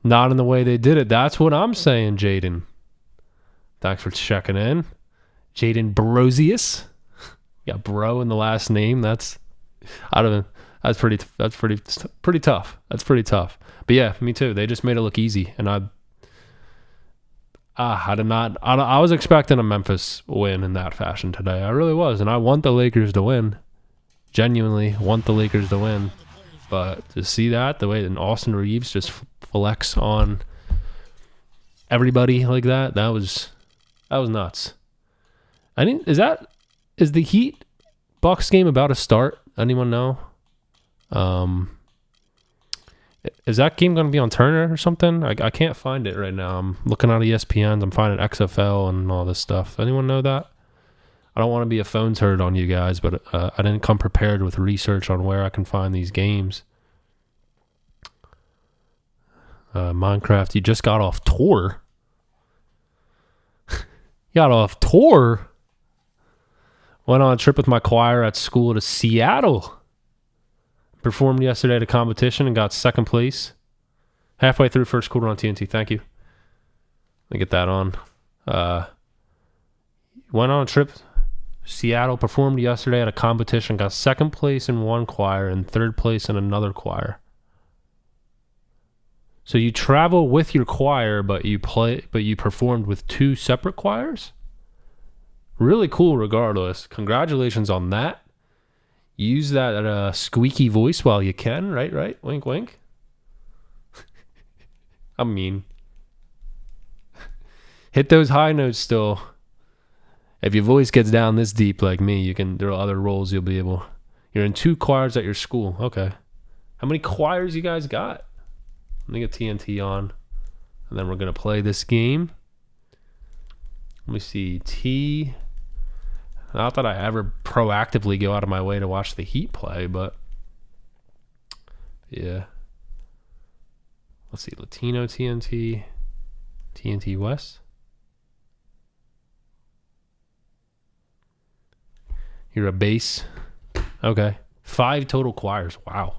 Not in the way they did it. That's what I'm saying, Jaden. Thanks for checking in. Jaden Brosius. Yeah, bro in the last name. That's pretty tough. That's pretty tough. But yeah, me too. They just made it look easy, and I was expecting a Memphis win in that fashion today. I really was, and I want the Lakers to win. Genuinely want the Lakers to win. But to see that, the way that Austin Reeves just flex on everybody like that, that was nuts. Is the Heat Bucks game about to start? Anyone know? Is that game going to be on Turner or something? I can't find it right now. I'm looking on ESPN. I'm finding XFL and all this stuff. Anyone know that? I don't want to be a phone turd on you guys, but I didn't come prepared with research on where I can find these games. Minecraft, you just got off tour. Got off tour? Went on a trip with my choir at school to Seattle. Performed yesterday at a competition and got 2nd place. Halfway through first quarter on TNT. Thank you. Let me get that on. Went on a trip. Seattle, performed yesterday at a competition. Got 2nd place in one choir and 3rd place in another choir. So you travel with your choir, but you performed with 2 separate choirs? Really cool regardless. Congratulations on that. Use that squeaky voice while you can, right? Wink, wink. I mean, hit those high notes still. If your voice gets down this deep like me, there are other roles you'll be able. You're in 2 choirs at your school. Okay. How many choirs you guys got? Let me get TNT on, and then we're going to play this game. Let me see. Not that I ever proactively go out of my way to watch the Heat play, but Yeah. Let's see. Latino TNT. TNT West. You're a bass. Okay. 5 total choirs. Wow.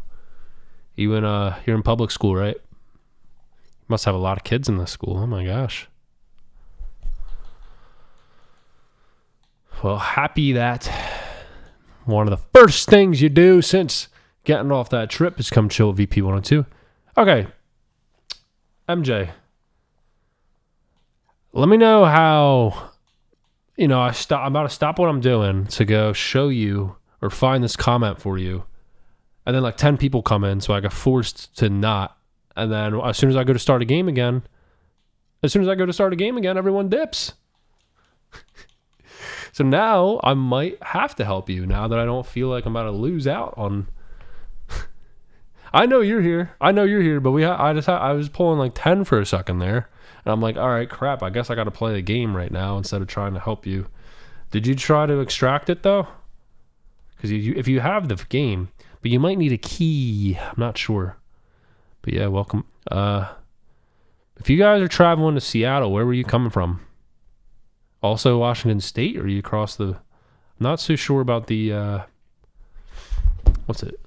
You're in public school, right? Must have a lot of kids in this school. Oh my gosh. Well, happy that one of the first things you do since getting off that trip is come chill with VP 102. Okay. MJ. Let me know how, I'm about to stop what I'm doing to go show you or find this comment for you. And then like 10 people come in, so I got forced to not. And then as soon as I go to start a game again, everyone dips. So now I might have to help you now that I don't feel like I'm about to lose out on. I know you're here, but I was pulling like 10 for a second there. And I'm like, all right, crap, I guess I got to play the game right now instead of trying to help you. Did you try to extract it, though? Because if you have the game, but you might need a key. I'm not sure. But yeah, welcome. If you guys are traveling to Seattle, where were you coming from? Also Washington State, or are you across the... I'm not so sure about the... what's it?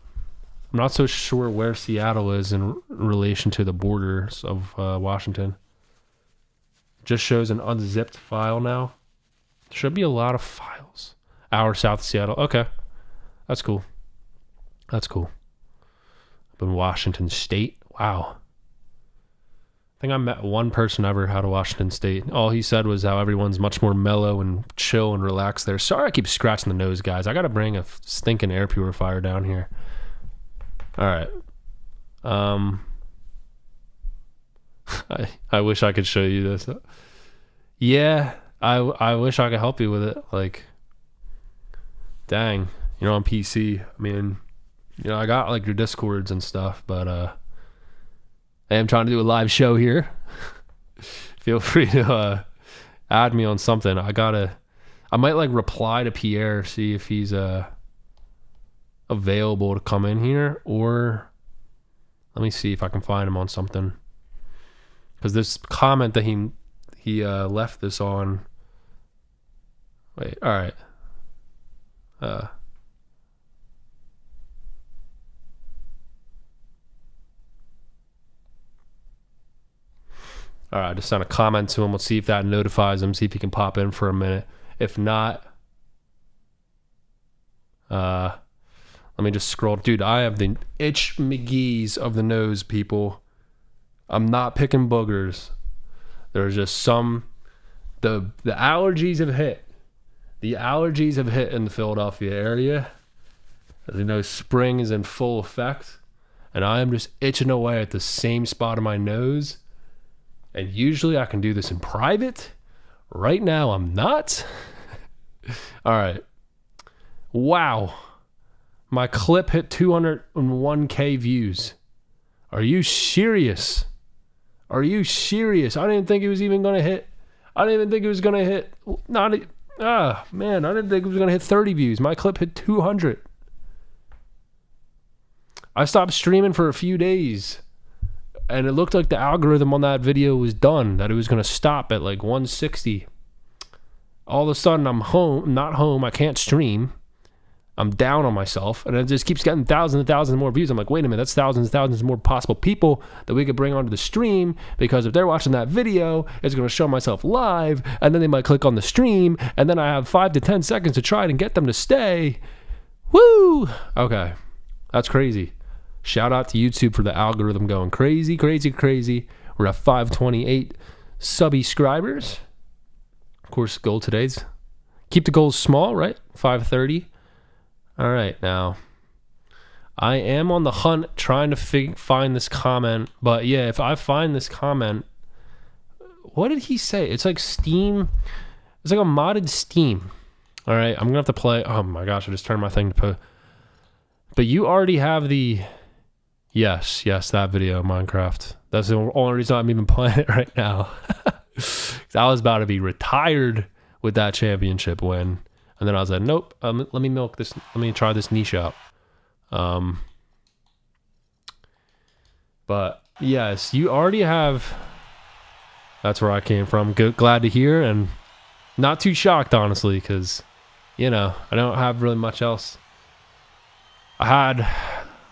I'm not so sure where Seattle is in relation to the borders of Washington. Just shows an unzipped file now. Should be a lot of files. Hour south of Seattle. Okay. That's cool. Up in Washington State. Wow. I think I met one person ever out of Washington State. All he said was how everyone's much more mellow and chill and relaxed there. Sorry I keep scratching the nose, guys. I got to bring a stinking air purifier down here. All right. I wish I could show you this. Yeah, I wish I could help you with it. Like, dang, on PC. I mean, I got like your Discords and stuff, but I am trying to do a live show here. Feel free to add me on something. I might like reply to Pierre, see if he's available to come in here, or let me see if I can find him on something. Because this comment that he left this on. Wait, all right. All right, just sent a comment to him. Let's see if that notifies him. See if he can pop in for a minute. If not, let me just scroll. Dude, I have the itch McGee's of the nose, people. I'm not picking boogers. There's just some. The allergies have hit. The allergies have hit in the Philadelphia area. As you know, spring is in full effect. And I am just itching away at the same spot of my nose. And usually I can do this in private. Right now I'm not. All right. Wow. My clip hit 201K views. Are you serious? I didn't even think it was even going to hit. I didn't think it was going to hit 30 views. My clip hit 200. I stopped streaming for a few days. And it looked like the algorithm on that video was done, that it was going to stop at like 160. All of a sudden, I'm not home, I can't stream. I'm down on myself, and it just keeps getting thousands and thousands more views. I'm like, wait a minute, that's thousands and thousands more possible people that we could bring onto the stream, because if they're watching that video, it's going to show myself live, and then they might click on the stream, and then I have 5 to 10 seconds to try and get them to stay. Woo! Okay, that's crazy. Shout out to YouTube for the algorithm going crazy, crazy, crazy. We're at 528 subscribers. Of course, goal today's keep the goals small, right? 530. All right, now I am on the hunt trying to find this comment. But yeah, if I find this comment, what did he say? It's like Steam. It's like a modded Steam. All right, I'm gonna have to play. Oh my gosh, I just turned my thing to put. But you already have the. Yes, that video, Minecraft. That's the only reason I'm even playing it right now. I was about to be retired with that championship win. And then I was like, nope, let me milk this. Let me try this niche out. But yes, you already have. That's where I came from. Good, glad to hear, and not too shocked, honestly, because, you know, I don't have really much else. I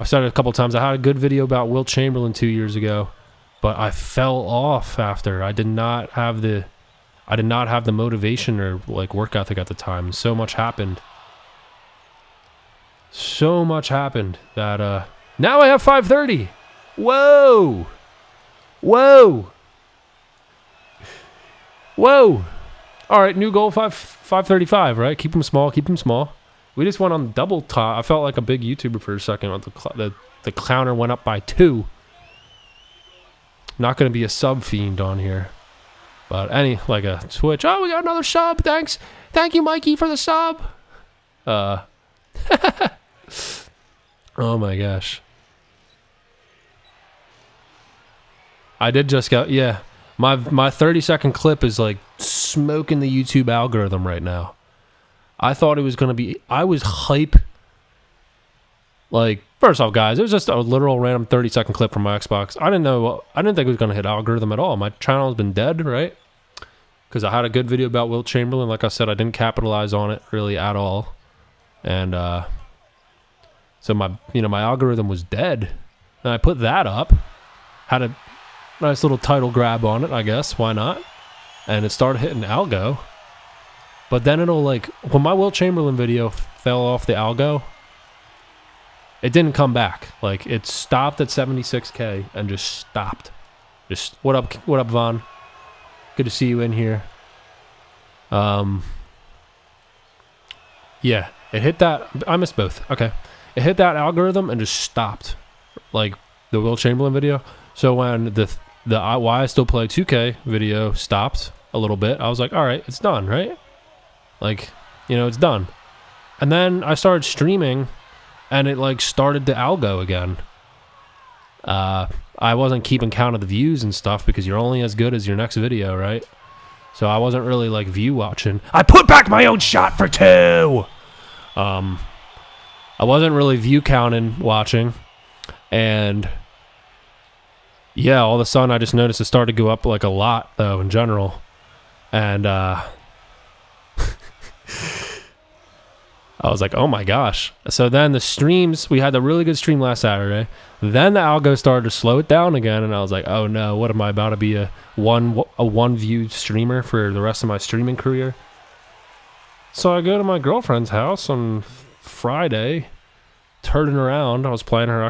said it a couple times, I had a good video about Wilt Chamberlain 2 years ago, but I fell off after. I did not have the motivation or like work ethic at the time. So much happened. So much happened that now I have 5:30. Whoa. Whoa. Whoa. All right, new goal 535, right? Keep them small, keep them small. We just went on double top. I felt like a big YouTuber for a second. The counter went up by 2. Not going to be a sub fiend on here. But like a Twitch. Oh, we got another sub. Thanks. Thank you, Mikey, for the sub. Oh my gosh. I did just go, yeah. My 30-second clip is like smoking the YouTube algorithm right now. I thought it was going to be, I was hype. Like, first off, guys, it was just a literal random 30-second clip from my Xbox. I didn't think it was going to hit algorithm at all. My channel's been dead, right? Because I had a good video about Wilt Chamberlain. Like I said, I didn't capitalize on it really at all. And so my algorithm was dead. And I put that up. Had a nice little title grab on it, I guess. Why not? And it started hitting algo. But then it'll like, when my Wilt Chamberlain video fell off the algo, it didn't come back. Like, it stopped at 76K and just stopped. Just, what up, Vaughn? Good to see you in here. Yeah, it hit that. I missed both. Okay. It hit that algorithm and just stopped. Like, the Wilt Chamberlain video. So when the Why I Still Play 2K video stopped a little bit, I was like, all right, it's done, right? Like, you know, it's done. And then I started streaming, and it, like, started to algo again. I wasn't keeping count of the views and stuff because you're only as good as your next video, right? So I wasn't really, like, view watching. I put back my own shot for 2! I wasn't really view counting watching. And, yeah, all of a sudden I just noticed it started to go up, like, a lot, though, in general. And, I was like, oh my gosh. So then the streams, we had a really good stream last Saturday. Then the algo started to slow it down again, and I was like, oh no, what am I about to be a one view streamer for the rest of my streaming career? So I go to my girlfriend's house on Friday, turning around. I was playing my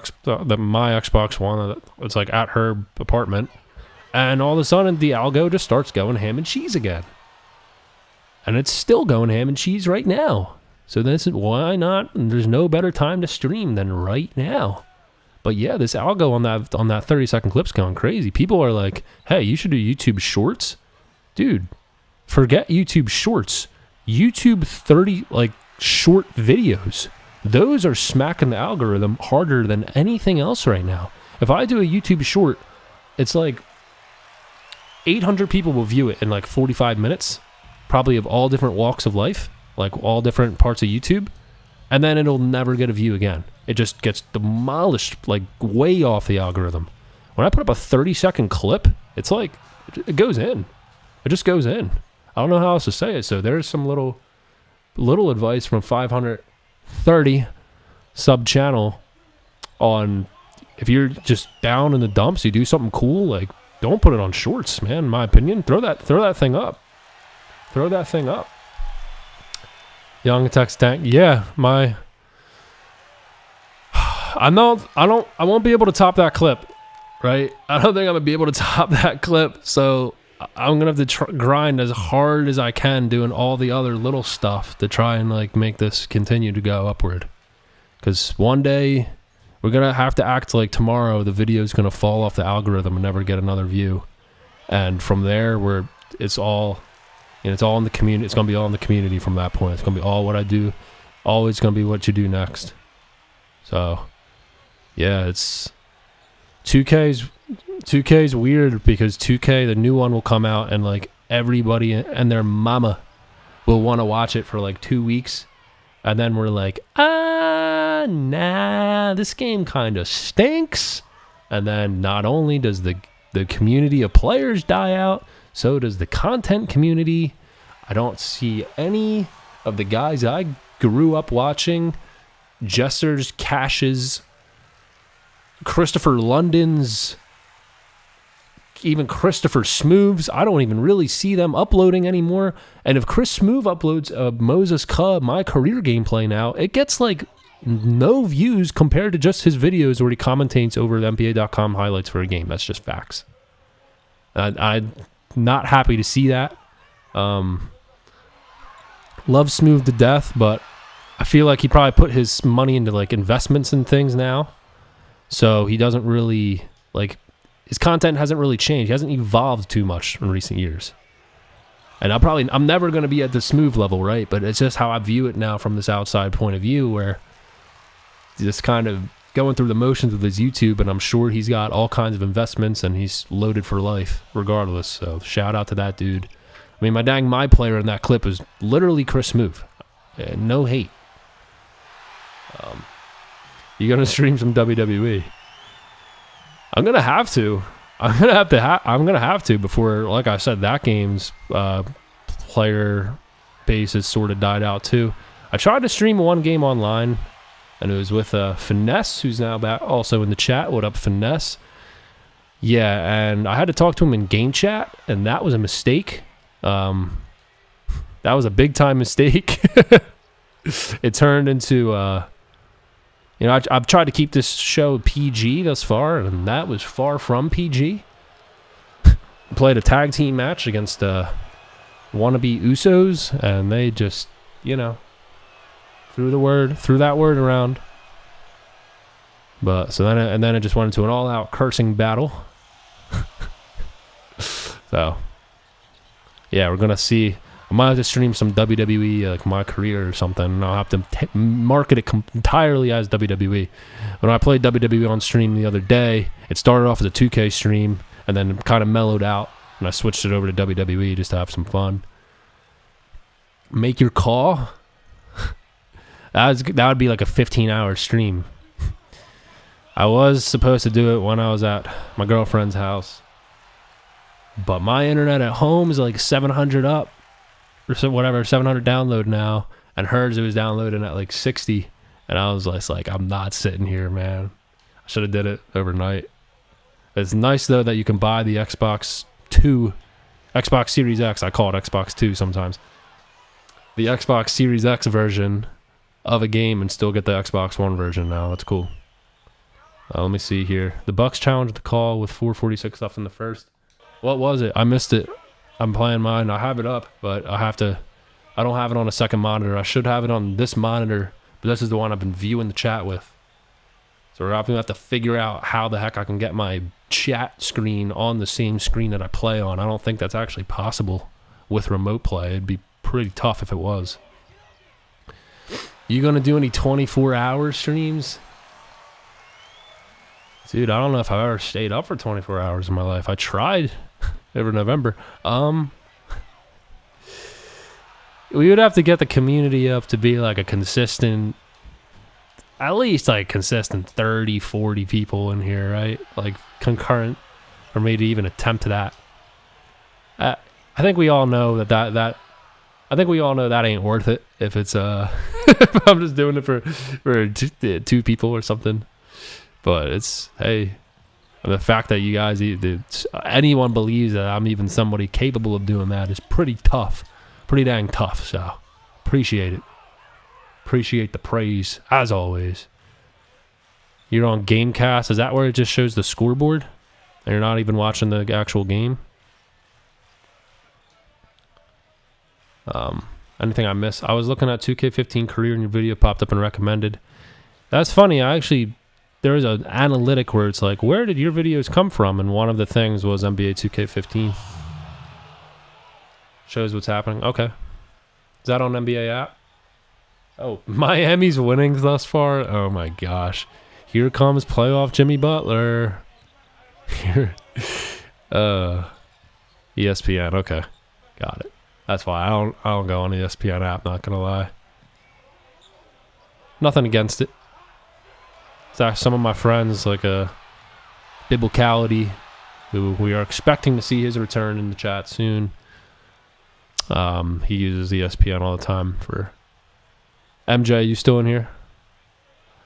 Xbox One. It's like at her apartment, and all of a sudden the algo just starts going ham and cheese again, and it's still going ham and cheese right now. So this is why not? There's no better time to stream than right now. But yeah, this algo on that 30-second clip's going crazy. People are like, "Hey, you should do YouTube Shorts." Dude, forget YouTube Shorts. YouTube 30 like short videos. Those are smacking the algorithm harder than anything else right now. If I do a YouTube Short, it's like 800 people will view it in like 45 minutes, probably of all different walks of life. Like all different parts of YouTube, and then it'll never get a view again. It just gets demolished, like way off the algorithm. When I put up a 30-second clip, it's like, it goes in. It just goes in. I don't know how else to say it. So there's some little advice from 530 sub channel on, if you're just down in the dumps, you do something cool, like don't put it on shorts, man. In my opinion, throw that thing up. Throw that thing up. Young text tank. Yeah, I won't be able to top that clip, right? I don't think I'm gonna be able to top that clip. So I'm gonna have to grind as hard as I can, doing all the other little stuff to try and like make this continue to go upward. Because one day we're gonna have to act like tomorrow the video is gonna fall off the algorithm and never get another view, and from there it's all. And it's all in the community. It's going to be all in the community from that point. It's going to be all what I do. Always going to be what you do next. So, yeah, it's 2K's weird because 2K, the new one will come out and like everybody and their mama will want to watch it for like 2 weeks. And then we're like, nah, this game kind of stinks. And then not only does the community of players die out, so does the content community. I don't see any of the guys I grew up watching, Jessers, Cashes, Christopher London's, even Christopher Smooths. I don't even really see them uploading anymore. And if Chris Smooth uploads a Moses Cub, my career gameplay now, it gets like no views compared to just his videos where he commentates over the NBA.com highlights for a game. That's just facts. I'm not happy to see that. Love Smooth to death, but I feel like he probably put his money into like investments and things now. So he doesn't really, like, his content hasn't really changed. He hasn't evolved too much in recent years. And I'm never going to be at the Smooth level, right? But it's just how I view it now from this outside point of view, where just kind of going through the motions with his YouTube, and I'm sure he's got all kinds of investments and he's loaded for life regardless. So shout out to that dude. I mean, my player in that clip is literally Chris Smooth. No hate. You gonna stream some WWE? I'm gonna have to. I'm gonna have to before, like I said, that game's player base has sort of died out too. I tried to stream one game online, and it was with Finesse, who's now back also in the chat. What up, Finesse? Yeah, and I had to talk to him in game chat, and that was a mistake. That was a big time mistake. It turned into, I've tried to keep this show PG thus far, and that was far from PG. Played a tag team match against wannabe Usos, and they just, threw that word around. But so then it just went into an all-out cursing battle. So yeah, we're gonna see. I might have to stream some WWE, like my career or something, and I'll have to market it entirely as WWE. When I played WWE on stream the other day, it started off as a 2K stream, and then kind of mellowed out, and I switched it over to WWE just to have some fun. Make your call. That would be like a 15-hour stream. I was supposed to do it when I was at my girlfriend's house, but my internet at home is like 700 up. Or so whatever, 700 download now, and hers it was downloading at like 60, and I was just like, I'm not sitting here, man. I should have did it overnight. It's nice though that you can buy the Xbox Series X. I call it Xbox 2 sometimes. The Xbox Series X version of a game and still get the Xbox One version now. That's cool. Let me see here. The Bucks challenged the call with 4:46 left in the first. What was it? I missed it. I'm playing mine. I have it up, but I don't have it on a second monitor. I should have it on this monitor, but this is the one I've been viewing the chat with. So we're going to have to figure out how the heck I can get my chat screen on the same screen that I play on. I don't think that's actually possible with remote play. It'd be pretty tough if it was. You going to do any 24-hour streams? Dude, I don't know if I've ever stayed up for 24 hours in my life. I tried over November. We would have to get the community up to be like a consistent, at least like consistent 30, 40 people in here, right? Like concurrent, or maybe even attempt that. I think we all know that I think we all know that ain't worth it if it's if I'm just doing it for two people or something. But it's, hey, the fact that you guys, anyone believes that I'm even somebody capable of doing that is pretty tough. Pretty dang tough, so appreciate it. Appreciate the praise, as always. You're on Gamecast. Is that where it just shows the scoreboard? And you're not even watching the actual game? Anything I missed? I was looking at 2K15 career and your video popped up and recommended. That's funny. There was an analytic where it's like, where did your videos come from? And one of the things was NBA 2K15. Shows what's happening. Okay. Is that on NBA app? Oh, Miami's winning thus far. Oh my gosh. Here comes playoff Jimmy Butler. Here. ESPN. Okay. Got it. That's why I don't go on the ESPN app, not gonna lie. Nothing against it. Some of my friends, like Biblicality, who we are expecting to see his return in the chat soon. He uses ESPN all the time for MJ. You still in here?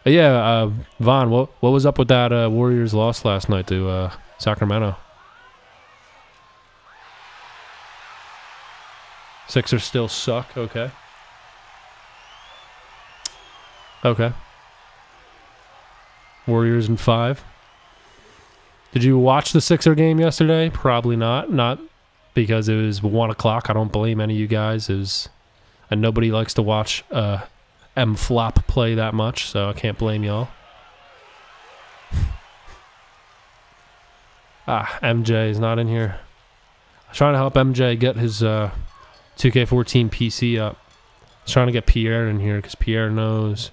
Yeah, Vaughn, what was up with that Warriors loss last night to Sacramento? Sixers still suck. Okay. Warriors in 5. Did you watch the Sixer game yesterday? Probably not. Not because it was 1 o'clock. I don't blame any of you guys. And nobody likes to watch M-Flop play that much, so I can't blame y'all. MJ is not in here. I'm trying to help MJ get his 2K14 PC up. I was trying to get Pierre in here because Pierre knows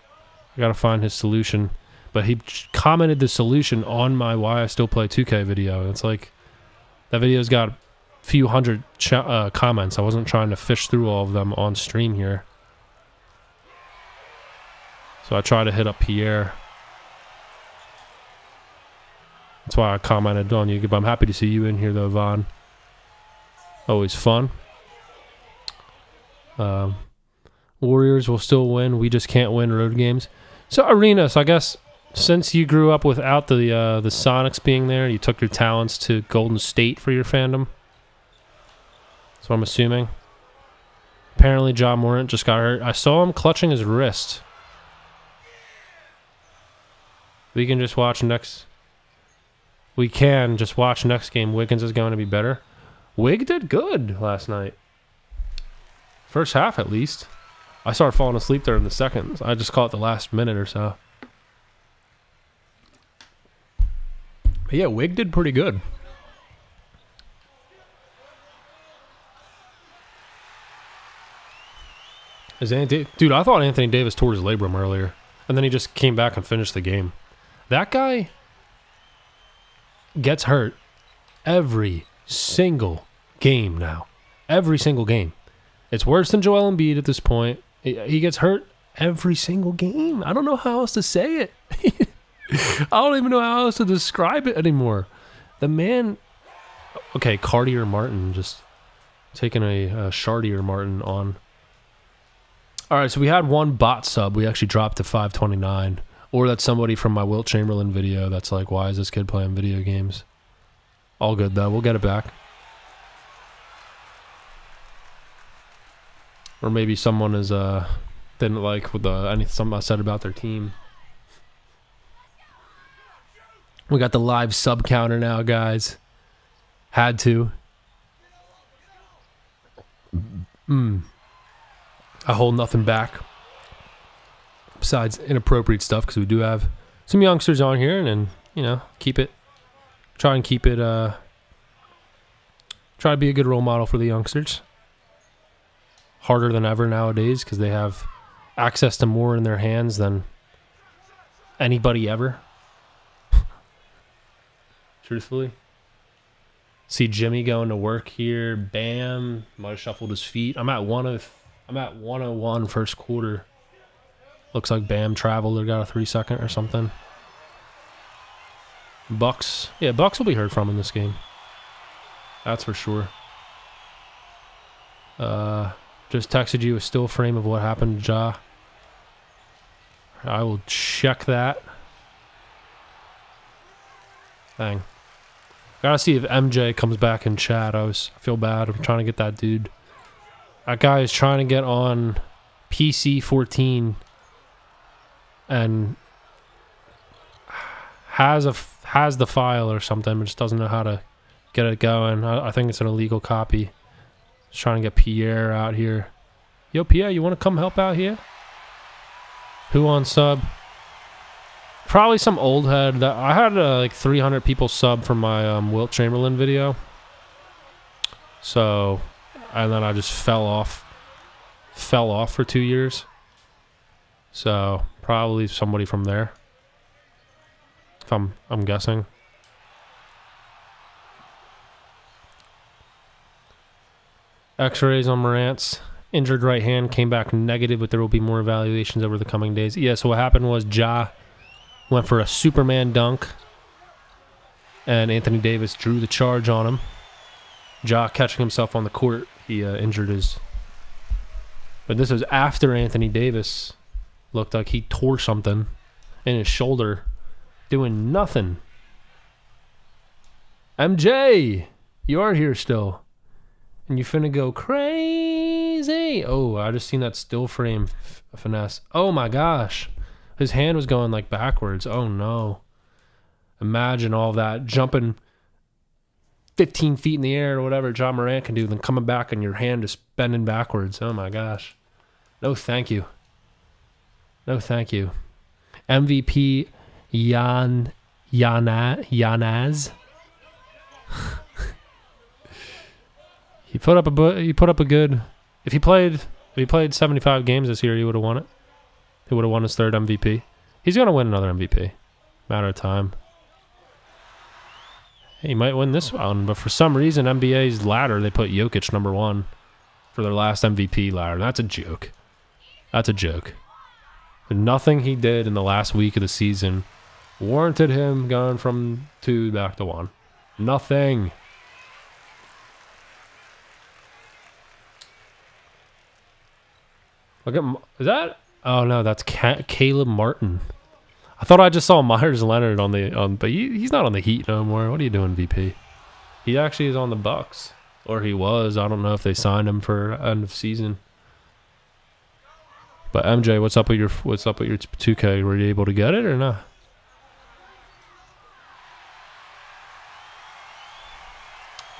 I got to find his solution. But he commented the solution on my Why I Still Play 2K video. And it's like, that video's got a few hundred comments. I wasn't trying to fish through all of them on stream here. So I tried to hit up Pierre. That's why I commented on you. But I'm happy to see you in here, though, Vaughn. Always fun. Warriors will still win. We just can't win road games. So, Arenas, I guess, since you grew up without the Sonics being there, you took your talents to Golden State for your fandom. That's what I'm assuming. Apparently, John Morant just got hurt. I saw him clutching his wrist. We can just watch next game. Wiggins is going to be better. Wig did good last night. First half, at least. I started falling asleep there in the second. I just caught the last minute or so. But yeah, Wig did pretty good. Dude, I thought Anthony Davis tore his labrum earlier. And then he just came back and finished the game. That guy gets hurt every single game now. Every single game. It's worse than Joel Embiid at this point. He gets hurt every single game. I don't know how else to say it. I don't even know how else to describe it anymore. The man... Okay, Cartier Martin just taking a Shardier Martin on. All right, so we had one bot sub. We actually dropped to 529. Or that's somebody from my Wilt Chamberlain video that's like, why is this kid playing video games? All good, though. We'll get it back. Or maybe someone is didn't like with something I said about their team. We got the live sub counter now, guys. Had to. I hold nothing back. Besides inappropriate stuff, because we do have some youngsters on here, and try to be a good role model for the youngsters. Harder than ever nowadays, because they have access to more in their hands than anybody ever. Truthfully. See Jimmy going to work here. Bam. Might have shuffled his feet. I'm at 101 first quarter. Looks like Bam traveled or got a 3-second or something. Bucks. Yeah, Bucks will be heard from in this game. That's for sure. Just texted you a still frame of what happened to Ja. I will check that. Dang. Gotta see if MJ comes back in chat. I feel bad. I'm trying to get that dude. That guy is trying to get on PC 14 and has the file or something, but just doesn't know how to get it going. I think it's an illegal copy. Just trying to get Pierre out here. Yo, Pierre, you want to come help out here? Who on sub? Probably some old head. I had like 300 people sub from my Wilt Chamberlain video. So, and then I just fell off for 2 years. So, probably somebody from there. If I'm guessing. X-rays on Morant's injured right hand came back negative, but there will be more evaluations over the coming days. Yeah, so what happened was Ja went for a Superman dunk and Anthony Davis drew the charge on him. Ja catching himself on the court. He injured his... But this was after Anthony Davis looked like he tore something in his shoulder. Doing nothing. MJ! You are here still. And you finna go crazy. Oh, I just seen that still frame finesse. Oh my gosh. His hand was going like backwards. Oh no. Imagine all that jumping 15 feet in the air or whatever John Morant can do, then coming back and your hand is bending backwards. Oh my gosh. No thank you. No thank you. MVP Yanaz. He put up a good... If he played 75 games this year, he would have won it. He would have won his third MVP. He's going to win another MVP. Matter of time. He might win this one, but for some reason, NBA's ladder, they put Jokic number 1 for their last MVP ladder. That's a joke. That's a joke. Nothing he did in the last week of the season warranted him going from 2 back to 1. Nothing. Look at... Is that... Oh, no, that's Caleb Martin. I thought I just saw Myers Leonard on the... but he's not on the Heat no more. What are you doing, VP? He actually is on the Bucks. Or he was. I don't know if they signed him for end of season. But MJ, what's up with your 2K? Were you able to get it or not?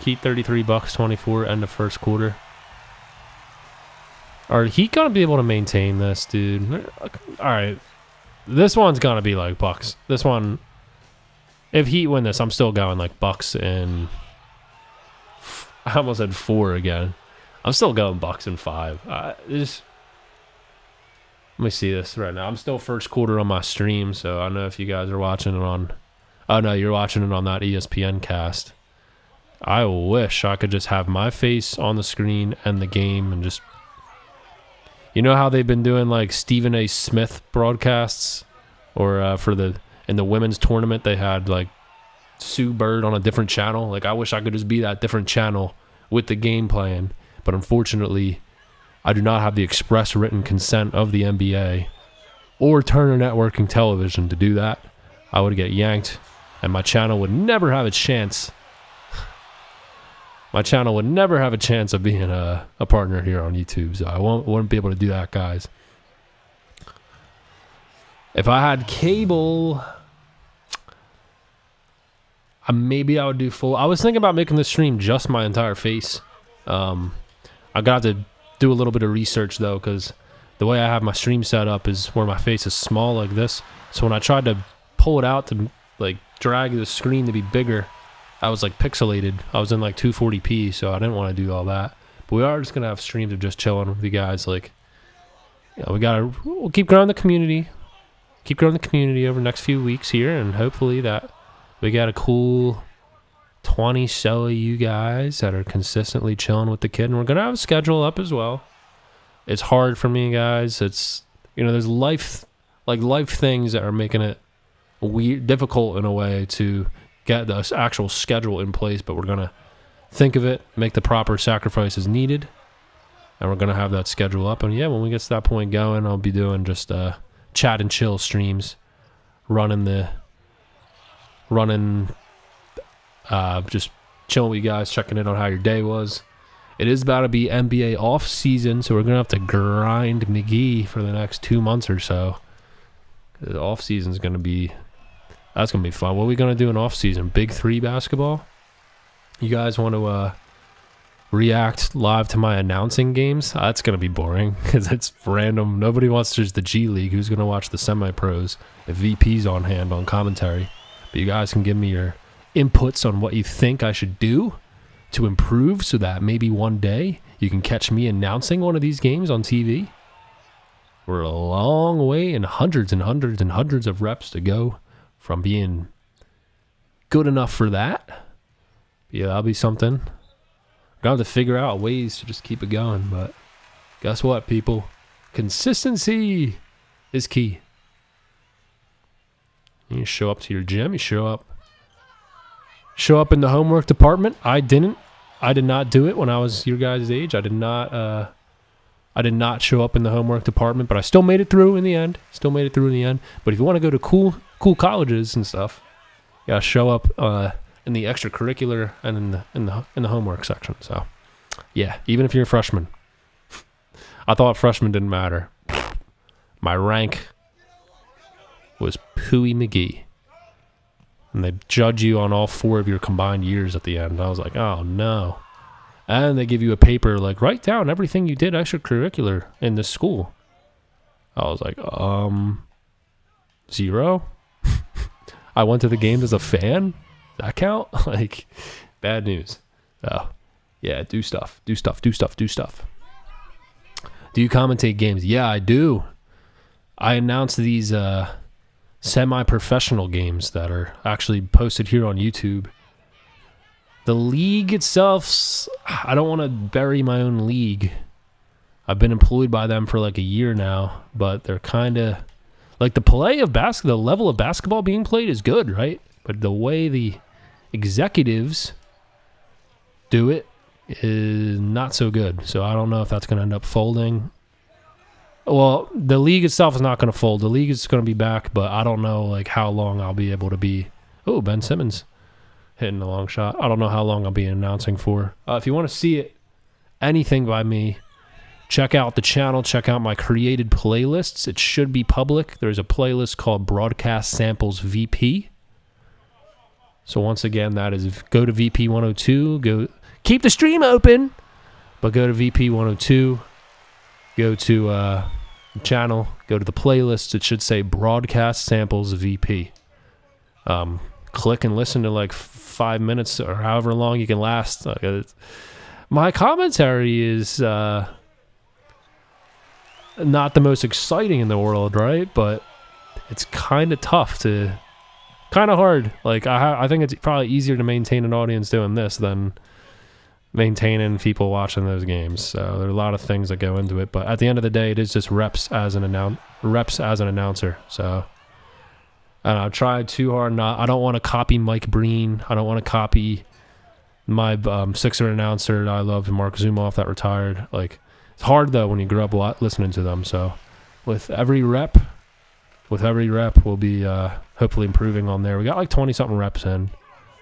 Heat $33, 24 end of first quarter. Are Heat gonna be able to maintain this, dude? All right, this one's gonna be like Bucks. This one, if Heat win this, I'm still going like Bucks and I almost said 4 again. I'm still going Bucks and 5. Let me see this right now. I'm still first quarter on my stream, so I don't know if you guys are watching it on... Oh, no, you're watching it on that ESPN cast. I wish I could just have my face on the screen and the game and just... You know how they've been doing like Stephen A. Smith broadcasts? Or in the women's tournament, they had like Sue Bird on a different channel. Like, I wish I could just be that different channel with the game playing. But unfortunately... I do not have the express written consent of the NBA or Turner Networking Television to do that. I would get yanked, and my channel would never have a chance. My channel would never have a chance of being a partner here on YouTube, so I wouldn't be able to do that, guys. If I had cable, maybe I would do full. I was thinking about making the stream just my entire face. I got to do a little bit of research though, because the way I have my stream set up is where my face is small like this. So when I tried to pull it out to like drag the screen to be bigger, I was like pixelated. I was in like 240p, so I didn't want to do all that. But we are just gonna have streams of just chilling with you guys. Like, you know, we'll keep growing the community, over the next few weeks here, and hopefully that we got a cool 20 so of you guys that are consistently chilling with the kid, and we're gonna have a schedule up as well. It's hard for me, guys. It's, you know, there's life things that are making it weird, difficult in a way to get the actual schedule in place, but we're gonna think of it, make the proper sacrifices needed, and we're gonna have that schedule up. And yeah, when we get to that point going, I'll be doing just chat and chill streams, just chilling with you guys, checking in on how your day was. It is about to be NBA off season, so we're gonna have to grind McGee for the next 2 months or so. The off season's gonna be fun. What are we gonna do in off season? Big 3 basketball? You guys want to react live to my announcing games? That's gonna be boring because it's random. Nobody wants just the G League. Who's gonna watch the semi-pros if VP's on hand on commentary? But you guys can give me your inputs on what you think I should do to improve so that maybe one day you can catch me announcing one of these games on TV. We're a long way and hundreds and hundreds and hundreds of reps to go from being good enough for that. Yeah, that'll be something. I'm going to have to figure out ways to just keep it going, but guess what, people? Consistency is key. You show up to your gym, you show up show up in the homework department. I did not do it when I was your guys' age. I did not show up in the homework department, but I still made it through in the end. But if you want to go to cool colleges and stuff, yeah, show up in the extracurricular and in the homework section. So, yeah, even if you're a freshman. I thought freshmen didn't matter. My rank was Pooey McGee. And they judge you on all 4 of your combined years at the end. I was like, oh no. And they give you a paper like, write down everything you did extracurricular in this school. I was like, 0? I went to the games as a fan? That count? Like, bad news. So, yeah, do stuff. Do you commentate games? Yeah, I do. I announce these semi-professional games that are actually posted here on YouTube. The league itself, I don't want to bury my own league. I've been employed by them for like a year now, but they're kind of like the level of basketball being played is good, right? But the way the executives do it is not so good. So I don't know if that's going to end up folding. Well, the league itself is not going to fold. The league is going to be back, but I don't know like how long I'll be able to be. Oh, Ben Simmons hitting a long shot. I don't know how long I'll be announcing for. If you want to see it, anything by me, check out the channel. Check out my created playlists. It should be public. There's a playlist called Broadcast Samples VP. So once again, that is go to VP 102. Go keep the stream open, but go to VP 102. Go to the channel. Go to the playlist. It should say Broadcast Samples VP. Click and listen to like 5 minutes or however long you can last. My commentary is not the most exciting in the world, right? But it's kind of tough to, kind of hard. Like I think it's probably easier to maintain an audience doing this than maintaining people watching those games. So there are a lot of things that go into it. But at the end of the day, it is just reps as an announcer. So. And I've tried too hard not. I don't want to copy Mike Breen. I don't want to copy my Sixer announcer that I loved, Mark Zumoff, that retired. Like, it's hard though when you grow up listening to them. So, with every rep, we'll be hopefully improving on there. We got like 20-something reps in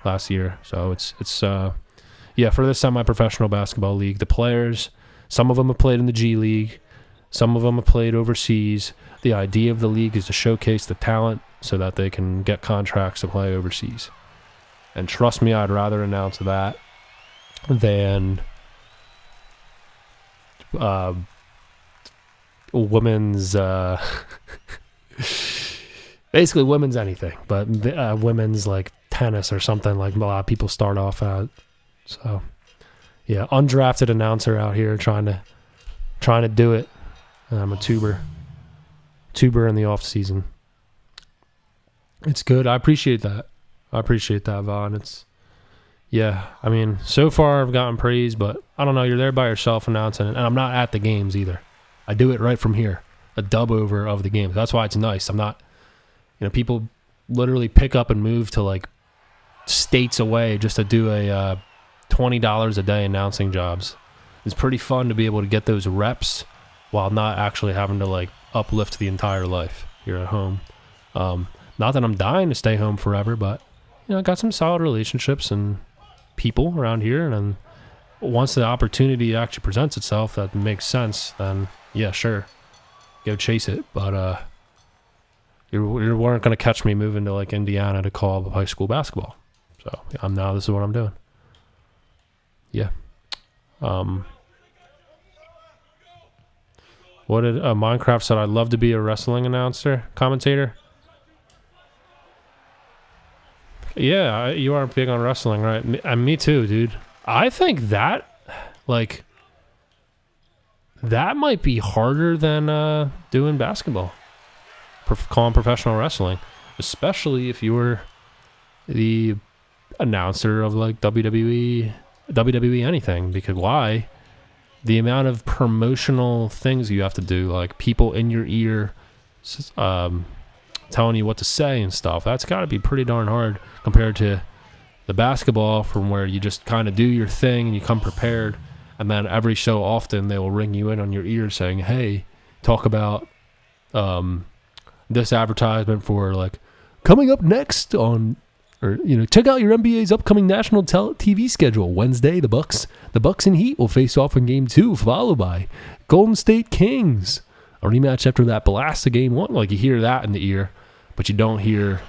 last year, so it's for this semi-professional basketball league. The players, some of them have played in the G League, some of them have played overseas. The idea of the league is to showcase the talent so that they can get contracts to play overseas. And trust me, I'd rather announce that than women's, basically women's anything, but women's like tennis or something like a lot of people start off at. So, yeah, undrafted announcer out here trying to do it. I'm a tuber in the off season. It's good. I appreciate that, Vaughn. I mean, so far I've gotten praise, but I don't know, you're there by yourself announcing it, and I'm not at the games either. I do it right from here, a dub over of the games. That's why it's nice. I'm not, people literally pick up and move to like states away just to do a $20 a day announcing jobs. It's pretty fun to be able to get those reps while not actually having to like uplift the entire life here at home. Not that I'm dying to stay home forever, but I got some solid relationships and people around here, and then once the opportunity actually presents itself that makes sense, then yeah, sure, go chase it. But you weren't going to catch me moving to like Indiana to call high school basketball. So this is what I'm doing. Yeah. What did Minecraft said? I'd love to be a wrestling commentator. Yeah, you are big on wrestling, right? Me too, dude. I think that might be harder than doing basketball. Calling professional wrestling, especially if you were the announcer of like WWE anything. Because why? The amount of promotional things you have to do, like people in your ear telling you what to say and stuff, that's got to be pretty darn hard compared to the basketball from where you just kind of do your thing and you come prepared, and then every so often they will ring you in on your ear saying, hey, talk about this advertisement for like coming up next on, or check out your NBA's upcoming national TV schedule. Wednesday, the Bucks and Heat will face off in Game 2, followed by Golden State Kings, a rematch after that blast of Game 1. Like, you hear that in the ear, but you don't hear,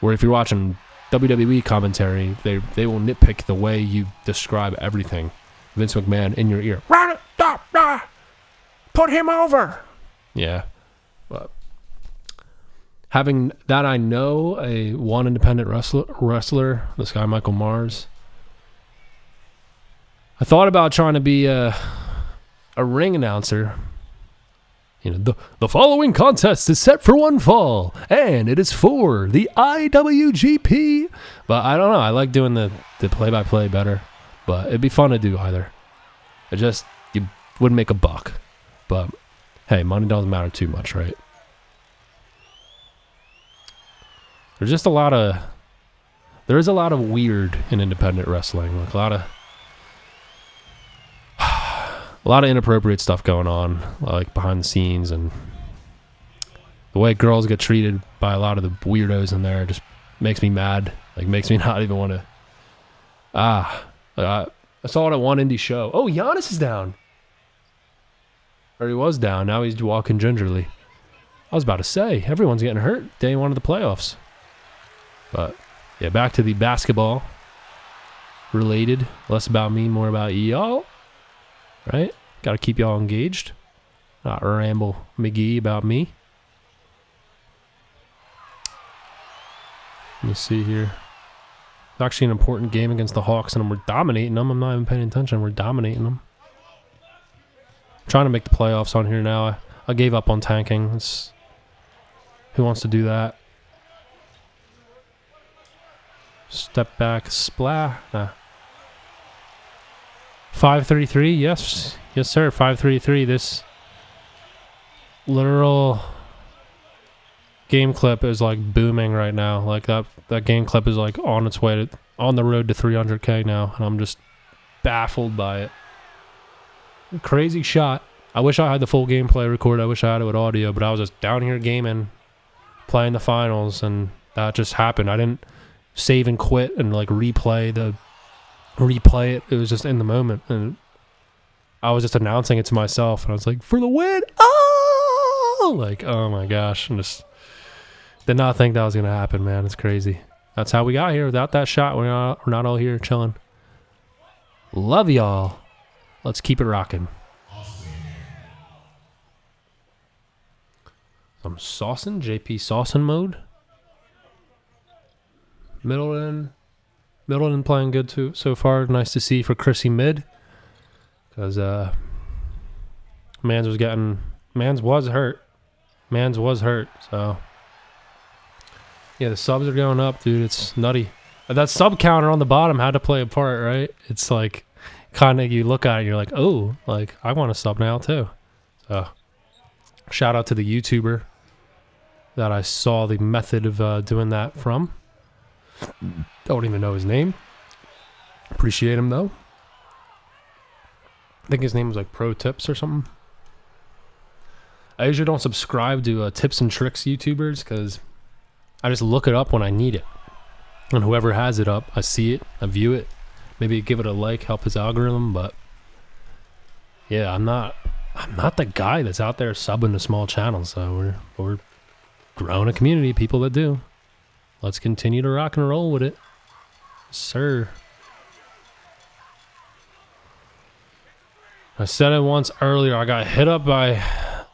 where if you're watching WWE commentary, they will nitpick the way you describe everything. Vince McMahon in your ear, put him over. Yeah, but having that, I know one independent wrestler, this guy Michael Mars. I thought about trying to be a ring announcer. The following contest is set for one fall, and it is for the IWGP. But I don't know. I like doing the play-by-play better. But it'd be fun to do either. You wouldn't make a buck. But hey, money doesn't matter too much, right? There's just a lot of weird in independent wrestling. Like a lot of inappropriate stuff going on, like behind the scenes, and the way girls get treated by a lot of the weirdos in there just makes me mad. Like, makes me not even want to. I saw it at one indie show. Oh, Giannis is down. Or he was down. Now he's walking gingerly. I was about to say, everyone's getting hurt day one of the playoffs. But yeah, back to the basketball related. Less about me, more about y'all. Right? Got to keep y'all engaged. Not ramble McGee about me. Let me see here. It's actually an important game against the Hawks, and we're dominating them. I'm not even paying attention. We're dominating them. I'm trying to make the playoffs on here now. I gave up on tanking. Who wants to do that? Step back, splat. Nah. 5-3-3, yes, sir. 5-3-3. This literal game clip is like booming right now. Like that game clip is like on its way on the road to 300K now, and I'm just baffled by it. Crazy shot. I wish I had the full gameplay recorded. I wish I had it with audio, but I was just down here gaming, playing the finals, and that just happened. I didn't save and quit and like replay it. It was just in the moment, and I was just announcing it to myself, and I was like, for the win. Oh, like, oh my gosh. I just did not think that was gonna happen, man. It's crazy. That's how we got here. Without that shot, we're not all here chilling. Love y'all. Let's keep it rocking. I'm saucing, JP saucing mode. Middleton playing good too so far. Nice to see for Chrissy mid, because Mans was hurt. So yeah, the subs are going up, dude. It's nutty. That sub counter on the bottom had to play a part, right? It's like kind of, you look at it and you're like, oh, like I want to sub now too. So shout out to the YouTuber that I saw the method of doing that from. Don't even know his name. Appreciate him though. I think his name was like Pro Tips or something. I usually don't subscribe to tips and tricks YouTubers because I just look it up when I need it. And whoever has it up, I see it, I view it. Maybe give it a like, help his algorithm, but yeah, I'm not the guy that's out there subbing to small channels. So we're growing a community, people that do. Let's continue to rock and roll with it. Sir. I said it once earlier. I got hit up by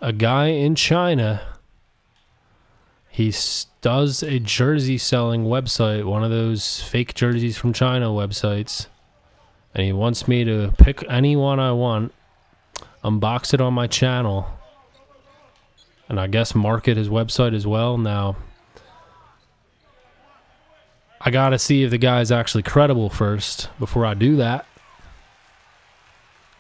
a guy in China. He does a jersey selling website, one of those fake jerseys from China websites. And he wants me to pick any one I want, unbox it on my channel, and I guess market his website as well. Now, I gotta see if the guy's actually credible first before I do that.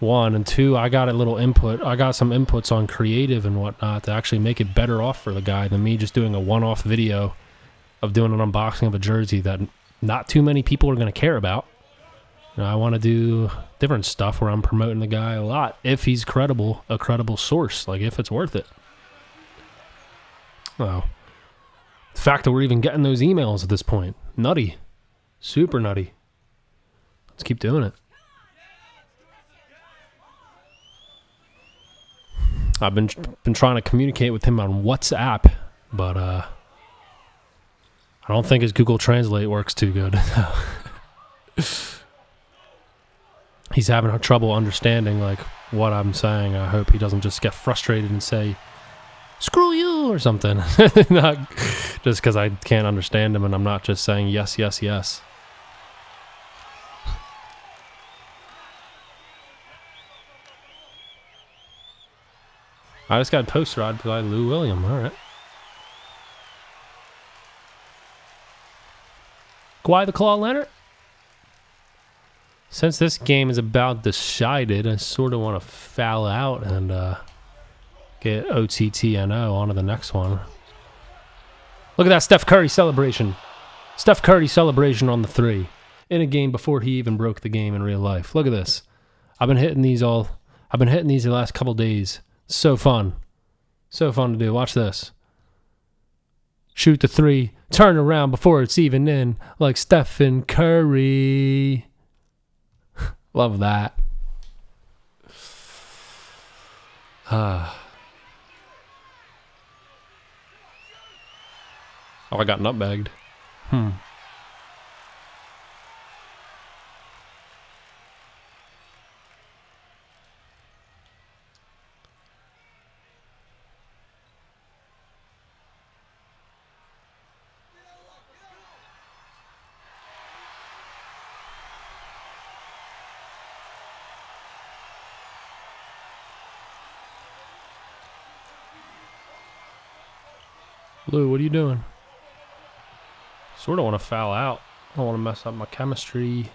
One, and two, I got a little input. I got some inputs on creative and whatnot to actually make it better off for the guy than me just doing a one-off video of doing an unboxing of a jersey that not too many people are going to care about. You know, I want to do different stuff where I'm promoting the guy a lot if he's credible, a credible source, like if it's worth it. Oh, the fact that we're even getting those emails at this point, nutty, super nutty. Let's keep doing it. I've been trying to communicate with him on WhatsApp, but I don't think his Google Translate works too good. He's having trouble understanding like what I'm saying. I hope he doesn't just get frustrated and say, "Screw you" or something. Not just because I can't understand him and I'm not just saying yes, yes, yes. I just got posterized by Lou William. All right. Kawhi the Claw Leonard. Since this game is about decided, I sort of want to foul out and get OTTNO on to the next one. Look at that Steph Curry celebration. Steph Curry celebration on the 3 in a game before he even broke the game in real life. Look at this. I've been hitting these the last couple days. So fun. So fun to do. Watch this. Shoot the 3. Turn around before it's even in. Like Stephen Curry. Love that. Oh, I got nutbagged. Lou, what are you doing? Sort of want to foul out. I don't want to mess up my chemistry.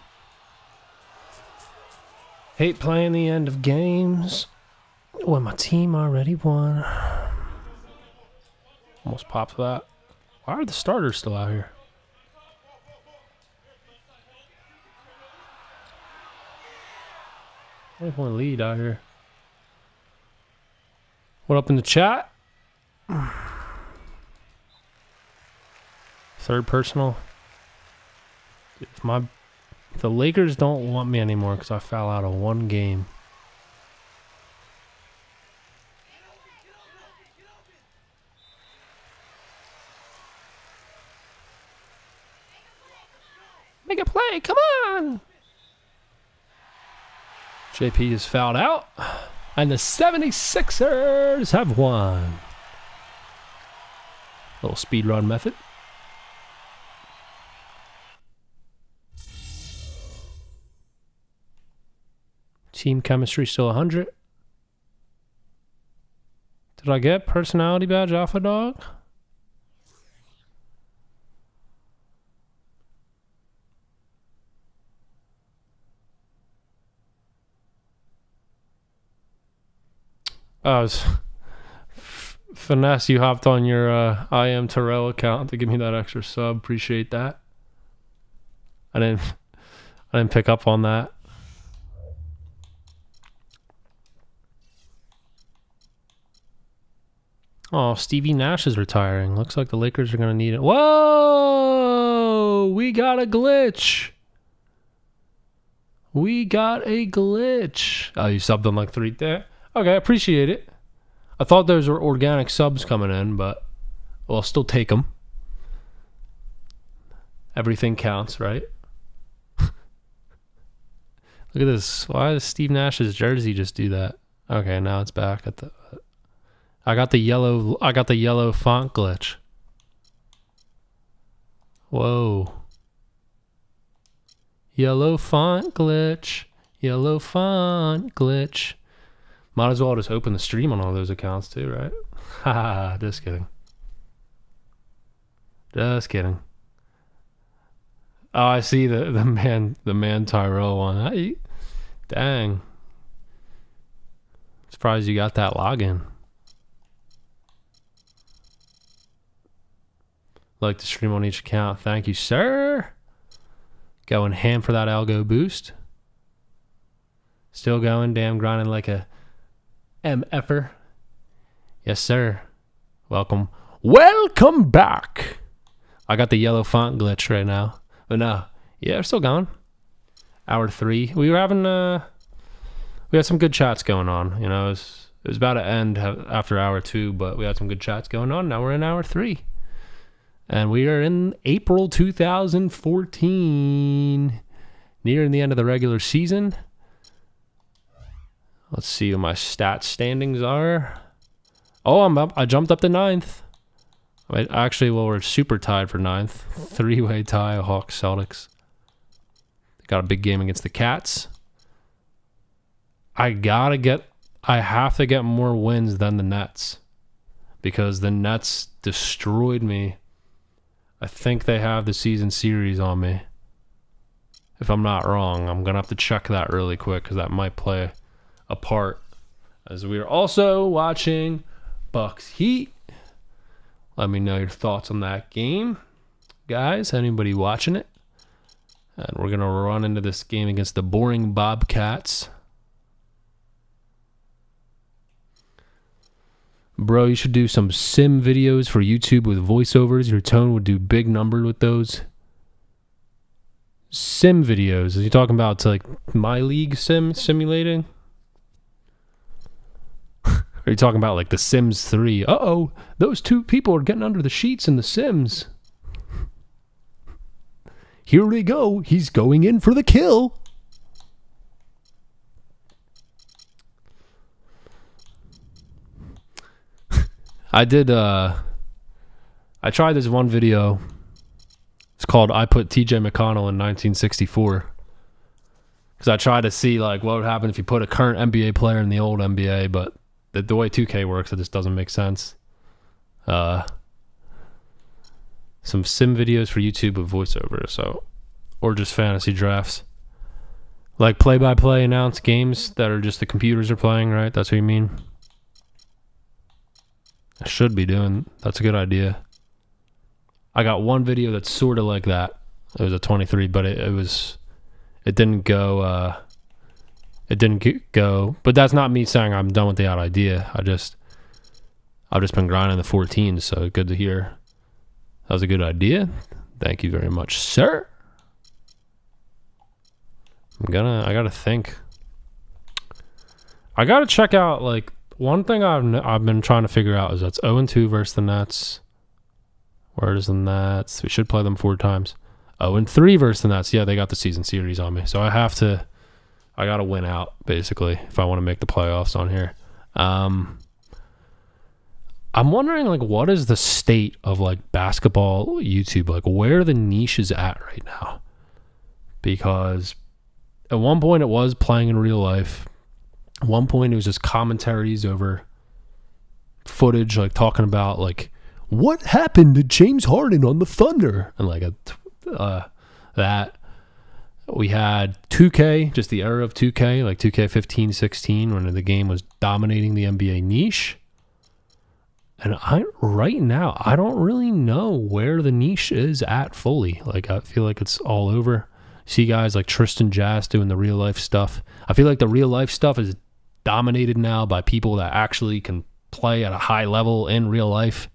Hate playing the end of games when my team already won. Almost popped that. Why are the starters still out here? 20-point lead out here. What up in the chat? Third personal. If the Lakers don't want me anymore because I foul out of one game. Make a play, come on! JP is fouled out. And the 76ers have won. Little speed run method. Team chemistry still 100. Did I get personality badge Alpha Dog? Finesse, you hopped on your I Am Terrell account to give me that extra sub. Appreciate that. I didn't pick up on that. Oh, Stevie Nash is retiring. Looks like the Lakers are going to need it. Whoa! We got a glitch. We got a glitch. Oh, you subbed on like 3 there? Okay, appreciate it. I thought those were organic subs coming in, but I'll still take them. Everything counts, right? Look at this. Why does Steve Nash's jersey just do that? Okay, now it's back at the... I got the yellow font glitch. Whoa. Yellow font glitch. Yellow font glitch. Might as well just open the stream on all those accounts too, right? Haha, just kidding. Just kidding. Oh, I see the man Tyrell one. Dang. Surprised you got that login. Like to stream on each account. Thank you, sir. Going ham for that algo boost. Still going, damn, grinding like a MFer. Yes, sir. Welcome. Welcome back. I got the yellow font glitch right now. But no. Yeah, we're still going. Hour 3. We were having, we had some good chats going on. You know, it was about to end after hour 2, but we had some good chats going on. Now we're in hour 3. And we are in April 2014. Nearing the end of the regular season. Let's see what my stat standings are. Oh, I'm up. I jumped up to 9th. Actually, well, we're super tied for 9th. 3-way tie, Hawks, Celtics. Got a big game against the Cats. I have to get more wins than the Nets. Because the Nets destroyed me. I think they have the season series on me. If I'm not wrong, I'm going to have to check that really quick because that might play a part. As we are also watching Bucks Heat. Let me know your thoughts on that game. Guys, anybody watching it? And we're going to run into this game against the boring Bobcats. Bro, you should do some sim videos for YouTube with voiceovers. Your tone would do big numbers with those. Sim videos. Are you talking about like My League simulating? Are you talking about like The Sims 3? Uh-oh, those two people are getting under the sheets in The Sims. Here we go. He's going in for the kill. I tried this one video. It's called I Put TJ McConnell in 1964. Because I tried to see like what would happen if you put a current NBA player in the old NBA, but the way 2K works, it just doesn't make sense. Some sim videos for YouTube with voiceover, or just fantasy drafts. Like play-by-play announced games that are just the computers are playing, right? That's what you mean? I should be doing. That's a good idea. I got one video that's sort of like that. It was a 23, but it didn't go. It didn't go. But that's not me saying I'm done with the idea. I've just been grinding the 14, so good to hear. That was a good idea. Thank you very much, sir. I gotta think. I gotta check out like. One thing I've been trying to figure out is that's 0-2 versus the Nets. Where's the Nets? We should play them 4 times. 0-3 versus the Nets. Yeah, they got the season series on me. So I got to win out, basically, if I want to make the playoffs on here. I'm wondering, like, what is the state of, like, basketball YouTube? Like, where the niche is at right now? Because at one point it was playing in real life. At one point, it was just commentaries over footage, like talking about like what happened to James Harden on the Thunder, and like that. We had 2K, just the era of 2K, like 2K15, 16, when the game was dominating the NBA niche. And right now, I don't really know where the niche is at fully. Like I feel like it's all over. See guys like Tristan Jazz doing the real life stuff. I feel like the real life stuff is dominated now by people that actually can play at a high level in real life.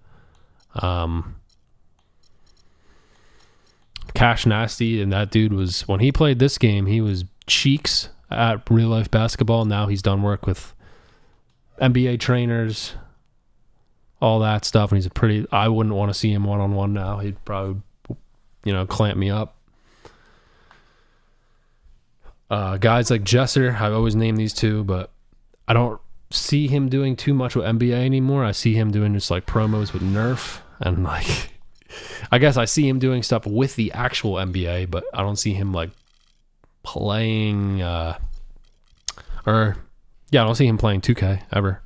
Cash Nasty, and that dude was, when he played this game, he was cheeks at real life basketball. Now he's done work with NBA trainers, all that stuff, and I wouldn't want to see him one-on-one now. He'd probably, clamp me up. Guys like Jesser, I've always named these two, but I don't see him doing too much with NBA anymore. I see him doing just like promos with Nerf, and like I guess I see him doing stuff with the actual NBA, but I don't see him like playing I don't see him playing 2K ever.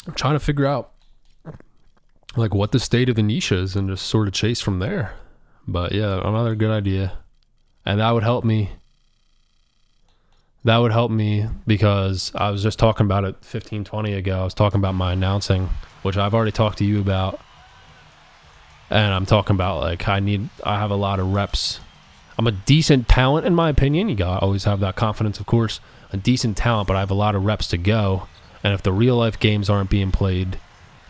I'm trying to figure out like what the state of the niche is and just sort of chase from there. But yeah, another good idea. And that would help me. That would help me because I was just talking about it 15, 20 ago. I was talking about my announcing, which I've already talked to you about. And I'm talking about like I have a lot of reps. I'm a decent talent in my opinion. You gotta always have that confidence, of course. A decent talent, but I have a lot of reps to go. And if the real life games aren't being played,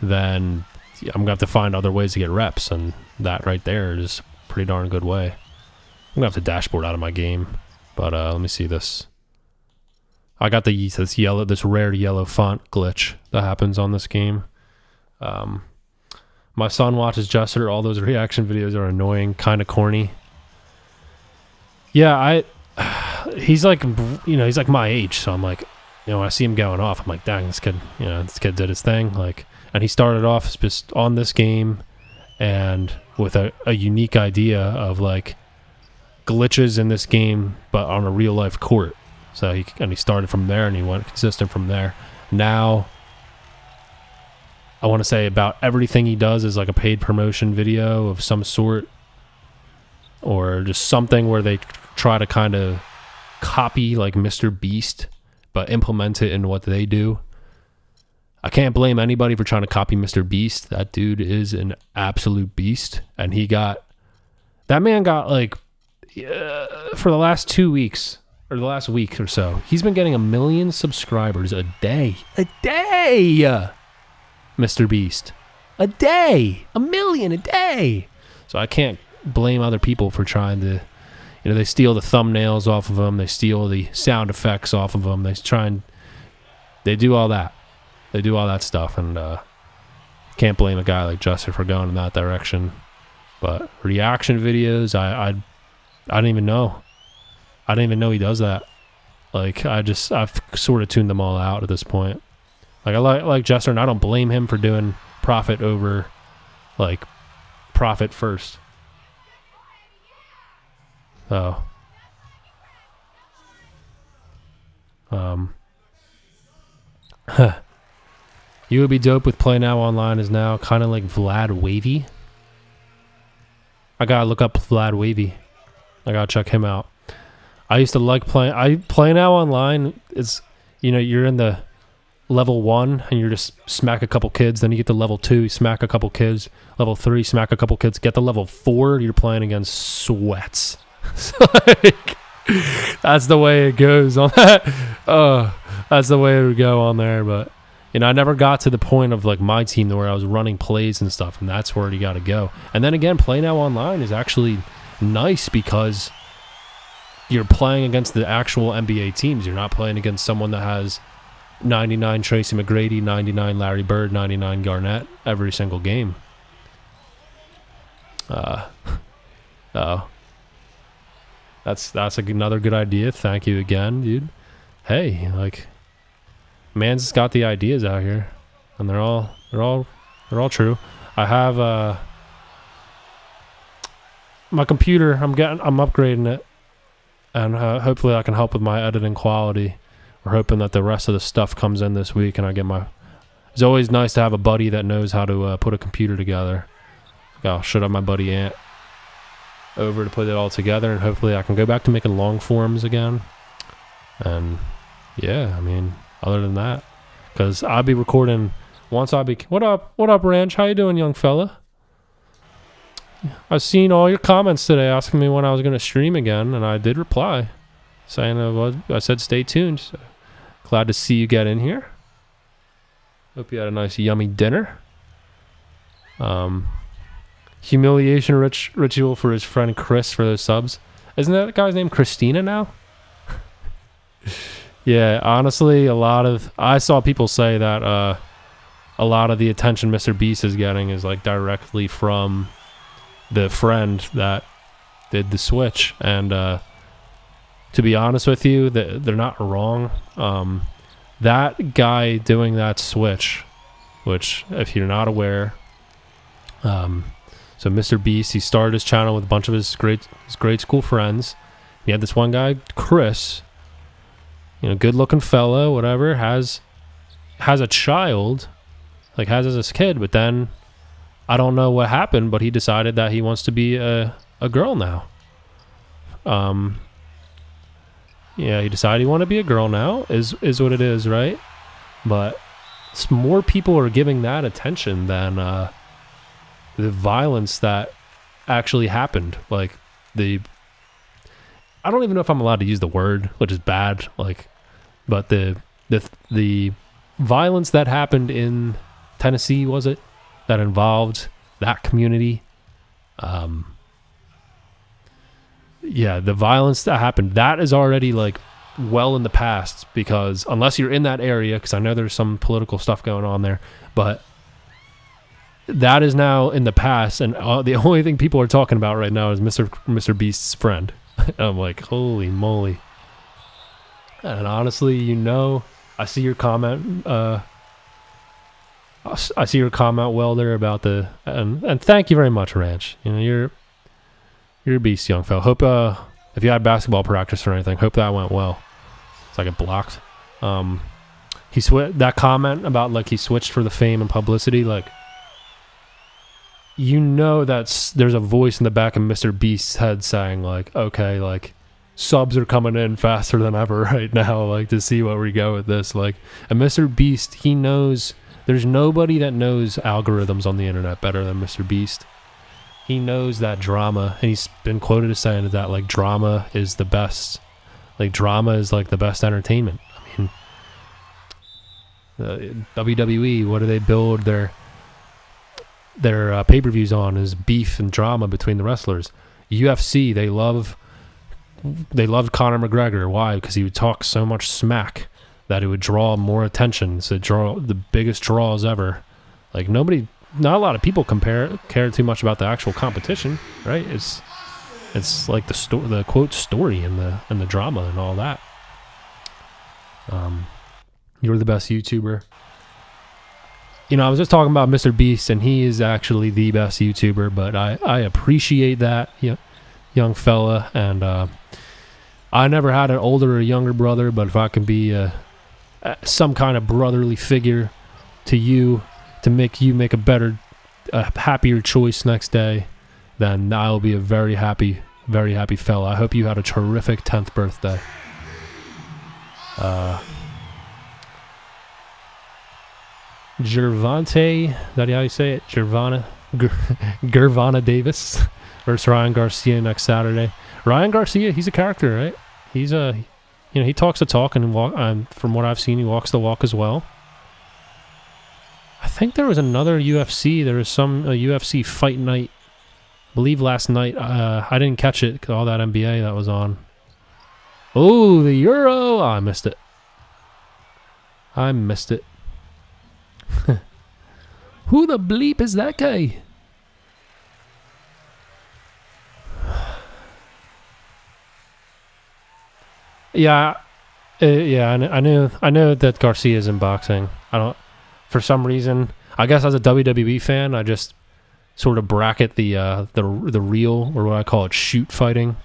then I'm gonna have to find other ways to get reps, and that right there is a pretty darn good way. I'm gonna have to dashboard out of my game, but let me see this. I got this rare yellow font glitch that happens on this game. My son watches Jester. All those reaction videos are annoying, kind of corny. Yeah, he's like, he's like my age, so I'm like, when I see him going off, I'm like, dang, this kid did his thing. Like, and he started off just on this game, and with a unique idea of like glitches in this game, but on a real life court. So he started from there, and he went consistent from there. Now, I want to say about everything he does is like a paid promotion video of some sort, or just something where they try to kind of copy like Mr. Beast, but implement it in what they do. I can't blame anybody for trying to copy Mr. Beast. That dude is an absolute beast, and that man got like for the last 2 weeks or the last week or so, he's been getting 1 million subscribers a day. Mr. Beast. A day. 1 million a day. So I can't blame other people for trying to, they steal the thumbnails off of him. They steal the sound effects off of him. They do all that. They do all that stuff. And can't blame a guy like Jester for going in that direction. But reaction videos, I didn't even know. I didn't even know he does that. Like, I've sort of tuned them all out at this point. Like, I like Jester, and I don't blame him for doing profit over, like, profit first. So, you would be dope with Play Now Online is now kind of like Vlad Wavy. I gotta look up Vlad Wavy. I gotta check him out. I used to like Play Now Online is, you're in the level 1 and you're just smack a couple kids, then you get to level 2, you smack a couple kids, level 3, smack a couple kids, get to level 4, you're playing against sweats. So, like, that's the way it goes on that. That's the way it would go on there. But I never got to the point of like my team where I was running plays and stuff, and that's where you got to go. And then again, Play Now Online is actually nice because you're playing against the actual NBA teams. You're not playing against someone that has 99 Tracy McGrady, 99 Larry Bird, 99 Garnett every single game. That's another good idea. Thank you again, dude. Hey, like, man's got the ideas out here, and they're all true. I have my computer. I'm upgrading it, and hopefully I can help with my editing quality. We're hoping that the rest of the stuff comes in this week, and I get my. It's always nice to have a buddy that knows how to put a computer together. I'll shut up my buddy Ant over to put it all together, and hopefully I can go back to making long forms again. And yeah, I mean, other than that, because I'll be recording once what up Ranch, how you doing, young fella? I've seen all your comments today asking me when I was going to stream again, and I did reply saying I said stay tuned. So glad to see you get in here. Hope you had a nice yummy dinner. Humiliation ritual for his friend Chris for those subs. Isn't that guy's name Christina now? Yeah, honestly, I saw people say that a lot of the attention Mr. Beast is getting is like directly from the friend that did the switch. And to be honest with you, they're not wrong. That guy doing that switch, which if you're not aware, so Mr. Beast, he started his channel with a bunch of his grade school friends. He had this one guy, Chris, good looking fella, whatever, has a child, like has as a kid, but then I don't know what happened, but he decided that he wants to be a girl now. Yeah, he decided he wanted to be a girl now, is what it is, right? But more people are giving that attention than violence that actually happened. Like I don't even know if I'm allowed to use the word, which is bad. Like, but the violence that happened in Tennessee, was it, that involved that community? Yeah, the violence that happened, that is already like well in the past, because unless you're in that area, because I know there's some political stuff going on there, but that is now in the past, and the only thing people are talking about right now is Mr. Beast's friend. I'm like, holy moly. And honestly, I see your comment. I see your comment, Welder, about and thank you very much, Ranch. You're a beast, young fella. Hope if you had basketball practice or anything, hope that went well. So I get blocked. That comment about like he switched for the fame and publicity, like, there's a voice in the back of Mr. Beast's head saying like, okay, like subs are coming in faster than ever right now, like to see where we go with this. Like, and Mr. Beast, he knows, there's nobody that knows algorithms on the internet better than Mr. Beast. He knows that drama, and he's been quoted as saying that like drama is the best. Like drama is like the best entertainment. I mean, WWE, what do they build their pay-per-views on is beef and drama between the wrestlers. UFC, they loved Conor McGregor. Why? Because he would talk so much smack that it would draw more attention. So draw the biggest draws ever. Like not a lot of people care too much about the actual competition, right? It's like the quote story and the drama and all that. You're the best YouTuber. I was just talking about Mr. Beast, and he is actually the best YouTuber, but I appreciate that, young fella, and I never had an older or younger brother, but if I can be some kind of brotherly figure to you to make you make a happier choice next day, then I'll be a very happy fella. I hope you had a terrific 10th birthday. Gervonta, is that how you say it? Gervonta Davis versus Ryan Garcia next Saturday. Ryan Garcia, he's a character, right? He's he talks the talk and from what I've seen, he walks the walk as well. I think there was another UFC. There was some UFC fight night, I believe last night. I didn't catch it because all that NBA that was on. Oh, the Euro! Oh, I missed it. Who the bleep is that guy? Yeah, I know that Garcia is in boxing. For some reason, I guess as a WWE fan, I just sort of bracket the real, or what I call it, shoot fighting.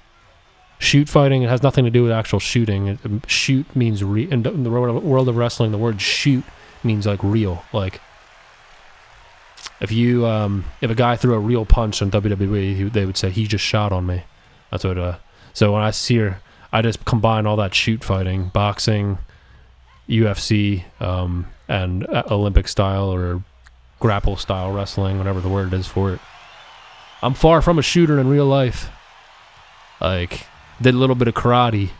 Shoot fighting, it has nothing to do with actual shooting. Shoot means in the world of wrestling, the word shoot means like real. Like if a guy threw a real punch on WWE, they would say he just shot on me. That's what. So when I see her, I just combine all that shoot fighting, boxing, UFC, and Olympic style or grapple style wrestling, whatever the word is for it. I'm far from a shooter in real life. Like, did a little bit of karate,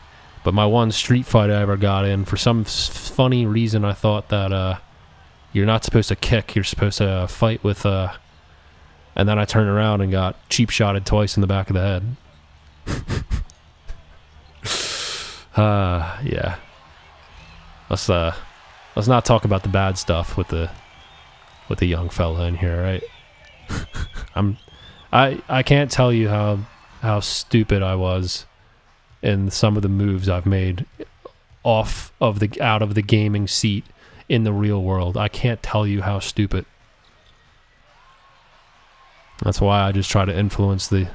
but my one street fight I ever got in, for some funny reason, I thought that you're not supposed to kick, you're supposed to fight with, and then I turned around and got cheap shotted twice in the back of the head. Yeah. Let's not talk about the bad stuff with the young fella in here, right? I can't tell you how stupid I was in some of the moves I've made out of the gaming seat in the real world. I can't tell you how stupid. That's why I just try to influence the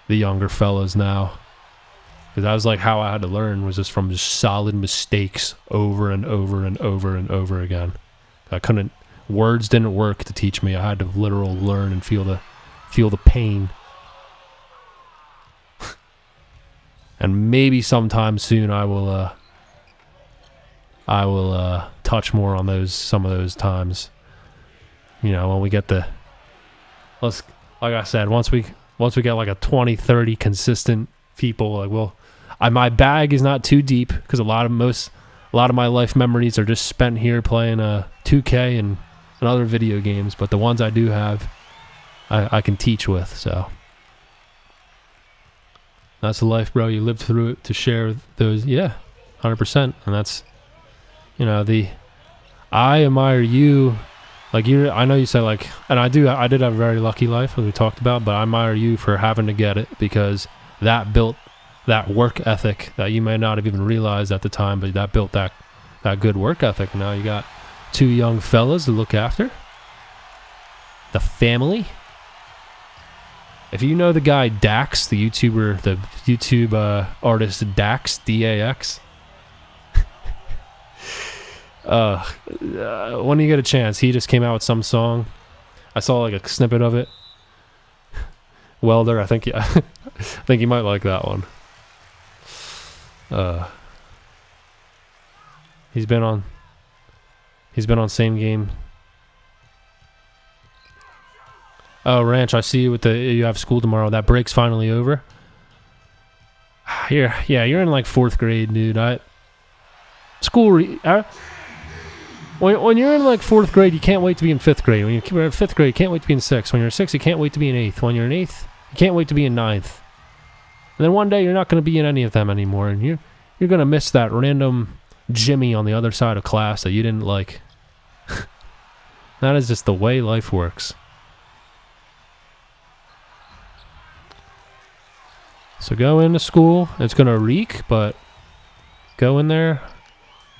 younger fellas now. Because that was like how I had to learn, was just from just solid mistakes over and over and over and over again. Words didn't work to teach me. I had to literally learn and feel the pain. And maybe sometime soon I will touch more on some of those times. When we get let's, like I said, once we get like a 20, 30 consistent people, like my bag is not too deep because a lot of my life memories are just spent here playing 2K and other video games. But the ones I do have, I can teach with. So that's the life, bro. You lived through it to share those. Yeah, 100%. And that's, I admire you. Like I know you said like, and I did have a very lucky life, as we talked about, but I admire you for having to get it, because that built that work ethic that you may not have even realized at the time, but that built that good work ethic. Now you got 2 young fellas to look after. The family. If you know the guy Dax, the YouTube artist Dax, D-A-X, when you get a chance, he just came out with some song. I saw like a snippet of it. Welder, I think you might like that one. He's been on Same Game. Oh, Ranch, I see you you have school tomorrow. That break's finally over. You're in like 4th grade, dude. When you're in like 4th grade, you can't wait to be in 5th grade. When you're in 5th grade, you can't wait to be in 6th. When you're in 6th, you can't wait to be in 8th. When you're in 8th, you can't wait to be in 9th. And then one day, you're not going to be in any of them anymore, and you're going to miss that random Jimmy on the other side of class that you didn't like. That is just the way life works. So go into school. It's going to reek, but go in there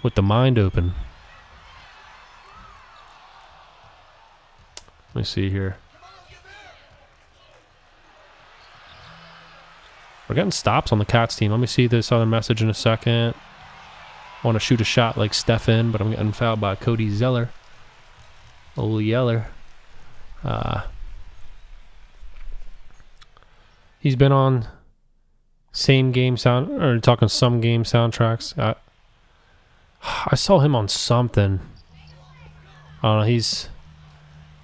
with the mind open. Let me see here. We're getting stops on the Cats team. Let me see this other message in a second. I want to shoot a shot like Stefan, but I'm getting fouled by Cody Zeller. Old Yeller. He's been on Some Game soundtracks. I saw him on something. I don't know. He's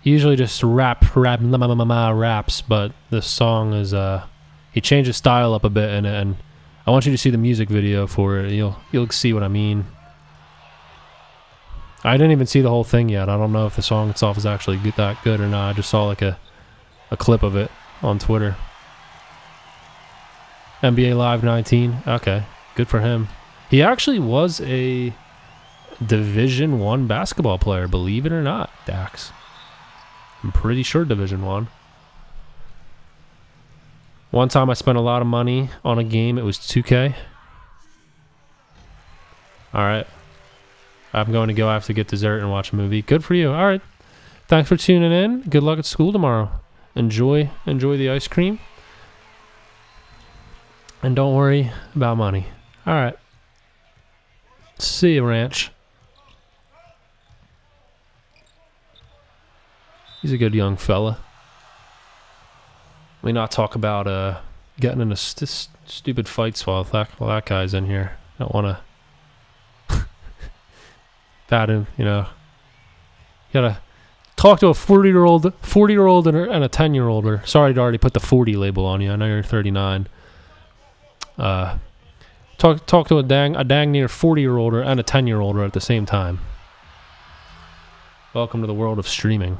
usually just raps, but this song is he changed his style up a bit in it, and I want you to see the music video for it. You'll see what I mean. I didn't even see the whole thing yet. I don't know if the song itself is actually that good or not. I just saw like a clip of it on Twitter. NBA Live 19. Okay, good for him. He actually was a Division 1 basketball player, believe it or not, Dax. I'm pretty sure Division 1. One time I spent a lot of money on a game. It was 2K. All right. I'm going to go. I have to get dessert and watch a movie. Good for you. All right. Thanks for tuning in. Good luck at school tomorrow. Enjoy the ice cream. And don't worry about money. All right. See you, Ranch. He's a good young fella. Let me not talk about getting into stupid fights while that guy's in here. I don't want to bad him, You gotta talk to a 40-year-old and a 10-year-old. Sorry to already put the 40 label on you. I know you're 39. Talk to a dang near 40-year-old and a 10-year-old at the same time. Welcome to the world of streaming.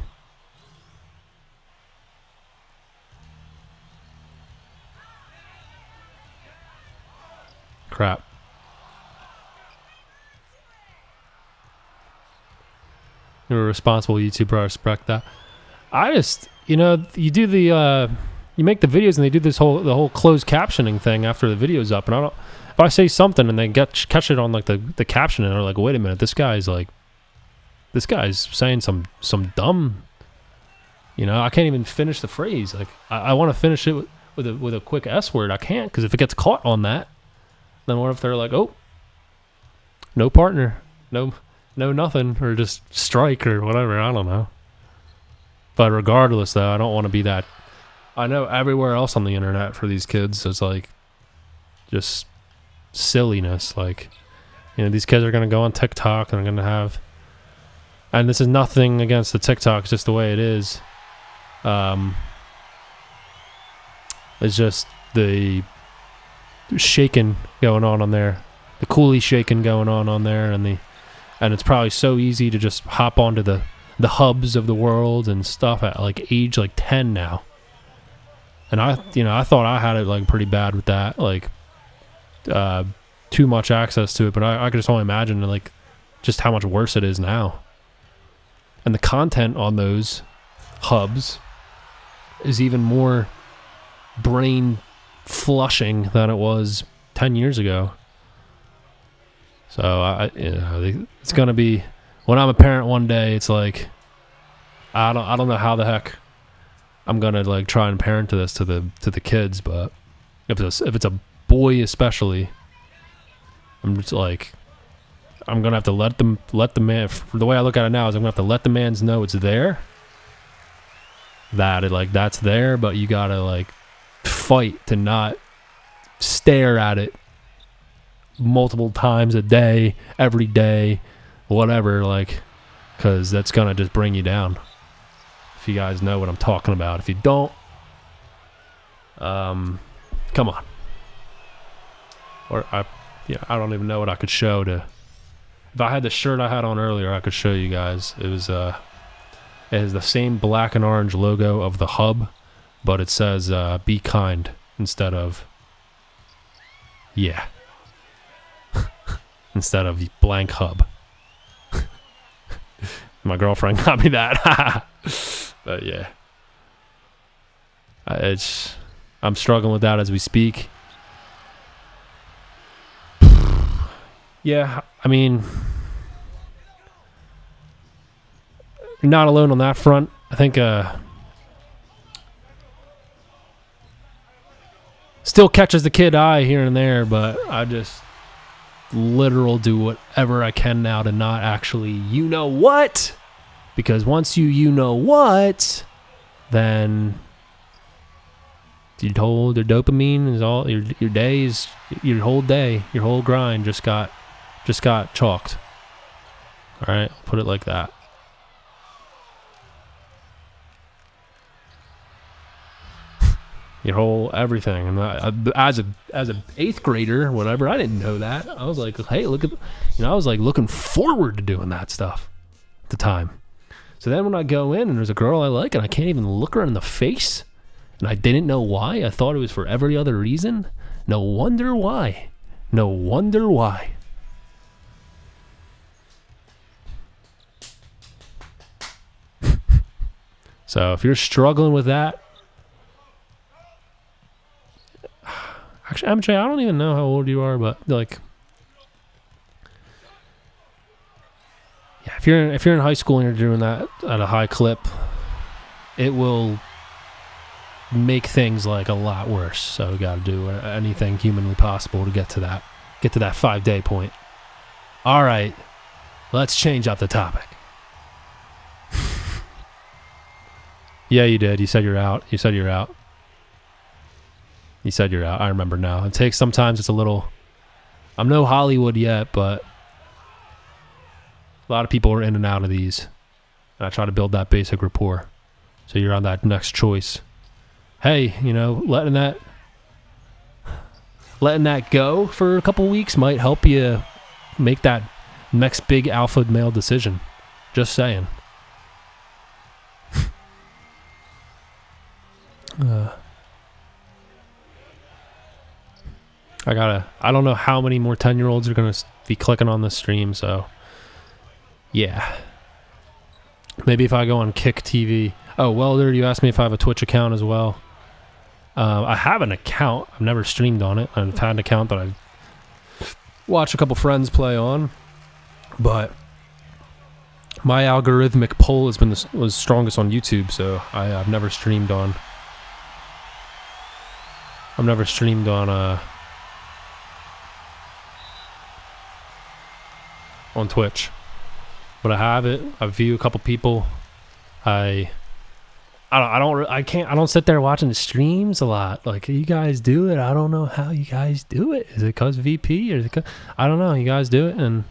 Crap. You're a responsible YouTuber. I respect that. I just, you do you make the videos and they do the whole closed captioning thing after the video's up, and if I say something and they catch it on like the caption and they're like, wait a minute, this guy's saying some dumb, I can't even finish the phrase. Like I want to finish it with a quick S word. I can't, because if it gets caught on that, then what if they're like, oh, no partner, no nothing, or just strike or whatever. I don't know. But regardless, though, I don't want to be that. I know everywhere else on the internet for these kids, it's like just silliness. Like, these kids are going to go on TikTok and they're going to have, and this is nothing against the TikTok, it's just the way it is. It's just the shaking going on there, the coolie shaking going on there, and it's probably so easy to just hop onto the hubs of the world and stuff at like age like 10 now. And I thought I had it like pretty bad with that, like too much access to it, but I could just only imagine like just how much worse it is now. And the content on those hubs is even more brain flushing than it was 10 years ago. So it's gonna be, when I'm a parent one day, it's like I don't know how the heck I'm gonna like try and parent to the kids, but if it's a boy especially, I'm just like, I'm gonna have to let the man, the way I look at it now is I'm gonna have to let the mans know it's there, that's there, but you gotta like fight to not stare at it multiple times a day, every day, whatever, like, because that's gonna just bring you down. If you guys know what I'm talking about. If you don't, come on. Or I don't even know what I could show to. If I had the shirt I had on earlier, I could show you guys. It was it has the same black and orange logo of the hub, but it says "Be kind" instead of instead of blank hub. My girlfriend got me that. But yeah, I'm struggling with that as we speak. Yeah, I mean, you're not alone on that front. I think still catches the kid eye here and there, but I just literal do whatever I can now to not actually what, because once you know what, then your dopamine is all your days, your whole day, your whole grind just got chalked. All right, I'll put it like that. Your whole everything. And as an 8th grader, whatever, I didn't know that. I was like, hey, look at, I was like looking forward to doing that stuff at the time. So then when I go in and there's a girl I like and I can't even look her in the face, and I didn't know why. I thought it was for every other reason. No wonder why. No wonder why. So if you're struggling with that, actually, MJ, I don't even know how old you are, but like, yeah, if you're in high school and you're doing that at a high clip, it will make things like a lot worse. So we got to do anything humanly possible to get to that 5-day point. All right, let's change up the topic. Yeah, you did. You said you're out. You said you're out. I remember now. Sometimes it's a little, I'm no Hollywood yet, but a lot of people are in and out of these. And I try to build that basic rapport. So you're on that next choice. Hey, letting that go for a couple weeks might help you make that next big alpha male decision. Just saying. I don't know how many more 10-year-olds are going to be clicking on this stream, so yeah. Maybe if I go on Kick TV. Oh, Welder, you asked me if I have a Twitch account as well. I have an account. I've never streamed on it. I've had an account that I've watched a couple friends play on, but my algorithmic pull was strongest on YouTube, so I've never streamed on. On Twitch, but I have it. I view a couple people. I don't sit there watching the streams a lot like you guys do it. I don't know how you guys do it. Is it because VP or is it I don't know. You guys do it, and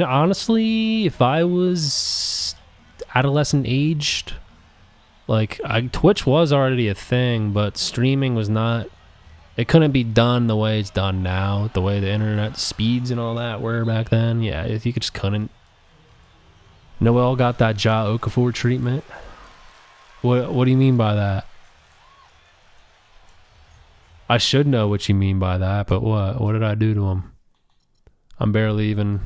honestly, if I was adolescent aged Like, Twitch was already a thing, but streaming was not. It couldn't be done the way it's done now, the way the internet speeds and all that were back then. Yeah, you just couldn't. Noel got that Ja Okafor treatment. What do you mean by that? I should know what you mean by that, but what? What did I do to him? I'm barely even...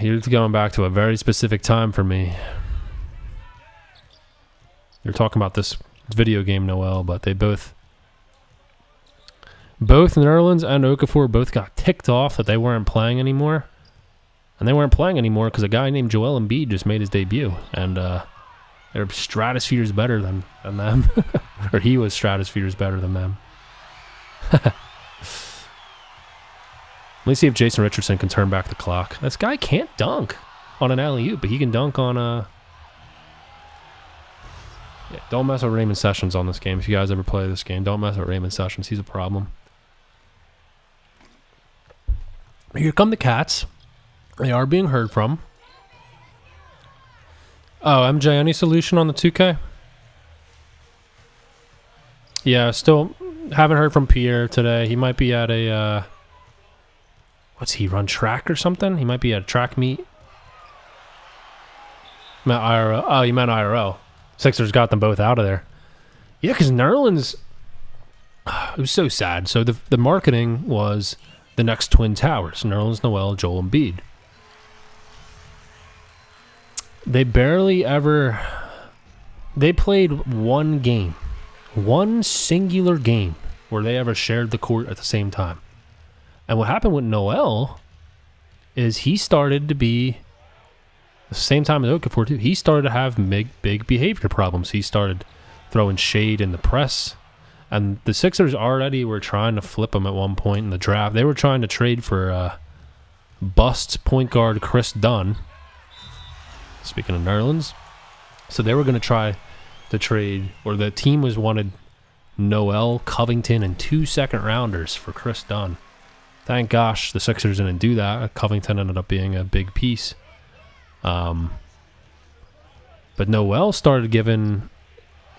You're going back to a very specific time for me. You're talking about this video game, Noel, but they both Nerlens and Okafor both got ticked off that they weren't playing anymore. And they weren't playing anymore because a guy named Joel Embiid just made his debut. And they're stratospheres better than them. Or he was stratospheres better than them. Let me see if Jason Richardson can turn back the clock. This guy can't dunk on an alley-oop, but he can dunk on a... Yeah, don't mess with Raymond Sessions on this game. If you guys ever play this game, don't mess with Raymond Sessions. He's a problem. Here come the Cats. They are being heard from. Oh, MJ, any solution on the 2K? Yeah, still haven't heard from Pierre today. He might be at a... what's he, run track or something? He might be at a track meet. Meant IRL. Oh, you meant IRL. Sixers got them both out of there. Yeah, because Nerlens... It was so sad. So the marketing was the next Twin Towers. Nerlens, Noel, Joel Embiid. They barely ever... They played one game. One singular game where they ever shared the court at the same time. And what happened with Noel is he started to be... The same time as Okafor, too. He started to have big behavior problems. He started throwing shade in the press. And the Sixers already were trying to flip him at one point in the draft. They were trying to trade for bust point guard Chris Dunn. Speaking of Nerlens. So they were going to try to trade, or the team wanted Noel, Covington, and 2 second-rounders for Chris Dunn. Thank gosh the Sixers didn't do that. Covington ended up being a big piece. But Noel started giving...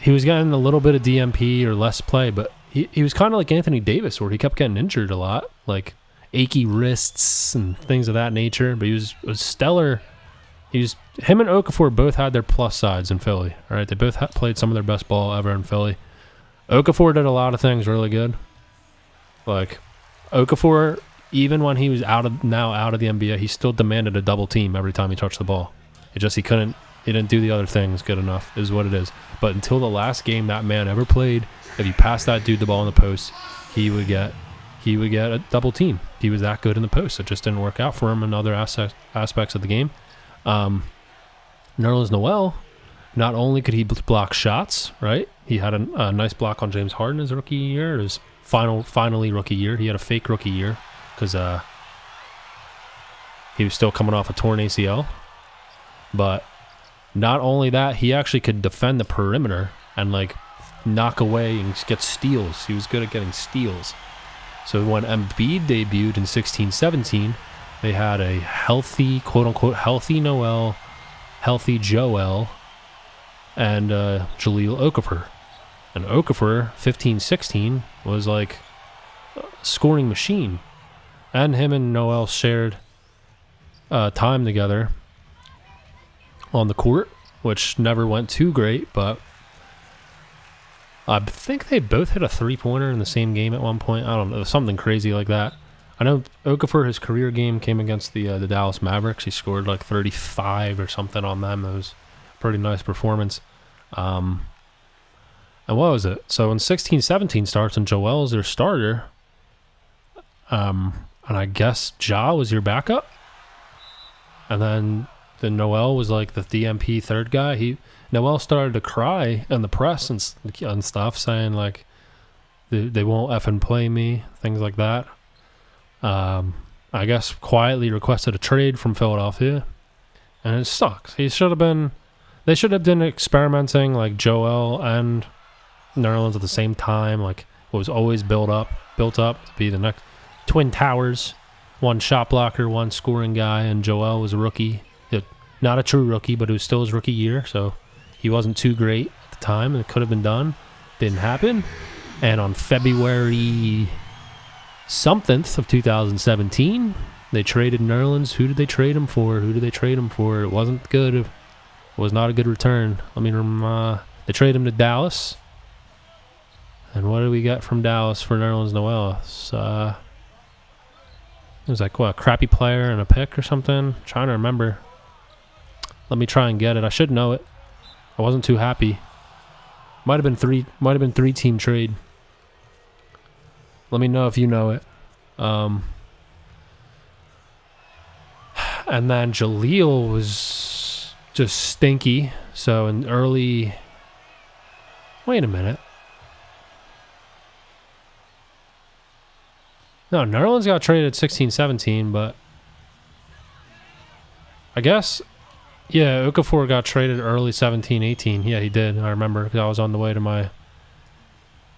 He was getting a little bit of DMP or less play, but he was kind of like Anthony Davis, where he kept getting injured a lot, like achy wrists and things of that nature. But he was stellar. Him and Okafor both had their plus sides in Philly. All right, they both played some of their best ball ever in Philly. Okafor did a lot of things really good. Like Okafor, even when he was out of the NBA, he still demanded a double team every time he touched the ball. He didn't do the other things good enough, is what it is. But until the last game that man ever played, if you passed that dude the ball in the post, he would get a double team. He was that good in the post. It just didn't work out for him in other aspects of the game. Nerlens Noel, not only could he block shots, right? He had a nice block on James Harden his rookie year. His finally rookie year. He had a fake rookie year because he was still coming off a torn ACL. But not only that, he actually could defend the perimeter and like knock away and get steals. He was good at getting steals. So when Embiid debuted in 16-17, they had a healthy, quote-unquote, healthy Noel, healthy Joel, and Jahlil Okafor. And Okafor, 15-16, was like a scoring machine. And him and Noel shared time together on the court, which never went too great, but I think they both hit a three-pointer in the same game at one point. I don't know, something crazy like that. I know Okafor, his career game came against the Dallas Mavericks. He scored like 35 or something on them. It was a pretty nice performance. And what was it? So when 16-17 starts and Joel's their starter, and I guess Ja was your backup, and then Noel was like the DMP third guy. Noel started to cry in the press and stuff, saying like they won't effing play me, things like that. I guess quietly requested a trade from Philadelphia, and it sucks. They should have been experimenting like Joel and Nerlens at the same time. Like it was always built up to be the next Twin Towers, one shot blocker, one scoring guy, and Joel was a rookie. Not a true rookie, but it was still his rookie year, so he wasn't too great at the time, and it could have been done. Didn't happen. And on February something of 2017, they traded Nerlens. Who did they trade him for? It wasn't good. It was not a good return. They traded him to Dallas. And what did we get from Dallas for Nerlens Noel? It was like, what, a crappy player and a pick or something? I'm trying to remember. Let me try and get it. I should know it. I wasn't too happy. Might have been three team trade. Let me know if you know it. And then Jaleel was just stinky. So in early... Wait a minute. No, Nerlens got traded at 16-17, but... I guess... Yeah, Okafor got traded early 17-18. Yeah, he did. I remember because I was on the way to my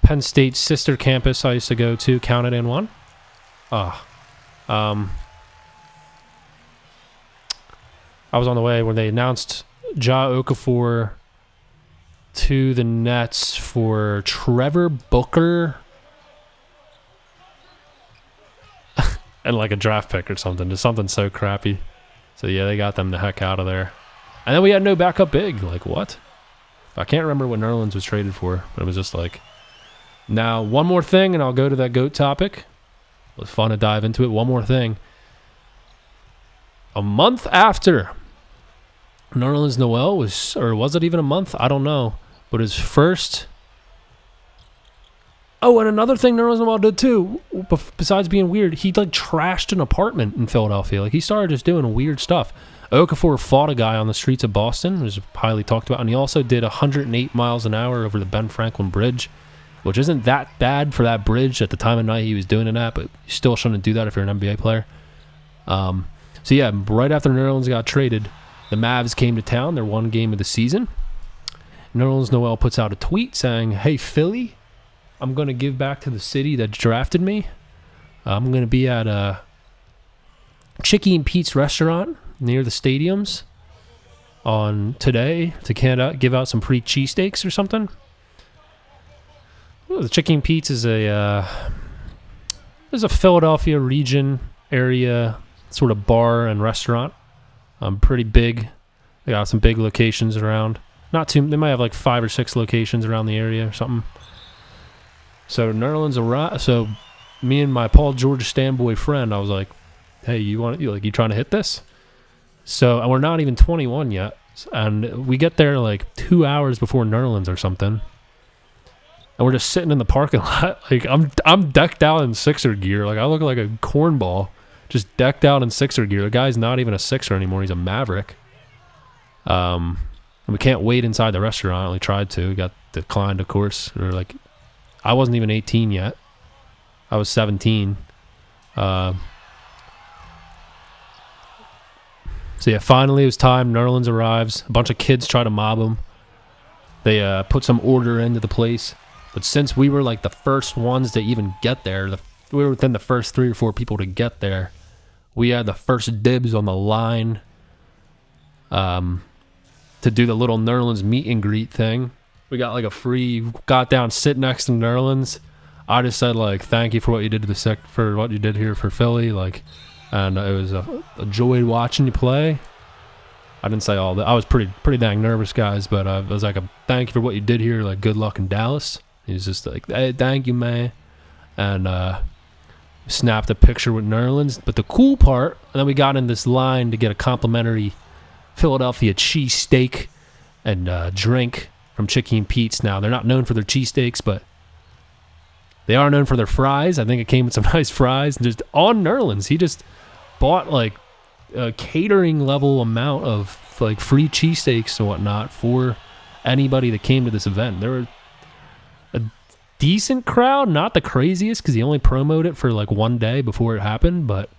Penn State sister campus I used to go to. Counted in one. I was on the way when they announced Ja Okafor to the Nets for Trevor Booker and like a draft pick or something. Just something so crappy. So yeah, they got them the heck out of there. And then we had no backup big. Like, what? I can't remember what Nerlens was traded for, but it was just like... Now, one more thing, and I'll go to that GOAT topic. It was fun to dive into it. One more thing. A month after Nerlens Noel was... Or was it even a month? I don't know. But his first... Oh, and another thing Nerlens Noel did too, besides being weird, he like trashed an apartment in Philadelphia. Like he started just doing weird stuff. Okafor fought a guy on the streets of Boston, which is highly talked about, and he also did 108 miles an hour over the Ben Franklin Bridge, which isn't that bad for that bridge at the time of night he was doing it at, but you still shouldn't do that if you're an NBA player. So yeah, right after Nerlens got traded, the Mavs came to town, their one game of the season. Nerlens Noel puts out a tweet saying, "Hey Philly, I'm going to give back to the city that drafted me. I'm going to be at Chicky and Pete's restaurant near the stadiums on today to give out some free cheesesteaks or something." Well, the Chicky and Pete's is a Philadelphia region area sort of bar and restaurant. Pretty big. They got some big locations around. Not too. They might have like 5 or 6 locations around the area or something. So Nerlens arrived. So me and my Paul George Stanboy friend, I was like, "Hey, you trying to hit this?" So, and we're not even 21 yet, and we get there like 2 hours before Nerlens or something, and we're just sitting in the parking lot. Like I'm decked out in Sixer gear. Like I look like a cornball, just decked out in Sixer gear. The guy's not even a Sixer anymore. He's a Maverick. And we can't wait inside the restaurant. We tried to. We got declined, of course. Or like. I wasn't even 18 yet. I was 17. So yeah, finally it was time. Nerlens arrives. A bunch of kids try to mob him. They put some order into the place. But since we were like the first ones to even get there, we were within the first 3 or 4 people to get there, we had the first dibs on the line to do the little Nerlens meet and greet thing. We got like got down, sit next to Nerlens. I just said like, "Thank you for what you did for what you did here for Philly." Like, and it was a joy watching you play. I didn't say all that. I was pretty dang nervous, guys. But I was like, "Thank you for what you did here. Like, good luck in Dallas." He's just like, "Hey, thank you, man." And snapped a picture with Nerlens. But the cool part, and then we got in this line to get a complimentary Philadelphia cheesesteak and drink from Chicky and Pete's. Now, they're not known for their cheesesteaks, but they are known for their fries. I think it came with some nice fries. And just on Nerlens, he just bought like a catering level amount of like free cheesesteaks and whatnot for anybody that came to this event. There were a decent crowd, not the craziest because he only promoted it for like one day before it happened, but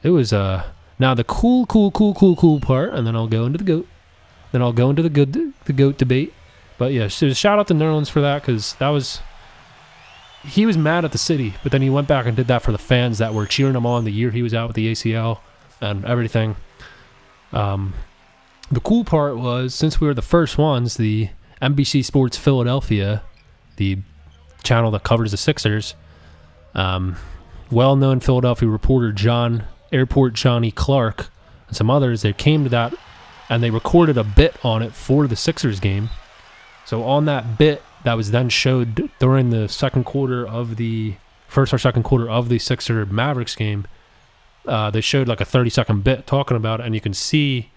it was now the cool part, and then I'll go into the GOAT. Then I'll go into the GOAT debate. But yeah, so shout out to Nerlens for that, because he was mad at the city, but then he went back and did that for the fans that were cheering him on the year he was out with the ACL and everything. the cool part was, since we were the first ones, the NBC Sports Philadelphia, the channel that covers the Sixers, well-known Philadelphia reporter Airport Johnny Clark, and some others, they came to that and they recorded a bit on it for the Sixers game. So on that bit that was then showed during the first or second quarter of the Sixer Mavericks game, they showed like a 30-second bit talking about it, and you can see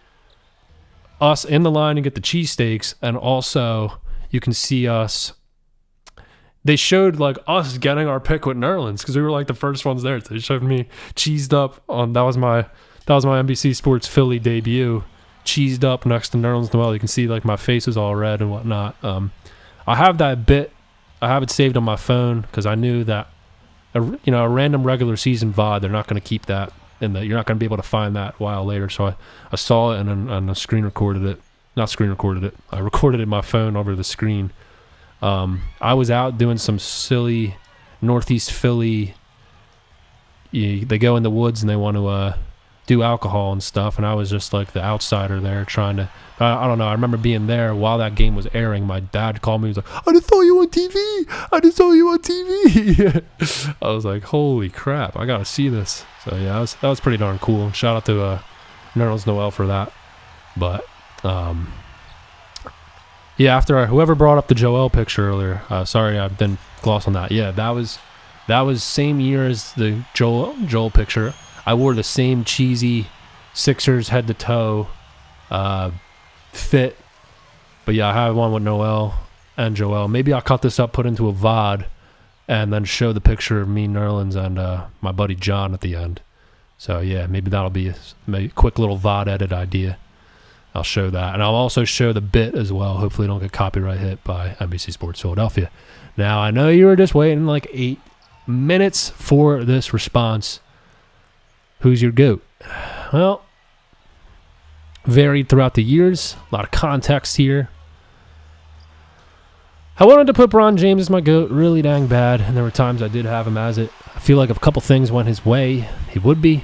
us in the line to get the cheesesteaks, and also you can see us. They showed like us getting our pick with Nerlens because we were like the first ones there. So they showed me cheesed up on that was my NBC Sports Philly debut, cheesed up next to Nerlens Noel. You can see like my face is all red and whatnot. I have that bit. I have it saved on my phone because I knew that a random regular season VOD, they're not going to keep that in the. You're not going to be able to find that a while later. So I saw it and I screen recorded it. Not screen recorded it. I recorded it in my phone over the screen. I was out doing some silly Northeast Philly. They go in the woods and they want to do alcohol and stuff, and I was just like the outsider there trying to. I don't know. I remember being there while that game was airing. My dad called me. He was like, "I just saw you on TV. I just saw you on TV." I was like, "Holy crap! I gotta see this." So yeah, that was pretty darn cool. Shout out to Nerlens Noel for that. But yeah, after whoever brought up the Joel picture earlier, sorry I didn't gloss on that. Yeah, that was same year as the Joel picture. I wore the same cheesy Sixers head to toe fit, but yeah, I have one with Noel and Joel. Maybe I'll cut this up, put into a VOD, and then show the picture of me, Nerlens, and my buddy John at the end. So yeah, maybe that'll be a quick little VOD edit idea. I'll show that. And I'll also show the bit as well. Hopefully I don't get copyright hit by NBC Sports Philadelphia. Now, I know you were just waiting like 8 minutes for this response. Who's your GOAT? Well, varied throughout the years. A lot of context here. I wanted to put Bron James as my GOAT really dang bad, and there were times I did have him as it. I feel like if a couple things went his way, he would be.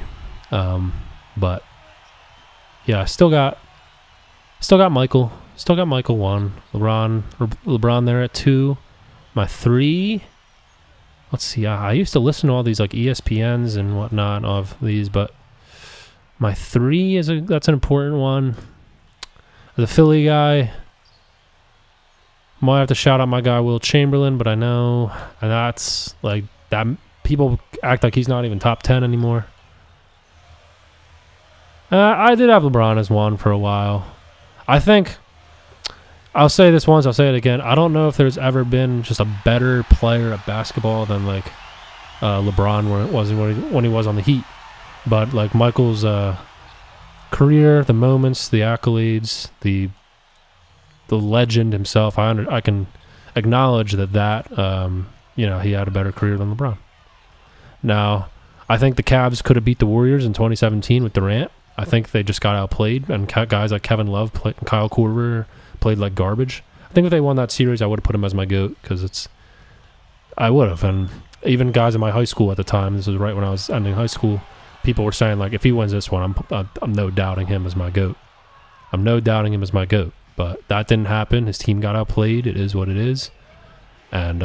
But yeah, I still got Michael. Still got Michael 1. LeBron there at 2. My 3. Let's see. I used to listen to all these like ESPNs and whatnot of these, but my 3 that's an important one. The Philly guy. Might have to shout out my guy Will Chamberlain, but I know, and that's like that. People act like he's not even top 10 anymore. I did have LeBron as 1 for a while. I think I'll say this once, I'll say it again. I don't know if there's ever been just a better player at basketball than like LeBron when he was on the Heat. But like Michael's career, the moments, the accolades, the legend himself, I can acknowledge that he had a better career than LeBron. Now, I think the Cavs could have beat the Warriors in 2017 with Durant. I think they just got outplayed, and guys like Kevin Love and Kyle Korver played like garbage. I think if they won that series, I would have put him as my GOAT because I would have. And even guys in my high school at the time, this was right when I was ending high school, people were saying like, if he wins this one, I'm no doubting him as my GOAT. I'm no doubting him as my GOAT. But that didn't happen. His team got outplayed. It is what it is. And,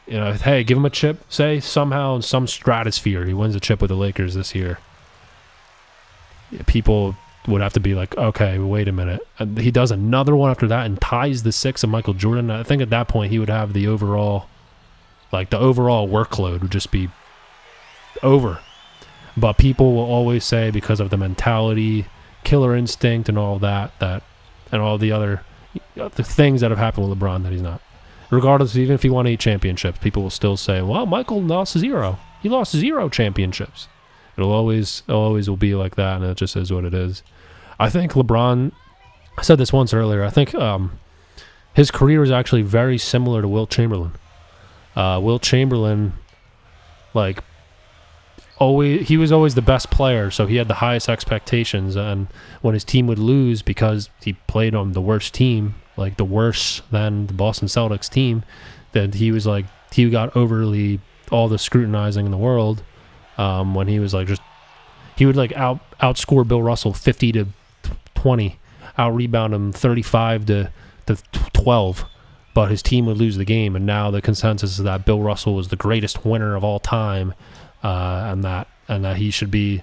hey, give him a chip. Say somehow in some stratosphere he wins a chip with the Lakers this year. People would have to be like, okay, wait a minute. And he does another one after that and ties the 6 of Michael Jordan. I think at that point he would have the overall workload would just be over. But people will always say because of the mentality, killer instinct, and all that and all the things that have happened with LeBron that he's not. Regardless, even if he won 8 championships, people will still say, well, Michael lost 0. He lost 0 championships. It'll always will be like that, and it just is what it is. I think LeBron, I said this once earlier, I think his career is actually very similar to Will Chamberlain. Will Chamberlain, he was always the best player, so he had the highest expectations, and when his team would lose because he played on the worst team, like the worse than the Boston Celtics team, then he got overly all the scrutinizing in the world. When he was he would outscore Bill Russell 50-20 20, out rebound him 35 to 12, but his team would lose the game. And now the consensus is that Bill Russell was the greatest winner of all time, and that he should be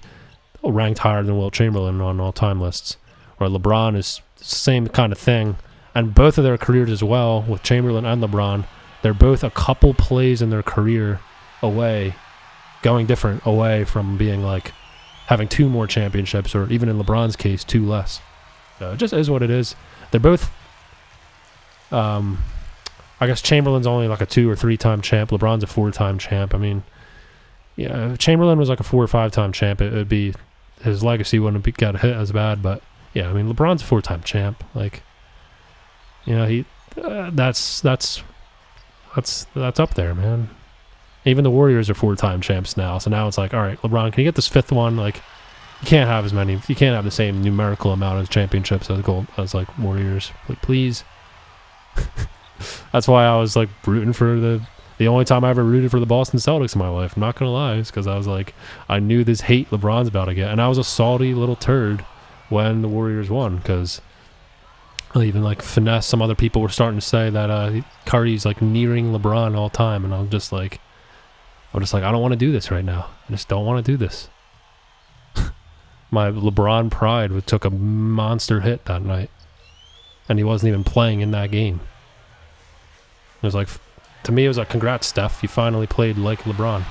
ranked higher than Wilt Chamberlain on all-time lists. Or LeBron is the same kind of thing, and both of their careers as well, with Chamberlain and LeBron, they're both a couple plays in their career away, going different away from being like having 2 more championships, or even in LeBron's case, 2 less. So it just is what it is. They're both, I guess Chamberlain's only like a 2 or 3-time champ. LeBron's a 4-time champ. I mean, yeah, if Chamberlain was like a 4 or 5-time champ, it would be, his legacy wouldn't be got hit as bad. But yeah, I mean, LeBron's a 4-time champ. Like, you know, he that's up there, man. Even the Warriors are 4-time champs now. So now it's like, all right, LeBron, can you get this 5th one? Like, you can't have as many. You can't have the same numerical amount of championships as like Warriors. Like, please. That's why I was like rooting for the only time I ever rooted for the Boston Celtics in my life. I'm not gonna lie, is because I was like, I knew this hate LeBron's about to get, and I was a salty little turd when the Warriors won, because even like finesse, some other people were starting to say that Curry's like nearing LeBron all time, and I'm just like, I don't want to do this right now. I just don't want to do this. My LeBron pride took a monster hit that night, and he wasn't even playing in that game. It was like, to me, it was like, congrats, Steph. You finally played like LeBron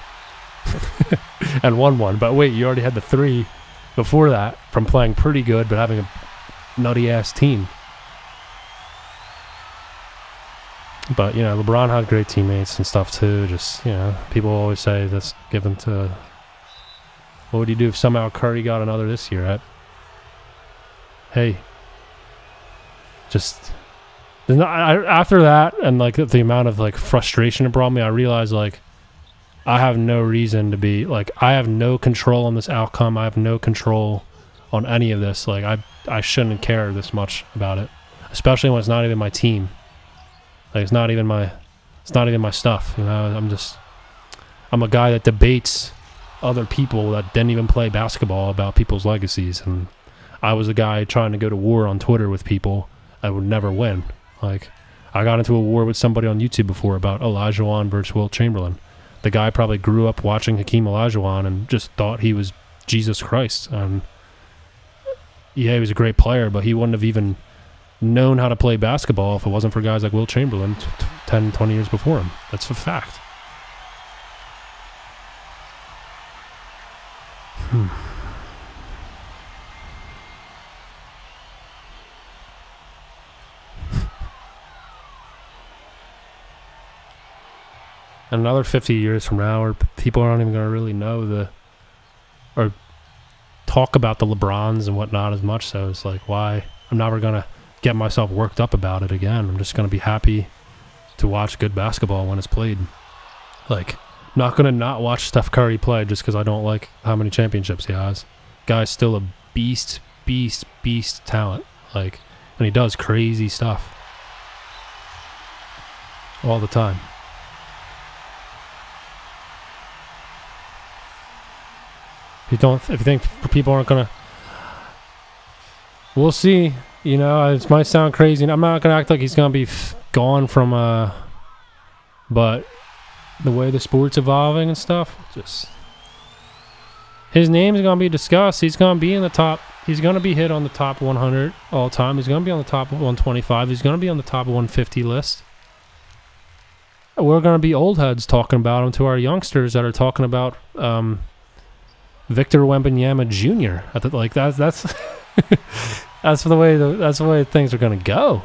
and won one. But wait, you already had the 3 before that from playing pretty good, but having a nutty-ass team. But, you know, LeBron had great teammates and stuff, too. Just, you know, people always say this, give them to... What would you do if somehow Curry got another this year? Hey. Just... after that, and like the amount of like frustration it brought me, I realized like I have no reason to be like, I have no control on this outcome. I have no control on any of this. Like I shouldn't care this much about it, especially when it's not even my team. Like it's not even my stuff. You know, I'm a guy that debates other people that didn't even play basketball about people's legacies, and I was a guy trying to go to war on Twitter with people that would never win. Like, I got into a war with somebody on YouTube before about Olajuwon versus Wilt Chamberlain. The guy probably grew up watching Hakeem Olajuwon and just thought he was Jesus Christ. And yeah, he was a great player, but he wouldn't have even known how to play basketball if it wasn't for guys like Wilt Chamberlain 10, 20 years before him. That's a fact. Another 50 years from now, or people aren't even going to really know or talk about the LeBrons and whatnot as much. So it's like, why? I'm never going to get myself worked up about it again. I'm just going to be happy to watch good basketball when it's played. Like, not going to not watch Steph Curry play just because I don't like how many championships he has. Guy's still a beast talent. Like, and he does crazy stuff all the time. If you think people aren't gonna, we'll see. You know, it might sound crazy, and I'm not gonna act like he's gonna be gone from. But the way the sport's evolving and stuff, just his name's gonna be discussed. He's gonna be in the top. He's gonna be hit on the top 100 all time. He's gonna be on the top 125. He's gonna be on the top 150 list. We're gonna be old heads talking about him to our youngsters that are talking about. Victor Wembanyama Jr. Like that's that's the way things are gonna go.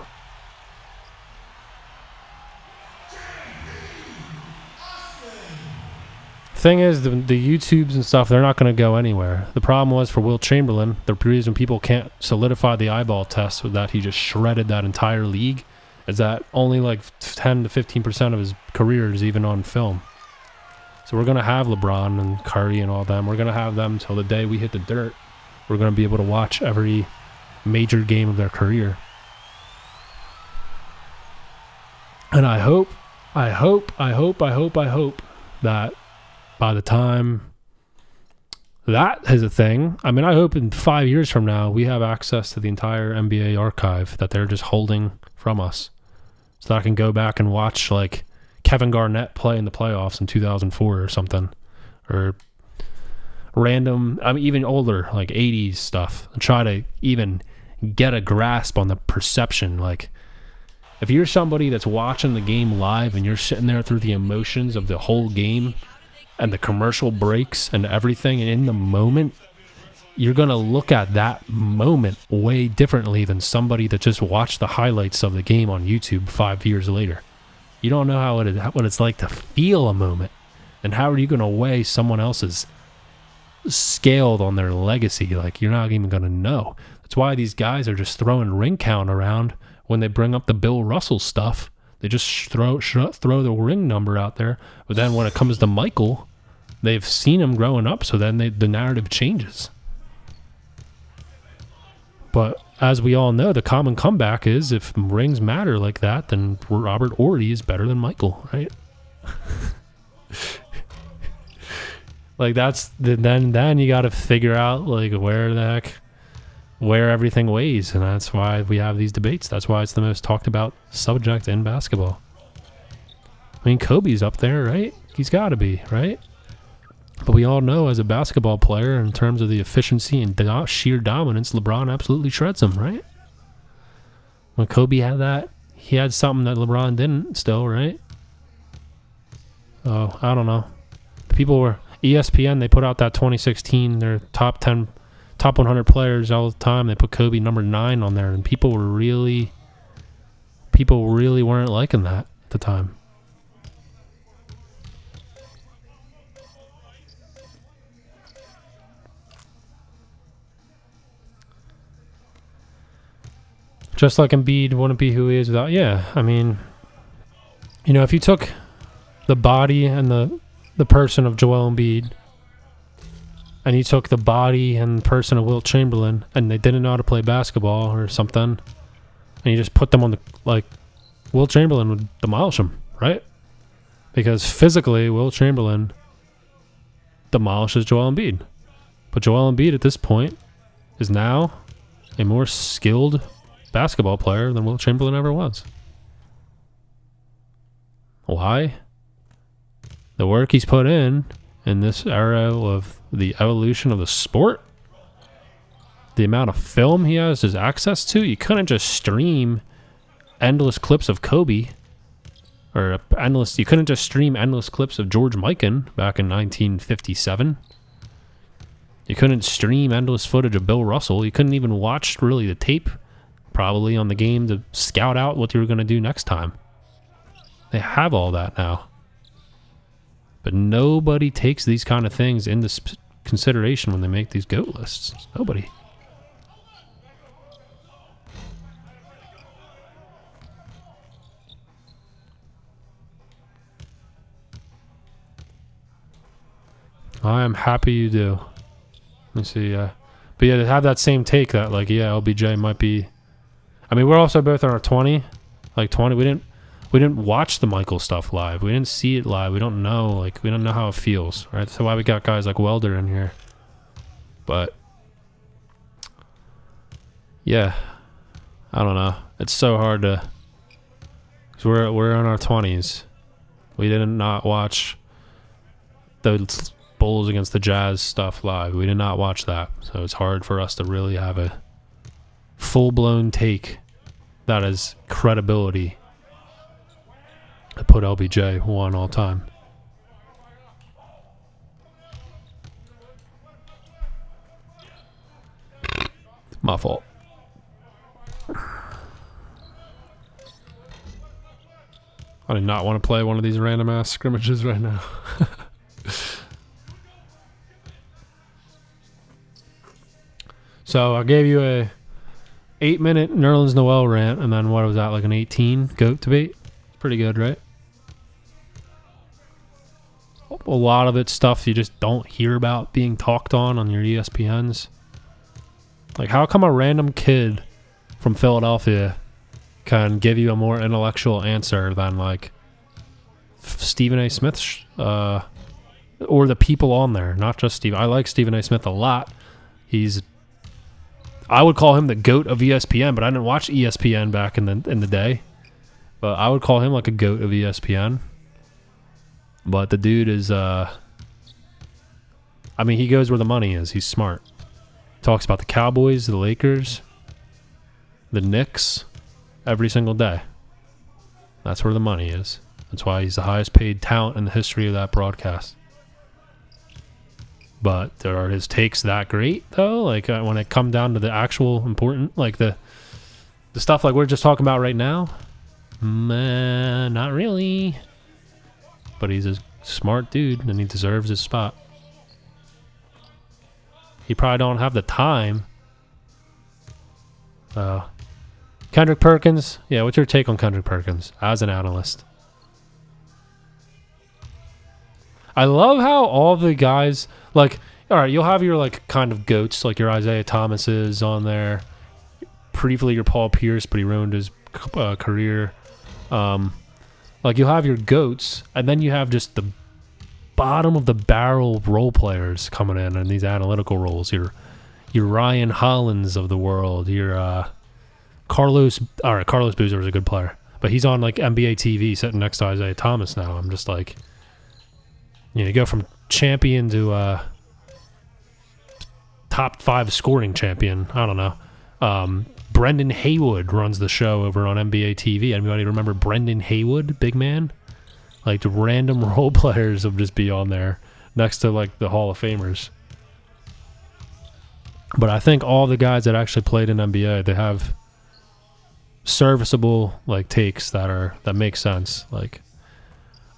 Thing is, the YouTubes and stuff, they're not gonna go anywhere. The problem was for Wilt Chamberlain, the reason people can't solidify the eyeball test with that he just shredded that entire league, is that only like 10 to 15% of his career is even on film. So we're going to have LeBron and Curry and all them. We're going to have them till the day we hit the dirt. We're going to be able to watch every major game of their career. And I hope that by the time that is a thing. I mean, I hope in 5 years from now we have access to the entire NBA archive that they're just holding from us, so that I can go back and watch like Kevin Garnett play in the playoffs in 2004 or something, or random, I mean, even older, like 80s stuff, and try to even get a grasp on the perception. Like, if you're somebody that's watching the game live and you're sitting there through the emotions of the whole game and the commercial breaks and everything, and in the moment, you're going to look at that moment way differently than somebody that just watched the highlights of the game on YouTube 5 years later. You don't know what it's like to feel a moment. And how are you going to weigh someone else's scaled on their legacy? Like, you're not even going to know. That's why these guys are just throwing ring count around when they bring up the Bill Russell stuff. They just throw the ring number out there. But then when it comes to Michael, they've seen him growing up, so then the narrative changes. But as we all know, the common comeback is, if rings matter like that, then Robert Ory is better than Michael, right? Like, that's then you got to figure out like where everything weighs, and that's why we have these debates. That's why it's the most talked about subject in basketball. I mean, Kobe's up there, right? He's got to be, right? But we all know, as a basketball player, in terms of the efficiency and sheer dominance, LeBron absolutely shreds him, right? When Kobe had that, he had something that LeBron didn't still, right? Oh, I don't know. People were... ESPN, they put out that 2016, their top 100 players all the time. They put Kobe number 9 on there, and people really weren't liking that at the time. Just like Embiid wouldn't be who he is without, I mean, you know, if you took the body and the person of Joel Embiid, and you took the body and person of Wilt Chamberlain, and they didn't know how to play basketball or something, and you just put them on the, like, Wilt Chamberlain would demolish them, right? Because physically, Wilt Chamberlain demolishes Joel Embiid. But Joel Embiid at this point is now a more skilled basketball player than Wilt Chamberlain ever was. Why? The work he's put in this era of the evolution of the sport, the amount of film he has access to. You couldn't just stream endless clips of Kobe, or you couldn't just stream endless clips of George Mikan back in 1957. You couldn't stream endless footage of Bill Russell. You couldn't even watch really the tape probably on the game to scout out what you were going to do next time. They have all that now. But nobody takes these kind of things into consideration when they make these GOAT lists. Nobody. I am happy you do. Let me see. But yeah, to have that same take that, like, LBJ might be... I mean, we're also both on our 20. Like, 20. We didn't watch the Michael stuff live. We didn't see it live. We don't know. Like, we don't know how it feels, right? That's why we got guys like Welder in here. But yeah, I don't know. It's so hard to, because we're in our 20s. We did not watch the Bulls against the Jazz stuff live. We did not watch that, so it's hard for us to really have a full-blown take that has credibility to put LBJ 1 all time. My fault. I do not want to play one of these random ass scrimmages right now. So I gave you a 8-minute Nerlens Noel rant, and then what was that, like an 18 GOAT debate? Pretty good, right? A lot of it's stuff you just don't hear about being talked on your ESPNs. Like, how come a random kid from Philadelphia can give you a more intellectual answer than, like, Stephen A. Smith's or the people on there, not just Steve. I like Stephen A. Smith a lot. I would call him the GOAT of ESPN, but I didn't watch ESPN back in the day. But I would call him like a GOAT of ESPN. But the dude is, he goes where the money is. He's smart. Talks about the Cowboys, the Lakers, the Knicks every single day. That's where the money is. That's why he's the highest paid talent in the history of that broadcast. But are his takes that great, though? Like, when it come down to the actual important, like the stuff like we're just talking about right now? Not really. But he's a smart dude, and he deserves his spot. He probably don't have the time. Kendrick Perkins. Yeah, what's your take on Kendrick Perkins as an analyst? I love how all the guys, like, all right, you'll have your, like, kind of goats, like your Isaiah Thomases on there. Briefly, your Paul Pierce, but he ruined his career. Like, you'll have your goats, and then you have just the bottom of the barrel role players coming in these analytical roles. Your Ryan Hollins of the world. Your Carlos Boozer was a good player, but he's on like NBA TV sitting next to Isaiah Thomas now. I'm just like, you go from champion to top 5 scoring champion. I don't know. Brendan Haywood runs the show over on NBA TV. Anybody remember Brendan Haywood, big man? Like, random role players will just be on there next to, like, the Hall of Famers. But I think all the guys that actually played in NBA, they have serviceable, like, takes that make sense. Like,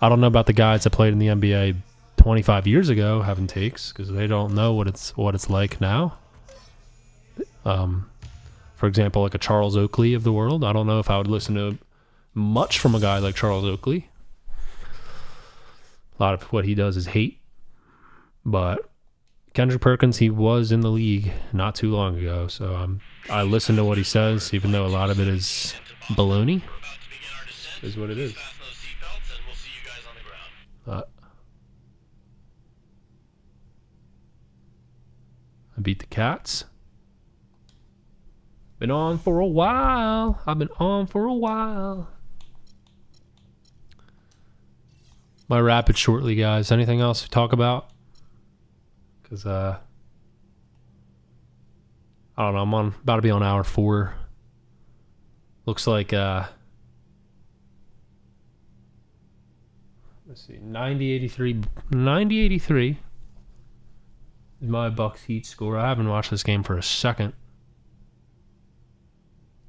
I don't know about the guys that played in the NBA 25 years ago having takes, because they don't know what it's like now. For example, like a Charles Oakley of the world. I don't know if I would listen to much from a guy like Charles Oakley. A lot of what he does is hate. But Kendrick Perkins, he was in the league not too long ago. So I listen to what he says, even though a lot of it is baloney. Is what it is. I beat the Cats. Been on for a while. I've been on for a while. My rapid shortly, guys. Anything else to talk about? Because, I don't know. I'm about to be on hour 4. Looks like, let's see, 90-83 is my Bucks Heat score. I haven't watched this game for a second.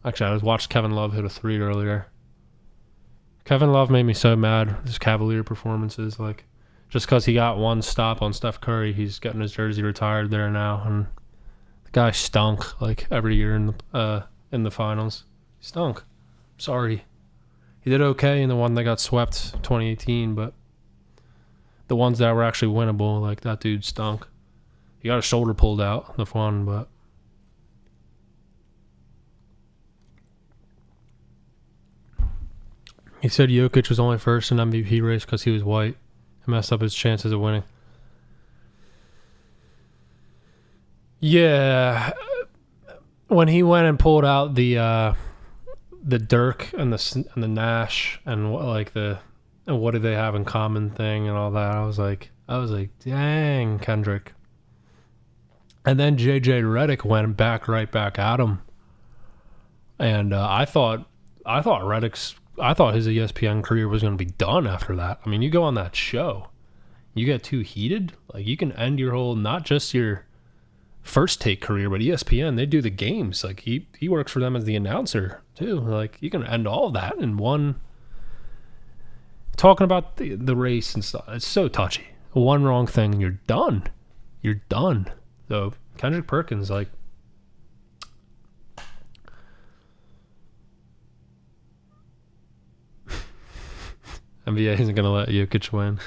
Actually, I watched Kevin Love hit a 3 earlier. Kevin Love made me so mad. His Cavalier performances, like, just because he got one stop on Steph Curry, he's getting his jersey retired there now, and the guy stunk like every year in the finals. He stunk. Sorry, he did okay in the one that got swept 2018, but the ones that were actually winnable, like, that dude stunk. He got his shoulder pulled out the one, but. He said Jokic was only first in MVP race because he was white. He messed up his chances of winning. Yeah, when he went and pulled out the Dirk and the Nash and what do they have in common thing and all that, I was like, dang, Kendrick. And then JJ Redick went right back at him, and I thought his ESPN career was going to be done after that. I mean, you go on that show, you get too heated, like, you can end your whole, not just your first take career, but ESPN, they do the games. Like, he works for them as the announcer too. Like, you can end all of that in one. Talking about the race and stuff, it's so touchy. One wrong thing and you're done. You're done. So Kendrick Perkins, like, NBA isn't going to let Jokic win.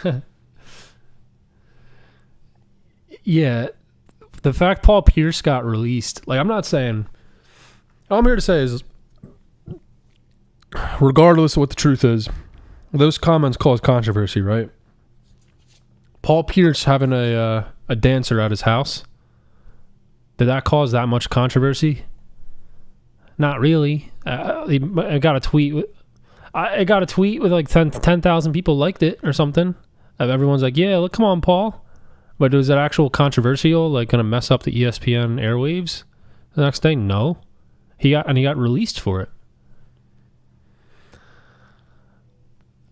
Yeah, the fact Paul Pierce got released, like, I'm not saying, all I'm here to say is, regardless of what the truth is, those comments cause controversy, right? Paul Pierce having a dancer at his house. Did that cause that much controversy? Not really. I got a tweet with like 10,000 people liked it or something. Everyone's like, yeah, look, come on, Paul. But was it actual controversial? Like, gonna mess up the ESPN airwaves the next day? No. He got released for it.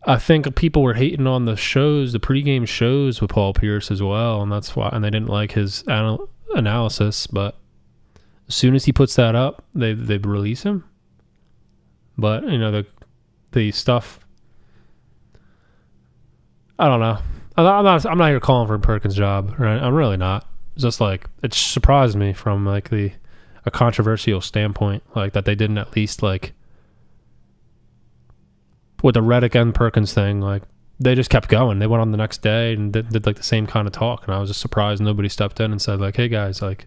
I think people were hating on the shows, the pregame shows with Paul Pierce as well, and that's why. And they didn't like his analysis. But as soon as he puts that up, they release him. But you know the stuff. I don't know. I'm not here calling for Perkins' job, right? I'm really not. It's just like it surprised me from like a controversial standpoint, like that they didn't at least like with the Reddick and Perkins thing, like they just kept going. They went on the next day and did like the same kind of talk, and I was just surprised nobody stepped in and said like, "Hey guys, like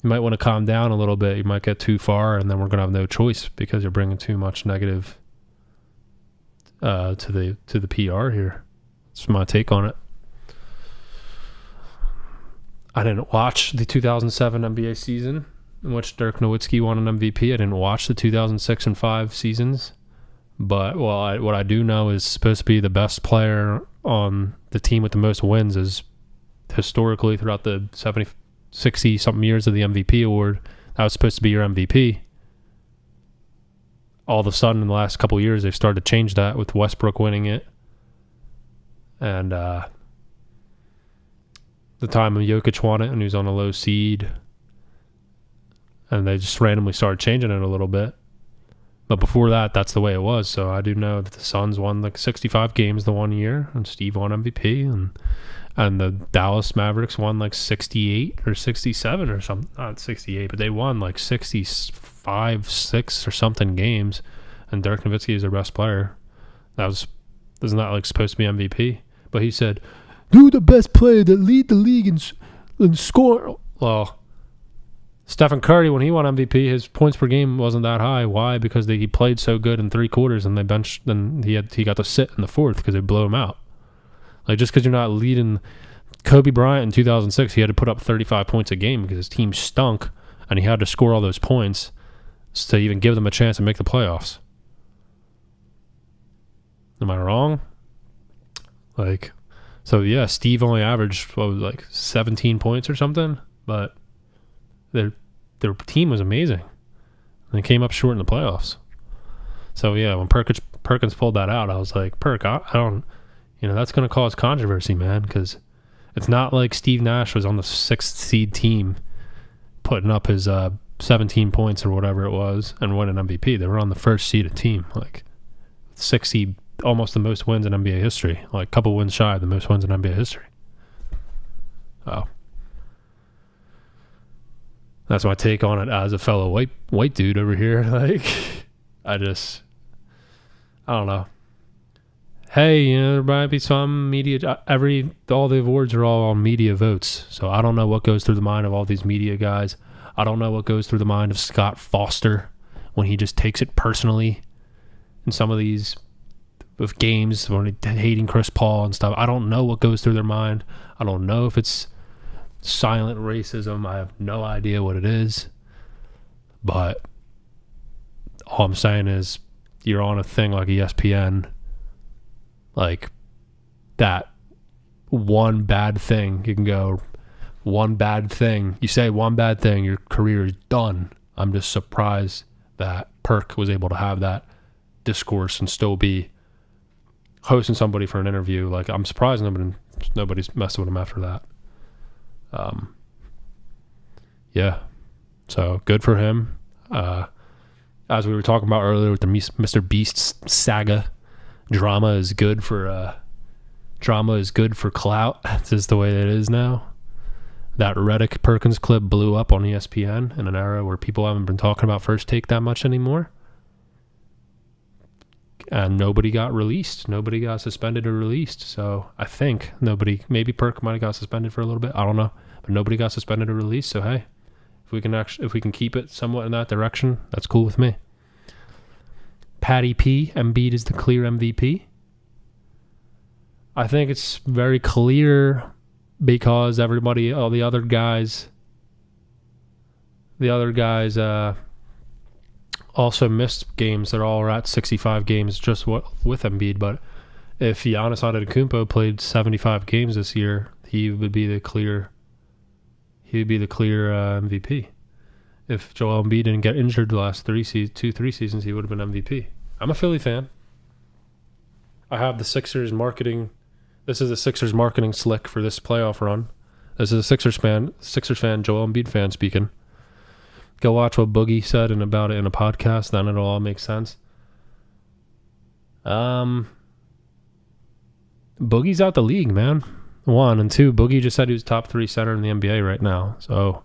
you might want to calm down a little bit. You might get too far, and then we're gonna have no choice because you're bringing too much negative to the PR here." That's my take on it. I didn't watch the 2007 NBA season in which Dirk Nowitzki won an MVP. I didn't watch the 2006 and 5 seasons. But what I do know is supposed to be the best player on the team with the most wins is historically throughout the 60-something years of the MVP award, that was supposed to be your MVP. All of a sudden, in the last couple of years, they've started to change that with Westbrook winning it. And the time when Jokic won it and he was on a low seed. And they just randomly started changing it a little bit. But before that, that's the way it was. So I do know that the Suns won like 65 games the one year, and Steve won MVP, and the Dallas Mavericks won like 68 or 67 or something. Not 68, but they won like 65, 6 or something games, and Dirk Nowitzki is their best player. Isn't that like supposed to be MVP? But he said, "Do the best player that lead the league in score." Well, Stephen Curry, when he won MVP, his points per game wasn't that high. Why? Because he played so good in 3 quarters, and they benched. Then he got to sit in the 4th because they blew him out. Like, just because you're not leading, Kobe Bryant in 2006, he had to put up 35 points a game because his team stunk, and he had to score all those points to even give them a chance to make the playoffs. Am I wrong? Like, so yeah, Steve only averaged like 17 points or something, but their team was amazing. And they came up short in the playoffs. So yeah, when Perkins pulled that out, I was like, Perk, I don't, that's going to cause controversy, man, because it's not like Steve Nash was on the 6th seed team putting up his 17 points or whatever it was and winning MVP. They were on the 1st seeded team, like 6th seed, almost the most wins in NBA history, like a couple wins shy of the most wins in NBA history. Oh. That's my take on it as a fellow white dude over here. Like, I don't know. Hey, there might be some media. All the awards are all on media votes. So I don't know what goes through the mind of all these media guys. I don't know what goes through the mind of Scott Foster when he just takes it personally in some of these with games when hating Chris Paul and stuff. I don't know what goes through their mind. I don't know if it's silent racism. I have no idea what it is. But all I'm saying is you're on a thing like ESPN, like that one bad thing, you can go one bad thing. You say one bad thing, your career is done. I'm just surprised that Perk was able to have that discourse and still be hosting somebody for an interview. Like, I'm surprised nobody's messing with him after that. Yeah, so good for him. As we were talking about earlier with the Mr. Beast saga, drama is good for clout. That's just the way it is now. That Reddick Perkins clip blew up on ESPN in an era where people haven't been talking about First Take that much anymore. And nobody got released. Nobody got suspended or released. So I think maybe Perk might have got suspended for a little bit. I don't know. But nobody got suspended or released. So hey, if we can keep it somewhat in that direction, that's cool with me. Patty P, Embiid is the clear MVP. I think it's very clear because everybody, all the other guys also missed games. They're all at 65 games just with Embiid. But if Giannis Antetokounmpo played 75 games this year, he would be the clear MVP. If Joel Embiid didn't get injured the last 3 seasons, he would have been MVP. I'm a Philly fan. I have the Sixers marketing. This is the Sixers marketing slick for this playoff run. This is a Sixers fan, Joel Embiid fan speaking. Go watch what Boogie said about it in a podcast, then it'll all make sense. Boogie's out the league, man. 1 and 2. Boogie just said he was top 3 center in the NBA right now. So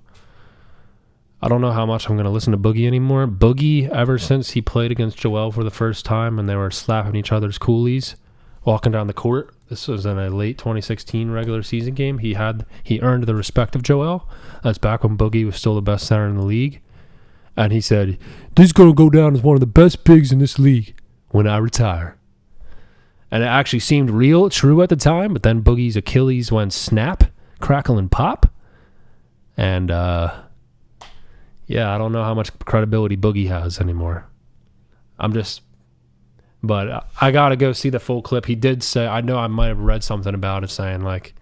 I don't know how much I'm going to listen to Boogie anymore. Boogie, ever since he played against Joel for the first time and they were slapping each other's coolies walking down the court. This was in a late 2016 regular season game. He earned the respect of Joel. That's back when Boogie was still the best center in the league. And he said, "This is going to go down as one of the best bigs in this league when I retire." And it actually seemed true at the time, but then Boogie's Achilles went snap, crackle, and pop. And, I don't know how much credibility Boogie has anymore. But I got to go see the full clip. He did say, I know I might have read something about it saying, like,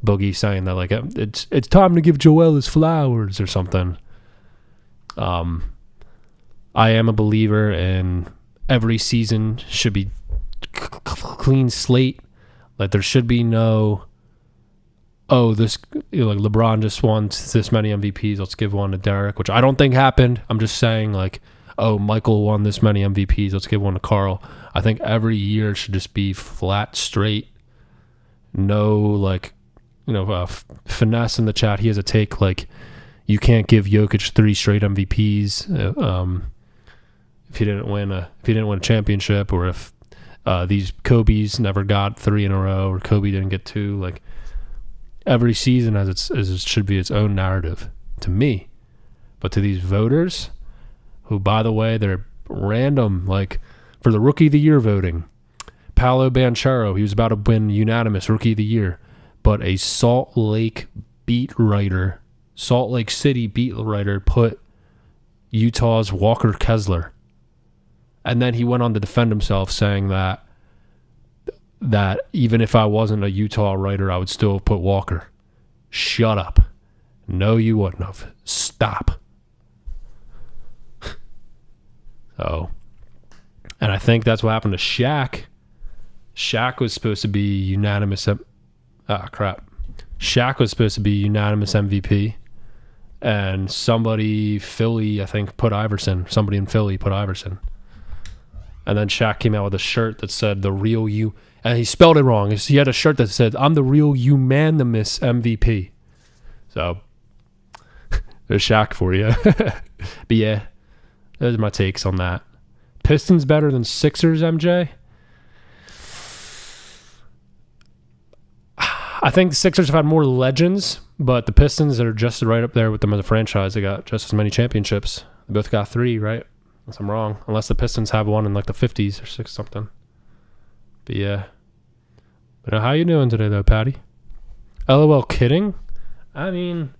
Boogie saying that, like, it's time to give Joel his flowers or something. I am a believer in every season should be clean slate. Like, there should be no, like LeBron just won this many MVPs, let's give one to Derek, which I don't think happened. I'm just saying, like, Michael won this many MVPs, let's give one to Carl. I think every year should just be flat, straight. No, like, finesse in the chat. He has a take, like, you can't give Jokic 3 straight MVPs if he didn't win a championship, or if these Kobe's never got 3 in a row, or Kobe didn't get 2. Like, every season as it should be its own narrative to me. But to these voters, who, by the way, they're random, like, for the Rookie of the Year voting, Paolo Banchero, he was about to win unanimous Rookie of the Year, but a Salt Lake City beat writer put Utah's Walker Kessler. And then he went on to defend himself, saying that even if I wasn't a Utah writer, I would still put Walker. Shut up. No, you wouldn't have. Stop. And I think that's what happened to Shaq. Shaq was supposed to be unanimous. Shaq was supposed to be unanimous MVP. And somebody in Philly put Iverson. And then Shaq came out with a shirt that said the real you. And he spelled it wrong. He had a shirt that said, "I'm the real unanimous MVP." So, there's Shaq for you. But yeah, those are my takes on that. Pistons better than Sixers, MJ? I think the Sixers have had more legends, but the Pistons are just right up there with them as a franchise. They got just as many championships. They both got 3, right? Unless I'm wrong. Unless the Pistons have one in like the 50s or 6 something. But yeah. But how you doing today though, Patty? LOL kidding? I mean,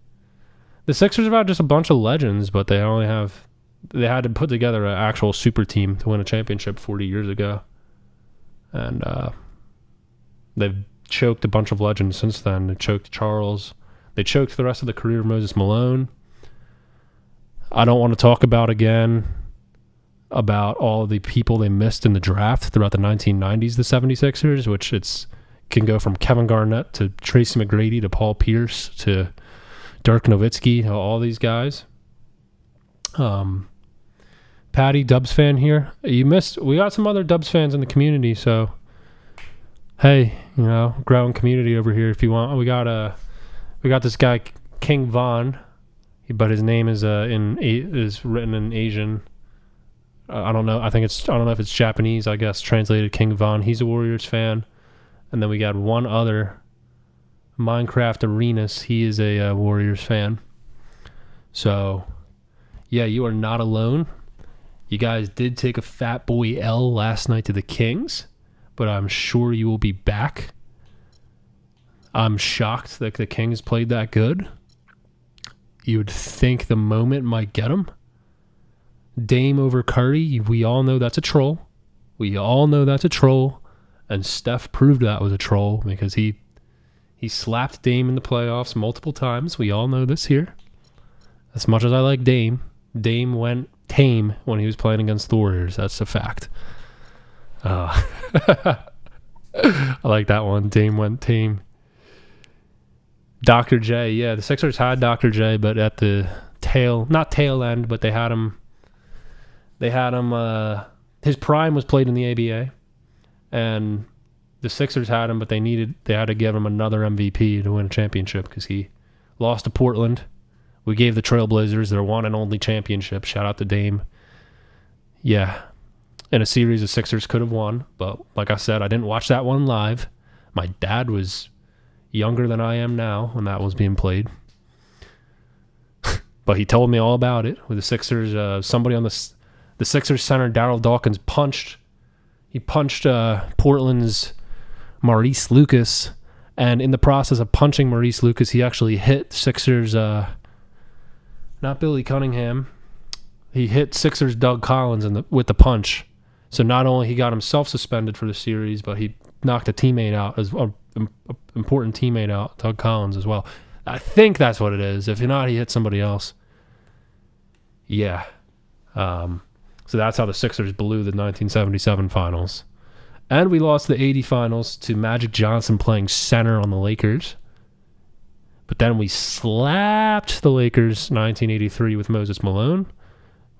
the Sixers have had just a bunch of legends, but they had to put together an actual super team to win a championship 40 years ago. And they've choked a bunch of legends since then. They choked Charles. They choked the rest of the career of Moses Malone. I don't want to talk about all the people they missed in the draft throughout the 1990s, the 76ers, which can go from Kevin Garnett to Tracy McGrady to Paul Pierce to Dirk Nowitzki, all these guys. Patty, Dubs fan here. We got some other Dubs fans in the community, so hey, growing community over here if you want. We got this guy King Von, but his name is written in Asian. I don't know. I don't know if it's Japanese. I guess translated King Von. He's a Warriors fan, and then we got one other, Minecraft Arenas. He is a Warriors fan. So, yeah, you are not alone. You guys did take a fat boy L last night to the Kings, but I'm sure you will be back I'm shocked that the Kings played that good. You would think the moment might get them. Dame over Curry, we all know that's a troll. And Steph proved that was a troll because he slapped Dame in the playoffs multiple times. We all know this here. As much as I like Dame went tame when he was playing against the Warriors. That's a fact. I like that one. Dame went tame. Dr. J, yeah, the Sixers had Dr. J, but at the not tail end, but they had him, his prime was played in the ABA, and the Sixers had him, but they had to give him another MVP to win a championship because he lost to Portland. We gave the Trailblazers their one and only championship. Shout out to Dame. Yeah, in a series the Sixers could have won, but like I said, I didn't watch that one live. My dad was younger than I am now when that was being played. But he told me all about it with the Sixers. Somebody on the Sixers center, Darryl Dawkins, punched Portland's Maurice Lucas, and in the process of punching Maurice Lucas, he actually hit Sixers, not Billy Cunningham, he hit Sixers Doug Collins with the punch. So not only he got himself suspended for the series, but he knocked a teammate out, as an important teammate out, Doug Collins as well. I think that's what it is. If not, he hit somebody else. Yeah. So that's how the Sixers blew the 1977 finals. And we lost the 80 finals to Magic Johnson playing center on the Lakers. But then we slapped the Lakers 1983 with Moses Malone,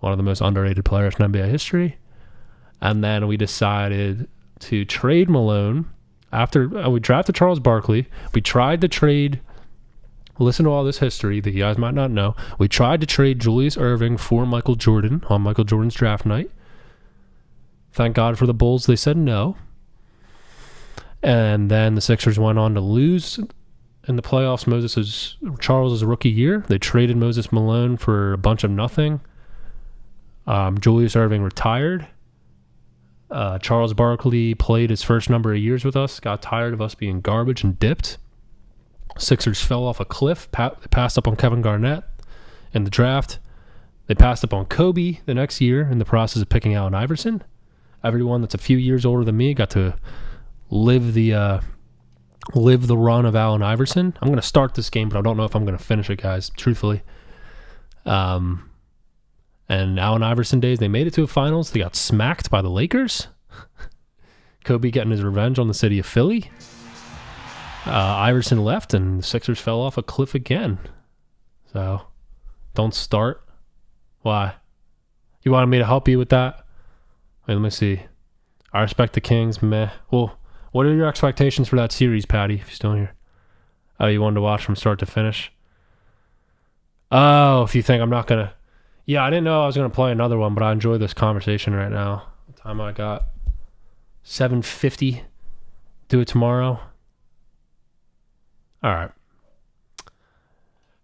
one of the most underrated players in NBA history. And then we decided to trade Malone after we drafted Charles Barkley. We tried to trade, listen to all this history that you guys might not know. We tried to trade Julius Erving for Michael Jordan on Michael Jordan's draft night. Thank God for the Bulls. They said no. And then the Sixers went on to lose in the playoffs. Charles' rookie year. They traded Moses Malone for a bunch of nothing. Julius Erving retired. Charles Barkley played his first number of years with us, got tired of us being garbage and dipped. Sixers fell off a cliff, passed up on Kevin Garnett in the draft. They passed up on Kobe the next year in the process of picking Allen Iverson. Everyone that's a few years older than me got to live the run of Allen Iverson. I'm going to start this game, but I don't know if I'm going to finish it, guys, truthfully. And Allen Iverson days, they made it to a finals. They got smacked by the Lakers. Kobe getting his revenge on the city of Philly. Iverson left, and the Sixers fell off a cliff again. So, don't start. Why? You wanted me to help you with that? Wait, let me see. I respect the Kings, meh. Well, what are your expectations for that series, Patty, if you're still here? Oh, you wanted to watch from start to finish? Oh, if you think I'm not going to... Yeah, I didn't know I was going to play another one, but I enjoy this conversation right now. The time I got 7:50. Do it tomorrow. All right.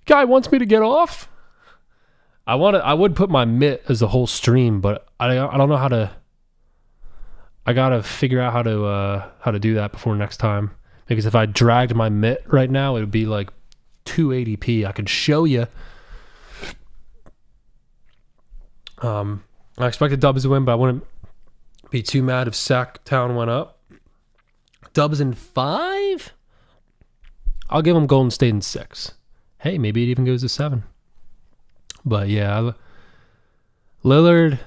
Guy wants me to get off. I would put my mitt as the whole stream, but I don't know how to. I gotta figure out how to do that before next time. Because if I dragged my mitt right now, it would be like 280p. I could show you. I expected Dubs to win, but I wouldn't be too mad if Sacktown went up. Dubs in 5? I'll give them Golden State in 6. Hey, maybe it even goes to 7. But yeah, Lillard,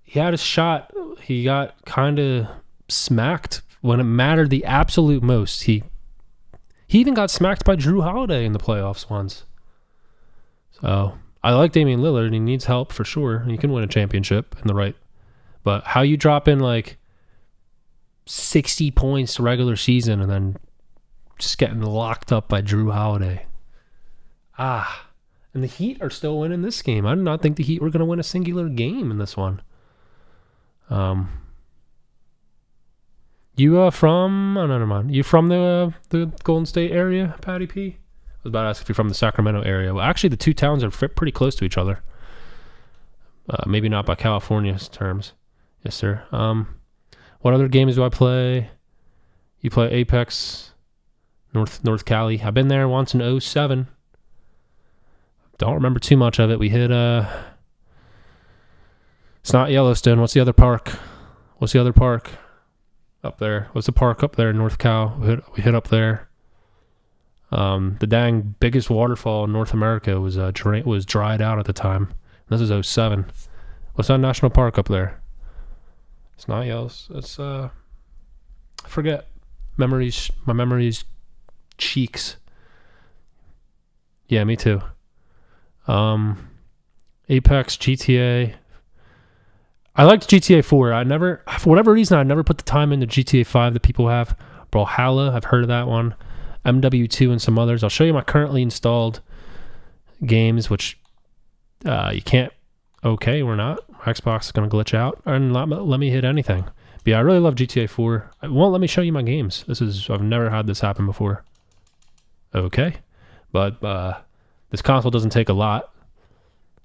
he had a shot. He got kind of smacked when it mattered the absolute most. He even got smacked by Drew Holiday in the playoffs once. So I like Damian Lillard. He needs help for sure. He can win a championship in the right. But how you drop in like 60 points regular season and then just getting locked up by Drew Holiday. And the Heat are still winning this game. I did not think the Heat were going to win a singular game in this one. You from... Oh, no, never mind. You from the Golden State area, Patty P? I was about to ask if you're from the Sacramento area. Well, actually, the two towns are pretty close to each other. Maybe not by California's terms. Yes, sir. What other games do I play? You play Apex North Cali. I've been there once in 07. Don't remember too much of it. We hit it's not Yellowstone. What's the other park? Up there? What's the park up there in North Cal? We hit up there. The dang biggest waterfall in North America was dried out at the time. This is 07. What's that national park up there? It's not Yellowstone. It's I forget. Memories. My memories. Cheeks. Yeah, me too. Apex, GTA. I liked GTA 4. For whatever reason, I never put the time into GTA 5 that people have. Brawlhalla, I've heard of that one. MW2 and some others. I'll show you my currently installed games, which you can't. Okay, we're not. My Xbox is going to glitch out and let me hit anything. But yeah, I really love GTA 4. It won't let me show you my games. I've never had this happen before. Okay. But this console doesn't take a lot.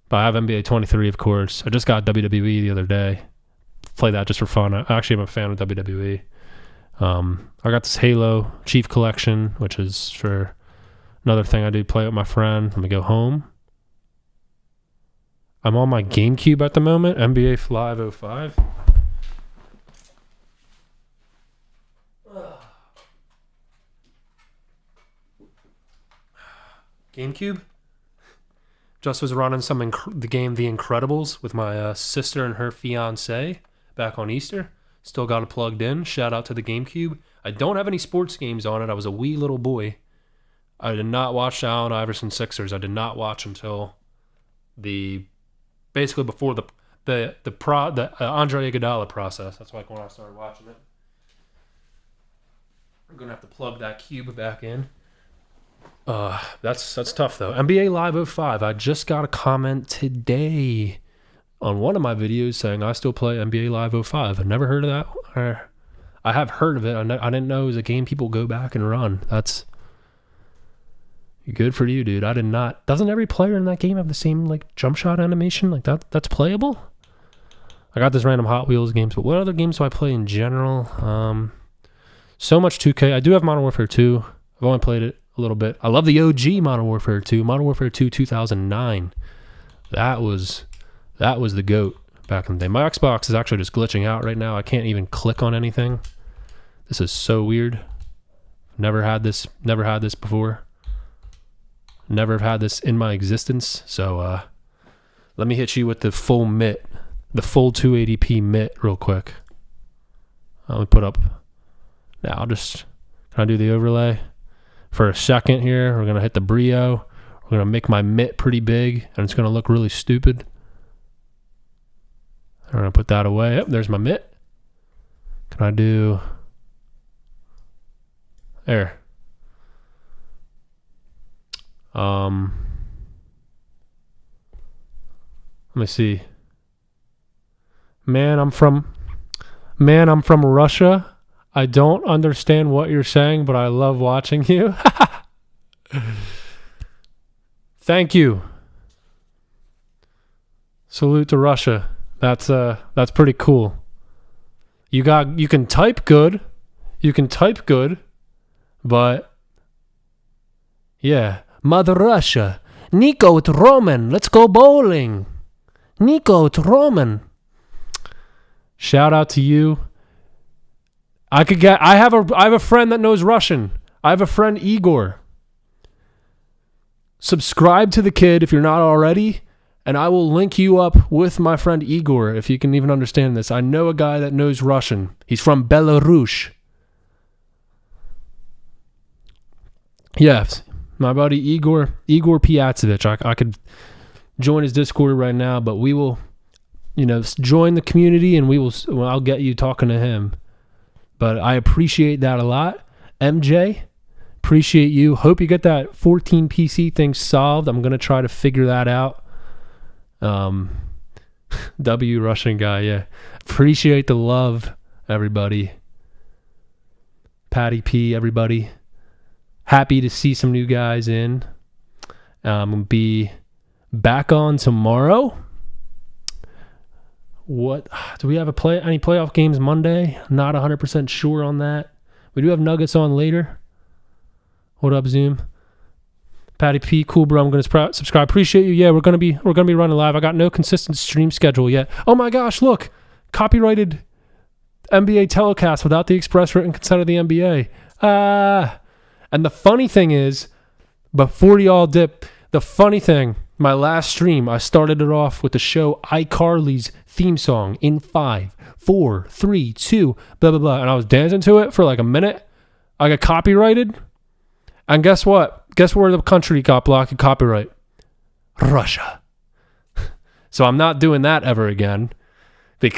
But I have NBA 23, of course. I just got WWE the other day. Play that just for fun. I actually am a fan of WWE. I got this Halo Chief Collection, which is for another thing I do, play with my friend. Let me go home. I'm on my GameCube at the moment. NBA Live 05. GameCube. Just was running the game The Incredibles with my sister and her fiance back on Easter. Still got it plugged in. Shout out to the GameCube. I don't have any sports games on it. I was a wee little boy. I did not watch the Allen Iverson Sixers. I did not watch until basically before the Andre Iguodala process. That's like when I started watching it. I'm gonna have to plug that cube back in. That's tough though. NBA Live 05. I just got a comment today on one of my videos saying I still play NBA Live 05. I've never heard of that. I have heard of it. I didn't know it was a game people go back and run. That's good for you, dude. I did not. Doesn't every player in that game have the same like jump shot animation like that? That's playable. I got this random Hot Wheels games, but what other games do I play in general? So much 2K. I do have Modern Warfare 2. I've only played it a little bit. I love the OG Modern Warfare 2. Modern Warfare 2 2009. That was the GOAT back in the day. My Xbox is actually just glitching out right now. I can't even click on anything. This is so weird. Never had this before. Never have had this in my existence. So let me hit you with the full MIT. The full 280p MIT real quick. Let me put up. Now can I do the overlay? For a second here, we're going to hit the Brio. We're going to make my mitt pretty big, and it's going to look really stupid. I'm going to put that away. Yep, there's my mitt. Can I do... There. Let me see. Man, I'm from Russia. I don't understand what you're saying, but I love watching you. Thank you. Salute to Russia. That's pretty cool. You can type good. But yeah, Mother Russia. Nico, it's Roman. Let's go bowling. Nico, it's Roman. Shout out to you. I have a friend that knows Russian. I have a friend, Igor. Subscribe to the kid if you're not already, and I will link you up with my friend Igor if you can even understand this. I know a guy that knows Russian. He's from Belarus. Yes, my buddy Igor Piatsevich. I could join his Discord right now, but we will, join the community, and I'll get you talking to him. But I appreciate that a lot. MJ, appreciate you. Hope you get that 14 PC thing solved. I'm going to try to figure that out. W Russian guy, yeah. Appreciate the love, everybody. Patty P, everybody. Happy to see some new guys in. I'm going to be back on tomorrow. What do we have any playoff games Monday? Not 100% sure on that. We do have Nuggets on later. What up, Zoom? Patty P, cool bro. I'm gonna subscribe. Appreciate you. Yeah, we're gonna be running live. I got no consistent stream schedule yet. Oh my gosh, look, copyrighted NBA telecast without the express written consent of the NBA. And the funny thing is, before y'all dip, the funny thing, my last stream, I started it off with the show iCarly's theme song in 5, 4, 3, 2, blah blah blah, and I was dancing to it for like a minute. I got copyrighted, and guess what? Guess where the country got blocked and copyright? Russia. So I'm not doing that ever again.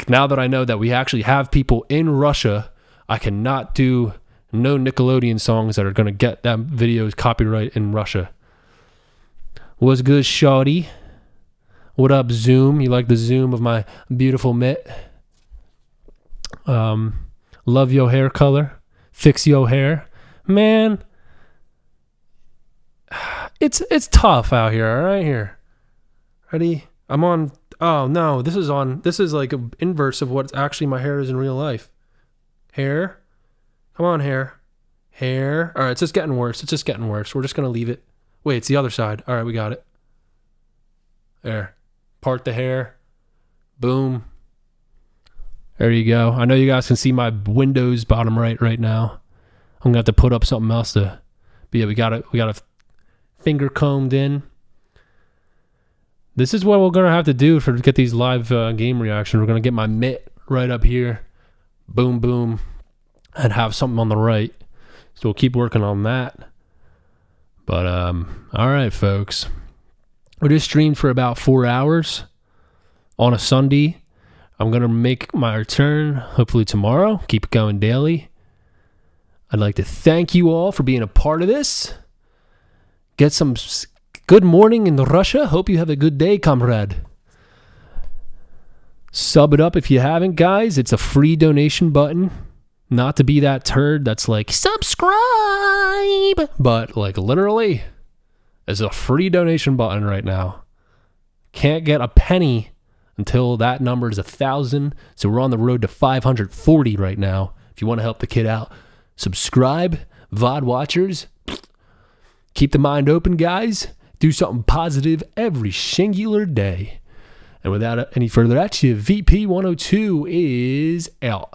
Now that I know that we actually have people in Russia, I cannot do no Nickelodeon songs that are going to get them videos copyright in Russia. What's good, shawty? What up, Zoom? You like the zoom of my beautiful mitt? Love your hair color. Fix your hair. Man, it's tough out here, all right? Here. Ready? I'm on... Oh, no. This is like an inverse of what actually my hair is in real life. Hair. Come on, hair. Hair. All right, it's just getting worse. We're just going to leave it. Wait, it's the other side. All right, we got it. There. Part the hair. Boom. There you go. I know you guys can see my Windows bottom right now. I'm going to have to put up something else to... But yeah, we got it finger combed in. This is what we're going to have to do to get these live game reactions. We're going to get my mitt right up here. Boom, boom. And have something on the right. So we'll keep working on that. But, all right, folks. We just streamed for about 4 hours on a Sunday. I'm going to make my return hopefully tomorrow. Keep it going daily. I'd like to thank you all for being a part of this. Get some good morning in Russia. Hope you have a good day, comrade. Sub it up if you haven't, guys. It's a free donation button. Not to be that turd that's like, subscribe. But like literally, there's a free donation button right now. Can't get a penny until that number is 1,000. So we're on the road to 540 right now. If you want to help the kid out, subscribe, VOD watchers. Keep the mind open, guys. Do something positive every singular day. And without any further ado, VP 102 is out.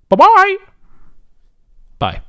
Bye-bye. Bye.